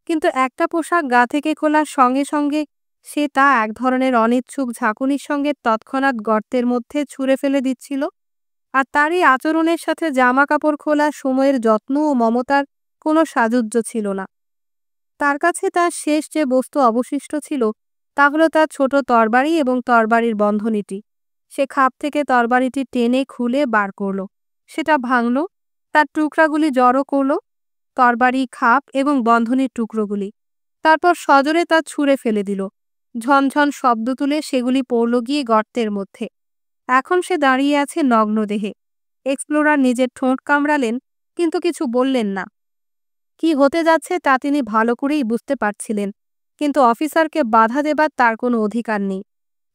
কিন্তু একটা পোশাক গা থেকে খোলার সঙ্গে সঙ্গে সে তা এক ধরনের অনিচ্ছুক ঝাঁকুনির সঙ্গে তৎক্ষণাৎ গর্তের মধ্যে ছুঁড়ে ফেলে দিচ্ছিল। আর তারই আচরণের সাথে জামা কাপড় খোলার সময়ের যত্ন ও মমতার কোনো সাযুজ্য ছিল না। তার কাছে তার শেষ যে বস্তু অবশিষ্ট ছিল তা হলো তার ছোট তরবারি এবং তরবারির বন্ধনীটি। সে খাপ থেকে তরবারিটি টেনে খুলে বার করল, সেটা ভাঙল, তার টুকরাগুলি জড়ো করল, তরবারি, খাপ এবং বন্ধনীর টুকরোগুলি। তারপর সজোরে তা ছুঁড়ে ফেলে দিল। ঝনঝন শব্দ তুলে সেগুলি পড়ল গিয়ে গর্তের মধ্যে। এখন সে দাঁড়িয়ে আছে নগ্ন দেহে। এক্সপ্লোরার নিজের ঠোঁট কামড়ালেন, কিন্তু কিছু বললেন না। কি হতে যাচ্ছে তা তিনি ভালো করেই বুঝতে পারছিলেন, কিন্তু অফিসারকে বাধা দেবার তার কোনো অধিকার নেই।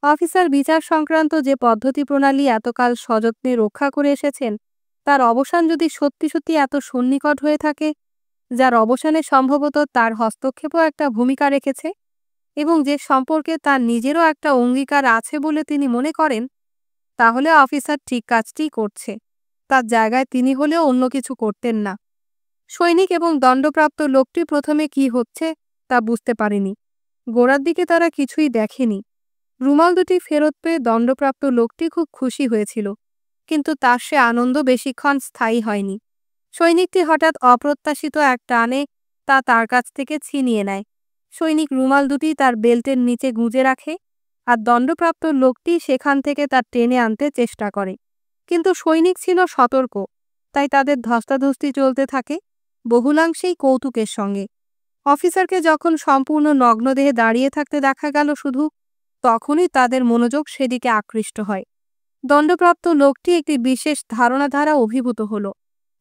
অফিসার বিচার সংক্রান্ত যে পদ্ধতি প্রণালী এতকাল সযত্নে রক্ষা করে এসেছেন তার অবসান যদি সত্যি সত্যি এত সন্নিকট হয়ে থাকে, যার অবসানে সম্ভবত তার হস্তক্ষেপও একটা ভূমিকা রেখেছে, এবং যে সম্পর্কে তার নিজেরও একটা অঙ্গীকার আছে বলে তিনি মনে করেন, তাহলে অফিসার ঠিক কাজটিই করছে। তার জায়গায় তিনি হলেও অন্য কিছু করতেন না। সৈনিক এবং দণ্ডপ্রাপ্ত লোকটি প্রথমে কি হচ্ছে তা বুঝতে পারেনি। গোড়ার দিকে তারা কিছুই দেখেনি। রুমাল দুটি ফেরত পেয়ে দণ্ডপ্রাপ্ত লোকটি খুব খুশি হয়েছিল, কিন্তু তার সে আনন্দ বেশিক্ষণ স্থায়ী হয়নি। সৈনিকটি হঠাৎ অপ্রত্যাশিত এক টানে তা তার কাছ থেকে ছিনিয়ে নেয়। সৈনিক রুমাল দুটি তার বেল্টের নিচে গুঁজে রাখে, আর দণ্ডপ্রাপ্ত লোকটি সেখান থেকে তার টেনে আনতে চেষ্টা করে। কিন্তু সৈনিক ছিল সতর্ক, তাই তাদের ধস্তাধস্তি চলতে থাকে, বহুলাংশেই কৌতুকের সঙ্গে। অফিসারকে যখন সম্পূর্ণ নগ্নদেহে দাঁড়িয়ে থাকতে দেখা গেল শুধু, তখনই তাদের মনোযোগ সেদিকে আকৃষ্ট হয়। দণ্ডপ্রাপ্ত লোকটি একটি বিশেষ ধারণা দ্বারা অভিভূত হল।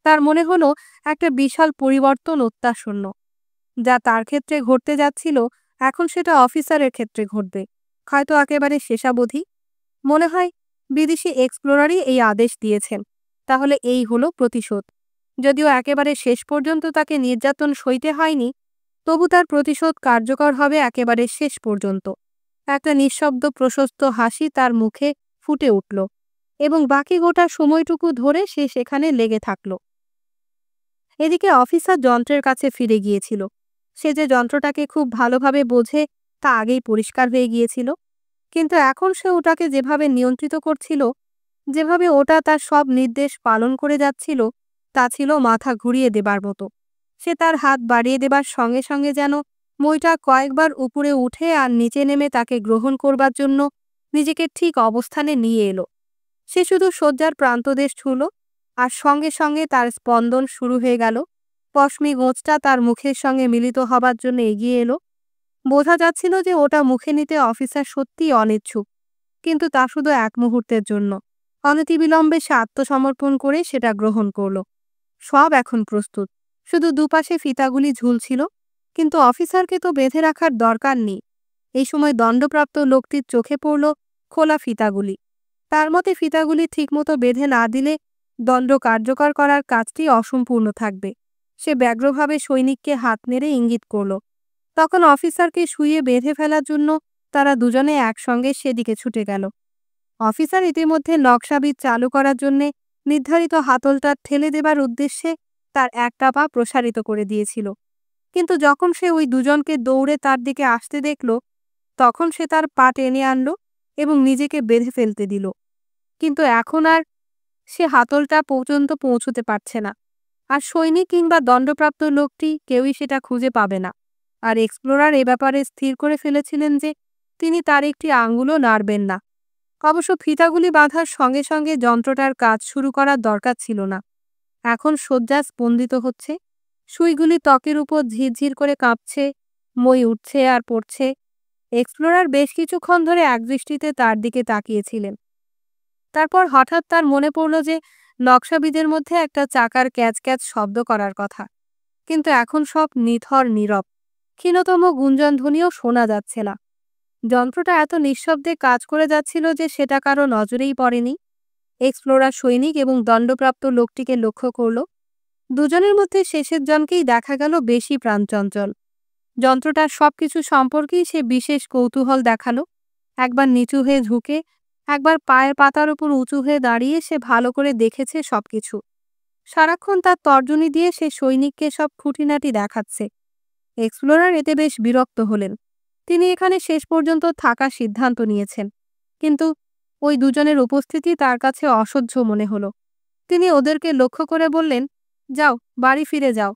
তার মনে হলো একটা বিশাল পরিবর্তন অত্যাসন্ন। যা তার ক্ষেত্রে ঘটতে যাচ্ছিল, এখন সেটা অফিসারের ক্ষেত্রে ঘটবে, হয়তো একেবারে শেষাবধি। মনে হয় বিদেশি এক্সপ্লোরারই এই আদেশ দিয়েছেন। তাহলে এই হলো প্রতিশোধ। যদিও একেবারে শেষ পর্যন্ত তাকে নির্যাতন সইতে হয়নি, তবু তার প্রতিশোধ কার্যকর হবে একেবারে শেষ পর্যন্ত। একটা নিঃশব্দ প্রশস্ত হাসি তার মুখে ফুটে উঠল, এবং বাকি গোটা সময়টুকু ধরে সে সেখানে লেগে থাকল। এদিকে অফিসার যন্ত্রের কাছে ফিরে গিয়েছিল। সে যে যন্ত্রটাকে খুব ভালোভাবে বোঝে তা আগেই পরিষ্কার হয়ে গিয়েছিল, কিন্তু এখন সে ওটাকে যেভাবে নিয়ন্ত্রিত করছিল, যেভাবে ওটা তার সব নির্দেশ পালন করে যাচ্ছিল, তা ছিল মাথা ঘুরিয়ে দেবার মতো। সে তার হাত বাড়িয়ে দেবার সঙ্গে সঙ্গে যেন মইটা কয়েকবার উপরে উঠে আর নিচে নেমে তাকে গ্রহণ করবার জন্য নিজেকে ঠিক অবস্থানে নিয়ে এলো। সে শুধু শয্যার প্রান্তদেশ ছুঁল, আর সঙ্গে সঙ্গে তার স্পন্দন শুরু হয়ে গেল। পশমি গোঁজটা তার মুখের সঙ্গে মিলিত হবার জন্য এগিয়ে এলো। বোঝা যাচ্ছিল যে ওটা মুখে নিতে অফিসার সত্যিই অনিচ্ছুক, কিন্তু তা শুধু এক মুহূর্তের জন্য। অনতিবিলম্বে সে আত্মসমর্পণ করে সেটা গ্রহণ করল। সব এখন প্রস্তুত, শুধু দুপাশে ফিতাগুলি ঝুলছিল, কিন্তু অফিসারকে তো বেঁধে রাখার দরকার নেই। এই সময় দণ্ডপ্রাপ্ত লোকটির চোখে পড়ল খোলা ফিতাগুলি। তার মতে ফিতাগুলি ঠিকমতো বেঁধে না দিলে দণ্ড কার্যকর করার কাজটি অসম্পূর্ণ থাকবে। সে ব্যগ্রভাবে সৈনিককে হাত নেড়ে ইঙ্গিত করল। তখন অফিসারকে শুইয়ে বেঁধে ফেলার জন্য তারা দুজনে একসঙ্গে সেদিকে ছুটে গেল। অফিসার ইতিমধ্যে নকশাবিদ চালু করার জন্যে নির্ধারিত হাতলটা ঠেলে দেবার উদ্দেশ্যে তার একটা পা প্রসারিত করে দিয়েছিল, কিন্তু যখন সে ওই দুজনকে দৌড়ে তার দিকে আসতে দেখল, তখন সে তার পা টেনে আনল এবং নিজেকে বেঁধে ফেলতে দিল। কিন্তু এখন আর সে হাতলটা পর্যন্ত পৌঁছতে পারছে না, আর সৈনিক কিংবা দণ্ডপ্রাপ্ত লোকটি কেউই সেটা খুঁজে পাবে না। আর এক্সপ্লোরার এ ব্যাপারে স্থির করে ফেলেছিলেন যে তিনি তার একটি আঙুলও নাড়বেন না। অবশ্য ফিতাগুলি বাঁধার সঙ্গে সঙ্গে যন্ত্রটার কাজ শুরু করার দরকার ছিল না। এখন শয্যা স্পন্দিত হচ্ছে, সুইগুলি ত্বকের উপর ঝিরঝির করে কাঁপছে, মই উঠছে আর পড়ছে। এক্সপ্লোরার বেশ কিছুক্ষণ ধরে একদৃষ্টিতে তার দিকে তাকিয়েছিলেন। তারপর হঠাৎ তার মনে পড়ল যে নকশাবিদের মধ্যে একটা চাকার ক্যাচ ক্যাচ শব্দ করার কথা, কিন্তু এখন সব নিথর নীরব। ক্ষীণতম গুঞ্জনধ্বনিও শোনা যাচ্ছে না। যন্ত্রটা এত নিঃশব্দে কাজ করে যাচ্ছিল যে সেটা কারো নজরেই পড়েনি। এক্সপ্লোরার সৈনিক এবং দণ্ডপ্রাপ্ত লোকটিকে লক্ষ্য করল। দুজনের মধ্যে শেষের জনকেই দেখা গেল বেশি প্রাণচঞ্চল। যন্ত্রটার সবকিছু সম্পর্কেই সে বিশেষ কৌতূহল দেখালো। একবার নিচু হয়ে ঝুঁকে, একবার পায়ের পাতার উপর উঁচু হয়ে দাঁড়িয়ে সে ভালো করে দেখেছে সবকিছু। সারাক্ষণ তার তর্জনী দিয়ে সে সৈনিককে সব খুঁটিনাটি দেখাচ্ছে। এক্সপ্লোরার এতে বেশ বিরক্ত হলেন। তিনি এখানে শেষ পর্যন্ত থাকার সিদ্ধান্ত নিয়েছেন, কিন্তু ওই দুজনের উপস্থিতি তার কাছে অসহ্য মনে হলো। তিনি ওদেরকে লক্ষ্য করে বললেন, যাও, বাড়ি ফিরে যাও।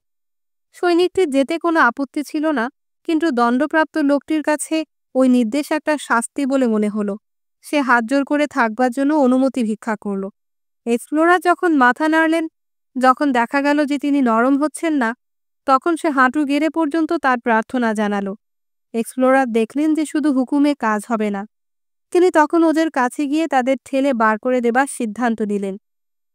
সৈনিকটির যেতে কোনো আপত্তি ছিল না, কিন্তু দণ্ডপ্রাপ্ত লোকটির কাছে ওই নির্দেশ একটা শাস্তি বলে মনে হলো। সে হাত জোর করে থাকবার জন্য অনুমতি ভিক্ষা করল। এক্সপ্লোরার যখন মাথা নাড়লেন, যখন দেখা গেল যে তিনি নরম হচ্ছেন না, তখন সে হাঁটু গেড়ে পর্যন্ত তার প্রার্থনা জানালো। এক্সপ্লোরার দেখলেন যে শুধু হুকুমে কাজ হবে না। তিনি তখন ওদের কাছে গিয়ে তাদের ঠেলে বার করে দেবার সিদ্ধান্ত নিলেন,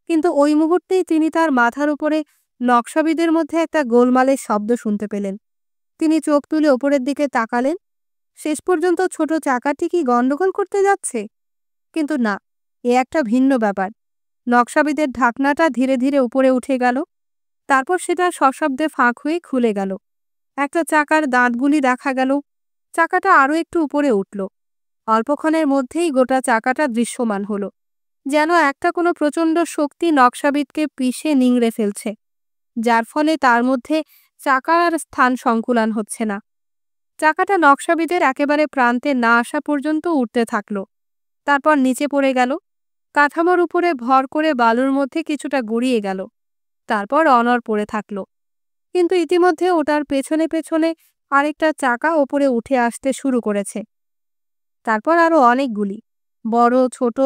কিন্তু ওই মুহূর্তেই তিনি তার মাথার উপরে নকশাবিদের মধ্যে একটা গোলমালের শব্দ শুনতে পেলেন। তিনি চোখ তুলে ওপরের দিকে তাকালেন। শেষ পর্যন্ত ছোট চাকাটি কি গন্ডগোল করতে যাচ্ছে? কিন্তু না, এ একটা ভিন্ন ব্যাপার। নকশাবিদের ঢাকনাটা ধীরে ধীরে উপরে উঠে গেল, তারপর সেটা সশব্দে ফাঁক হয়ে খুলে গেল। একটা চাকার দাঁতগুলি দেখা গেল। চাকাটা আরও একটু উপরে উঠল। অল্পক্ষণের মধ্যেই গোটা চাকাটা দৃশ্যমান হলো। যেন একটা কোনো প্রচণ্ড শক্তি নকশাবিদকে পিষে নিংড়ে ফেলছে, যার ফলে তার মধ্যে চাকার আর স্থান সংকুলান হচ্ছে না। চাকাটা নকশাবিদের একেবারে প্রান্তে না আসা পর্যন্ত উঠতে থাকলো, তারপর নিচে পড়ে গেল, কাঠামোর উপরে ভর করে বালুর মধ্যে কিছুটা গড়িয়ে গেল, তারপর অনড় পড়ে থাকলো। কিন্তু ইতিমধ্যে ওটার পেছনে পেছনে আরেকটা চাকা ওপরে উঠে আসতে শুরু করেছে, তারপর আরো অনেকগুলি, বড় ছোট,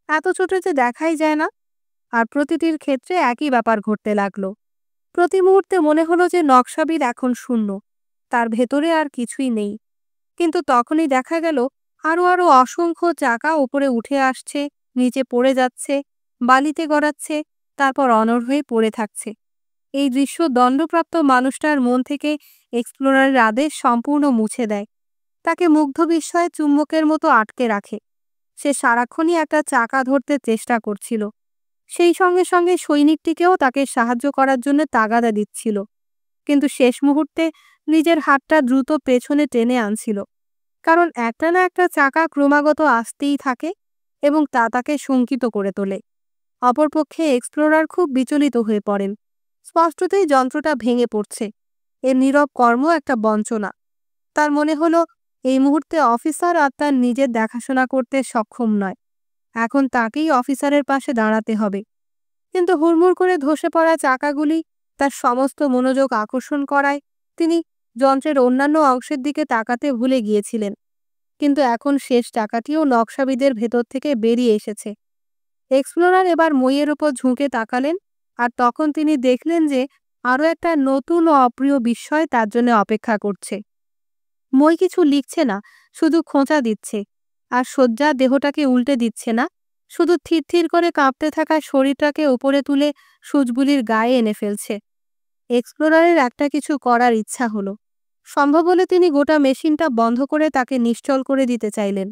এত ছোট যে দেখাই যায় না। আর প্রতিটির ক্ষেত্রে একই ব্যাপার ঘটতে লাগলো। প্রতি মুহূর্তে মনে হলো যে নকশাবিদ এখন শূন্য, তার ভেতরে আর কিছুই নেই। কিন্তু তখনই দেখা গেল আরো আরো অসংখ্য চাকা উপরে উঠে আসছে, নিচে পড়ে যাচ্ছে, বালিতে গড়াচ্ছে, তারপর অনড় হয়ে পড়ে থাকছে। এই দৃশ্য দণ্ডপ্রাপ্ত মানুষটার মন থেকে এক্সপ্লোরারের আদেশ সম্পূর্ণ মুছে দেয়, তাকে মুগ্ধ বিস্ময়ে চুম্বকের মতো আটকে রাখে। সে সারাক্ষণই একটা চাকা ধরতে চেষ্টা করছিল, সেই সঙ্গে সঙ্গে সৈনিকটিকেও তাকে সাহায্য করার জন্য তাগাদা দিচ্ছিল, কিন্তু শেষ মুহূর্তে নিজের হাতটা দ্রুত পেছনে টেনে আনছিল, কারণ একটা না একটা চাকা ক্রমাগত আসতেই থাকে এবং তা তাকে শঙ্কিত করে তোলে। অপরপক্ষে এক্সপ্লোরার খুব বিচলিত হয়ে পড়েন। স্পষ্টতই যন্ত্রটা ভেঙে পড়ছে, এর নীরব কর্ম একটা বঞ্চনা। তার মনে হলো এই মুহূর্তে অফিসার আর তার নিজের দেখাশোনা করতে সক্ষম নয়, এখন তাকেই অফিসারের পাশে দাঁড়াতে হবে। কিন্তু হুড়মুড় করে ধসে পড়া চাকাগুলি তার সমস্ত মনোযোগ আকর্ষণ করায় তিনি যন্ত্রের অন্যান্য অংশের দিকে তাকাতে ভুলে গিয়েছিলেন। কিন্তু এখন শেষ চাকাটিও নকশাবিদের ভেতর থেকে বেরিয়ে এসেছে। এক্সপ্লোরার এবার মইয়ের ওপর ঝুঁকে তাকালেন, আর তখন তিনি দেখলেন যে আরও একটা নতুন ও অপ্রিয় বিস্ময় তার জন্য অপেক্ষা করছে। মই কিছু লিখছে না, শুধু খোঁচা দিচ্ছে, আর শয্যা দেহটাকে উল্টে দিচ্ছে না, শুধু থির থির করে কাঁপতে থাকা শরীরটাকে উপরে তুলে সূচগুলির গায়ে এনে ফেলছে। এক্সপ্লোরারের একটা কিছু করার ইচ্ছা হলো। সম্ভব হলে তিনি গোটা মেশিনটা বন্ধ করে তাকে নিশ্চল করে দিতে চাইলেন,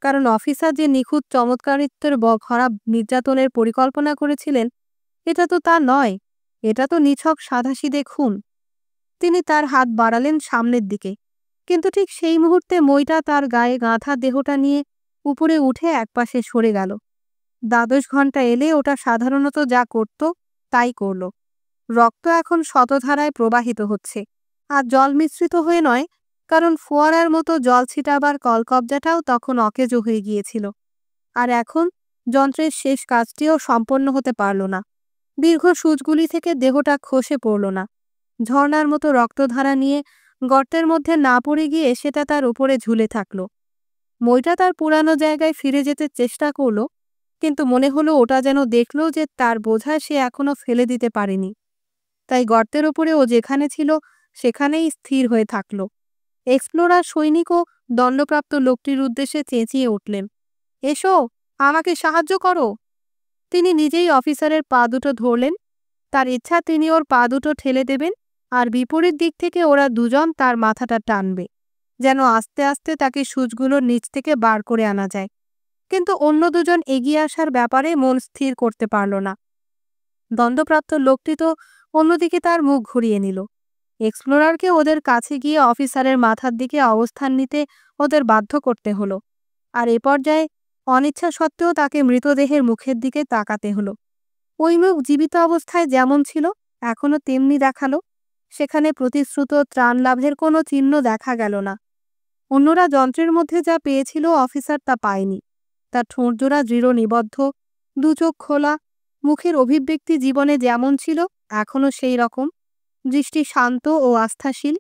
কারণ অফিসার যে নিখুঁত চমৎকারিত্বের খারাপ নির্যাতনের পরিকল্পনা করেছিলেন, এটা তো তা নয়, এটা তো নিছক সাধাসিধে খুন। তিনি তার হাত বাড়ালেন সামনের দিকে, কিন্তু ঠিক সেই মুহূর্তে মইটা তার গায়ে গাঁথা দেহটা নিয়ে উপরে উঠে একপাশে সরে গেল। 12 ঘন্টা এলে ওটা সাধারণত যা করত তাই করল। রক্ত এখন শতধারায় প্রবাহিত হচ্ছে, আর জল মিশ্রিত হয়ে নয়, কারণ ফোয়ারার মতো জল ছিটাবার কলকব্জাটাও তখন অকেজো হয়ে গিয়েছিল। আর এখন যন্ত্রের শেষ কাজটিও সম্পন্ন হতে পারল না। দীর্ঘ সূচগুলি থেকে দেহটা খসে পড়ল না, ঝর্ণার মতো রক্তধারা নিয়ে গর্তের মধ্যে না পড়ে গিয়ে সেটা তার উপরে ঝুলে থাকল। মইটা তার পুরানো জায়গায় ফিরে যেতে চেষ্টা করল, কিন্তু মনে হলো ওটা যেন দেখল যে তার বোঝা সে এখনো ফেলে দিতে পারেনি। তাই গর্তের ওপরে ও যেখানে ছিল সেখানেই স্থির হয়ে থাকল। এক্সপ্লোরার সৈনিক ও দণ্ডপ্রাপ্ত লোকটির উদ্দেশ্যে চেঁচিয়ে উঠলেন, এসো, আমাকে সাহায্য করো। তিনি নিজেই অফিসারের পা দুটো ধরলেন, তার ইচ্ছা তিনি ওর পা দুটো ঠেলে দেবেন, আর বিপরীত দিক থেকে ওরা দুজন তার মাথাটা টানবে, যেন আস্তে আস্তে তাকে সূচগুলোর নিচ থেকে বার করে আনা যায়। কিন্তু অন্য দুজন এগিয়ে আসার ব্যাপারে মন স্থির করতে পারল না। দণ্ডপ্রাপ্ত লোকটি তো অন্যদিকে তার মুখ ঘুরিয়ে নিল। এক্সপ্লোরারকে ওদের কাছে গিয়ে অফিসারের মাথার দিকে অবস্থান নিতে ওদের বাধ্য করতে হলো, আর এ পর্যায়ে অনিচ্ছা সত্ত্বেও তাকে মৃতদেহের মুখের দিকে তাকাতে হলো। ওই মুখ জীবিত অবস্থায় যেমন ছিল এখনো তেমনি দেখালো, সেখানে প্রতিশ্রুত ত্রাণ লাভের কোনো চিহ্ন দেখা গেল না। অন্যরা যন্ত্রের মধ্যে যা পেয়েছিল অফিসার তা পায়নি। তার ঠোঁটজোড়া দৃঢ় নিবদ্ধ, দু চোখ খোলা, মুখের অভিব্যক্তি জীবনে যেমন ছিল এখনো সেই রকম, দৃষ্টি শান্ত ও আস্থাশীল,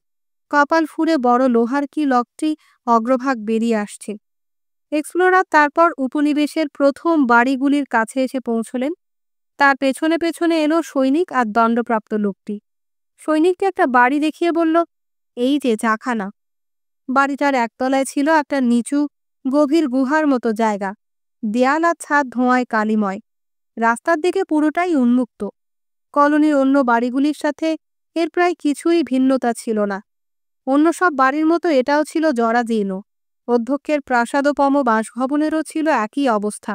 কপাল ফুঁড়ে বড় লোহার কি লকটি অগ্রভাগ বেরিয়ে আসছে। এক্সপ্লোরার তারপর উপনিবেশের প্রথম বাড়িগুলির কাছে এসে পৌঁছলেন। তার পেছনে পেছনে এলো সৈনিক আর দণ্ডপ্রাপ্ত লোকটি। সৈনিককে একটা বাড়ি দেখিয়ে বলল, এই যে চাখানা। বাড়িটার একতলায় ছিল একটা নিচু গভীর গুহার মতো জায়গা, দেয়াল আর ছাদ ধোঁয়ায় কালিময়। রাস্তার দিকে পুরোটাই উন্মুক্ত। কলোনির অন্য বাড়িগুলির সাথে এর প্রায় কিছুই ভিন্নতা ছিল না। অন্য সব বাড়ির মতো এটাও ছিল জরাজীর্ণ। অধ্যক্ষের প্রাসাদোপম বাসভবনেরও ছিল একই অবস্থা।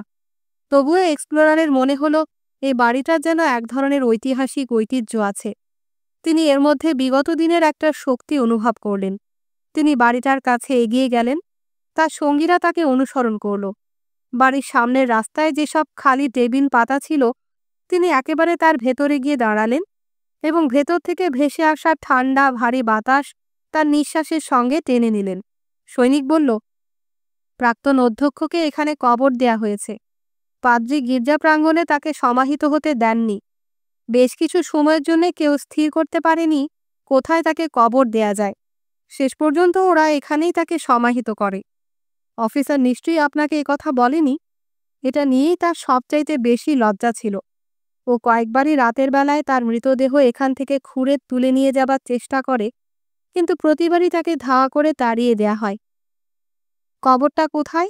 তবুও এক্সপ্লোরারের মনে হলো এই বাড়িটার যেন এক ধরনের ঐতিহাসিক ঐতিহ্য আছে। তিনি এর মধ্যে বিগত দিনের একটা শক্তি অনুভব করলেন। তিনি বাড়িটার কাছে এগিয়ে গেলেন, তার সঙ্গীরা তাকে অনুসরণ করল। বাড়ির সামনের রাস্তায় যেসব খালি টেবিল পাতা ছিল, তিনি একেবারে তার ভেতরে গিয়ে দাঁড়ালেন এবং ভেতর থেকে ভেসে আসা ঠান্ডা ভারী বাতাস তার নিঃশ্বাসের সঙ্গে টেনে নিলেন। সৈনিক বলল, প্রাক্তন অধ্যক্ষকে এখানে কবর দেয়া হয়েছে। পাদ্রী গির্জা প্রাঙ্গণে তাকে সমাহিত হতে দেননি। বেশ কিছু সময়ের জন্য কেউ স্থির করতে পারেনি কোথায় তাকে কবর দেয়া যায়। শেষ পর্যন্ত ওরা এখানেই তাকে সমাহিত করে। অফিসার নিশ্চয়ই আপনাকে একথা বলেনি? এটা নিয়েই তার সবচাইতে বেশি লজ্জা ছিল। ও কয়েকবারই রাতের বেলায় তার মৃতদেহ এখান থেকে খুঁড়ে তুলে নিয়ে যাবার চেষ্টা করে, কিন্তু প্রতিবারই তাকে ধাওয়া করে তাড়িয়ে দেয়া হয়। কবরটা কোথায়?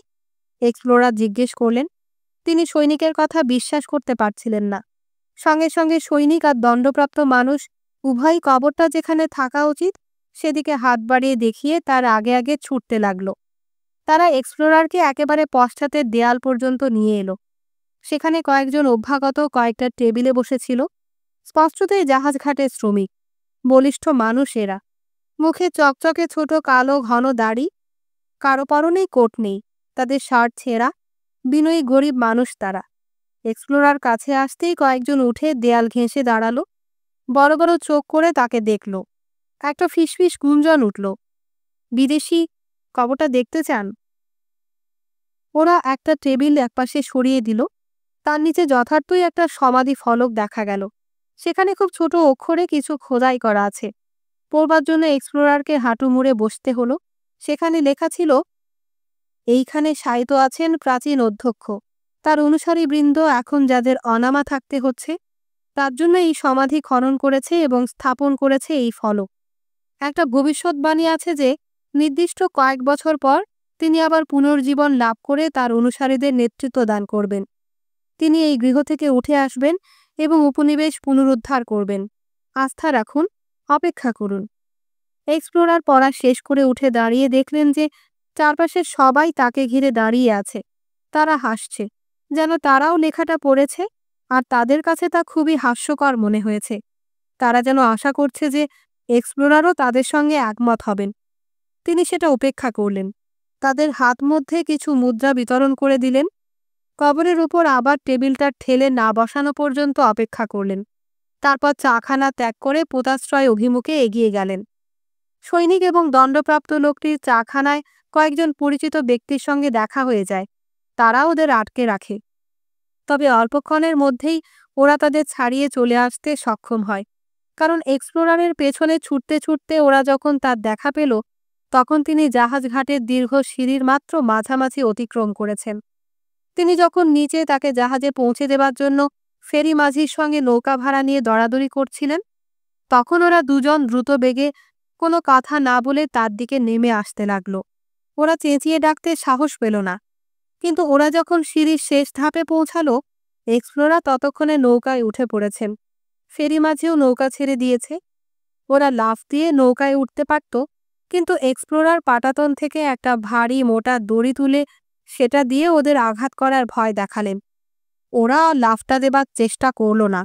এক্সপ্লোরার জিজ্ঞেস করলেন। তিনি সৈনিকের কথা বিশ্বাস করতে পারছিলেন না। সঙ্গে সঙ্গে সৈনিক আর দণ্ডপ্রাপ্ত মানুষ উভয়ই কবরটা যেখানে থাকা উচিত সেদিকে হাত বাড়িয়ে দেখিয়ে তার আগে আগে ছুটতে লাগল। তারা এক্সপ্লোরারকে একেবারে পশ্চাতের দেয়াল পর্যন্ত নিয়ে এলো। সেখানে কয়েকজন অভ্যাগত কয়েকটা টেবিলে বসেছিল। স্পষ্টতই জাহাজঘাটের শ্রমিক, বলিষ্ঠ মানুষ এরা। মুখে চকচকে ছোট কালো ঘন দাড়ি, কারো পরনেই কোট নেই, তাদের শার্ট ছেঁড়া। বিনয়ী গরিব মানুষ তারা। এক্সপ্লোরার কাছে আসতেই কয়েকজন উঠে দেয়াল ঘেঁষে দাঁড়ালো, বড় বড় চোখ করে তাকে দেখল। একটা ফিসফিস গুঞ্জন উঠল, বিদেশি, কবরটা দেখতে চান? ওরা একটা টেবিল একপাশে সরিয়ে দিল। তার নিচে যথার্থই একটা সমাধি ফলক দেখা গেল। সেখানে খুব ছোট অক্ষরে কিছু খোদাই করা আছে। পড়বার জন্য এক্সপ্লোরারকে হাঁটু মুড়ে বসতে হলো। সেখানে লেখা ছিল, এইখানে শায়িত আছেন প্রাচীন অধ্যক্ষ। তার অনুসারীবৃন্দ এখন যাদের অনামা থাকতে হচ্ছে, তার জন্য এই সমাধি খনন করেছে এবং স্থাপন করেছে এই ফলক। একটা ভবিষ্যৎবাণী আছে যে নির্দিষ্ট কয়েক বছর পর তিনি আবার পুনর্জীবন লাভ করে তার অনুসারীদের নেতৃত্ব দান করবেন। তিনি এই গৃহ থেকে উঠে আসবেন এবং উপনিবেশ পুনরুদ্ধার করবেন। আস্থা রাখুন, অপেক্ষা করুন। এক্সপ্লোরার পড়া শেষ করে উঠে দাঁড়িয়ে দেখলেন যে চারপাশের সবাই তাকে ঘিরে দাঁড়িয়ে আছে। তারা হাসছে, যেন তারাও লেখাটা পড়েছে আর তাদের কাছে তা খুবই হাস্যকর মনে হয়েছে। তারা যেন আশা করছে যে এক্সপ্লোরারও তাদের সঙ্গে একমত হবেন। তিনি সেটা উপেক্ষা করলেন। তাদের হাত মধ্যে কিছু মুদ্রা বিতরণ করে দিলেন। কবরের উপর আবার টেবিলটা ঠেলে না বসানো পর্যন্ত অপেক্ষা করলেন। তারপর চাখানা ত্যাগ করে পোতাশ্রয় অভিমুখে এগিয়ে গেলেন। সৈনিক এবং দণ্ডপ্রাপ্ত লোকটির চাখানায় কয়েকজন পরিচিত ব্যক্তির সঙ্গে দেখা হয়ে যায়। তারা ওদের আটকে রাখে। তবে অল্পক্ষণের মধ্যেই ওরা তাদের ছাড়িয়ে চলে আসতে সক্ষম হয়, কারণ এক্সপ্লোরারের পেছনে ছুটতে ছুটতে ওরা যখন তার দেখা পেল, তখন তিনি জাহাজঘাটের দীর্ঘ সিঁড়ির মাত্র মাঝামাঝি অতিক্রম করেছেন। তিনি যখন নিচে তাকে জাহাজে পৌঁছে দেবার জন্য ফেরি মাঝির সঙ্গে নৌকা ভাড়া নিয়ে দরাদরি করছিলেন, তখন ওরা দুজন দ্রুত বেগে কোনো কথা না বলে তার দিকে নেমে আসতে লাগল। ওরা চেঁচিয়ে ডাকতে সাহস পেল না, কিন্তু ওরা যখন সিঁড়ির শেষ ধাপে পৌঁছালো, এক্সপ্লোরার ততক্ষণে নৌকায় উঠে পড়েছেন। ফেরি মাঝিও নৌকা ছেড়ে দিয়েছে। ওরা লাফ দিয়ে নৌকায় উঠতে পারত, কিন্তু এক্সপ্লোরার পাটাতন থেকে একটা ভারী মোটা দড়ি তুলে সেটা দিয়ে ওদের আঘাত করার ভয় দেখালেন। ওরা লাফটা দেবার চেষ্টা করল না।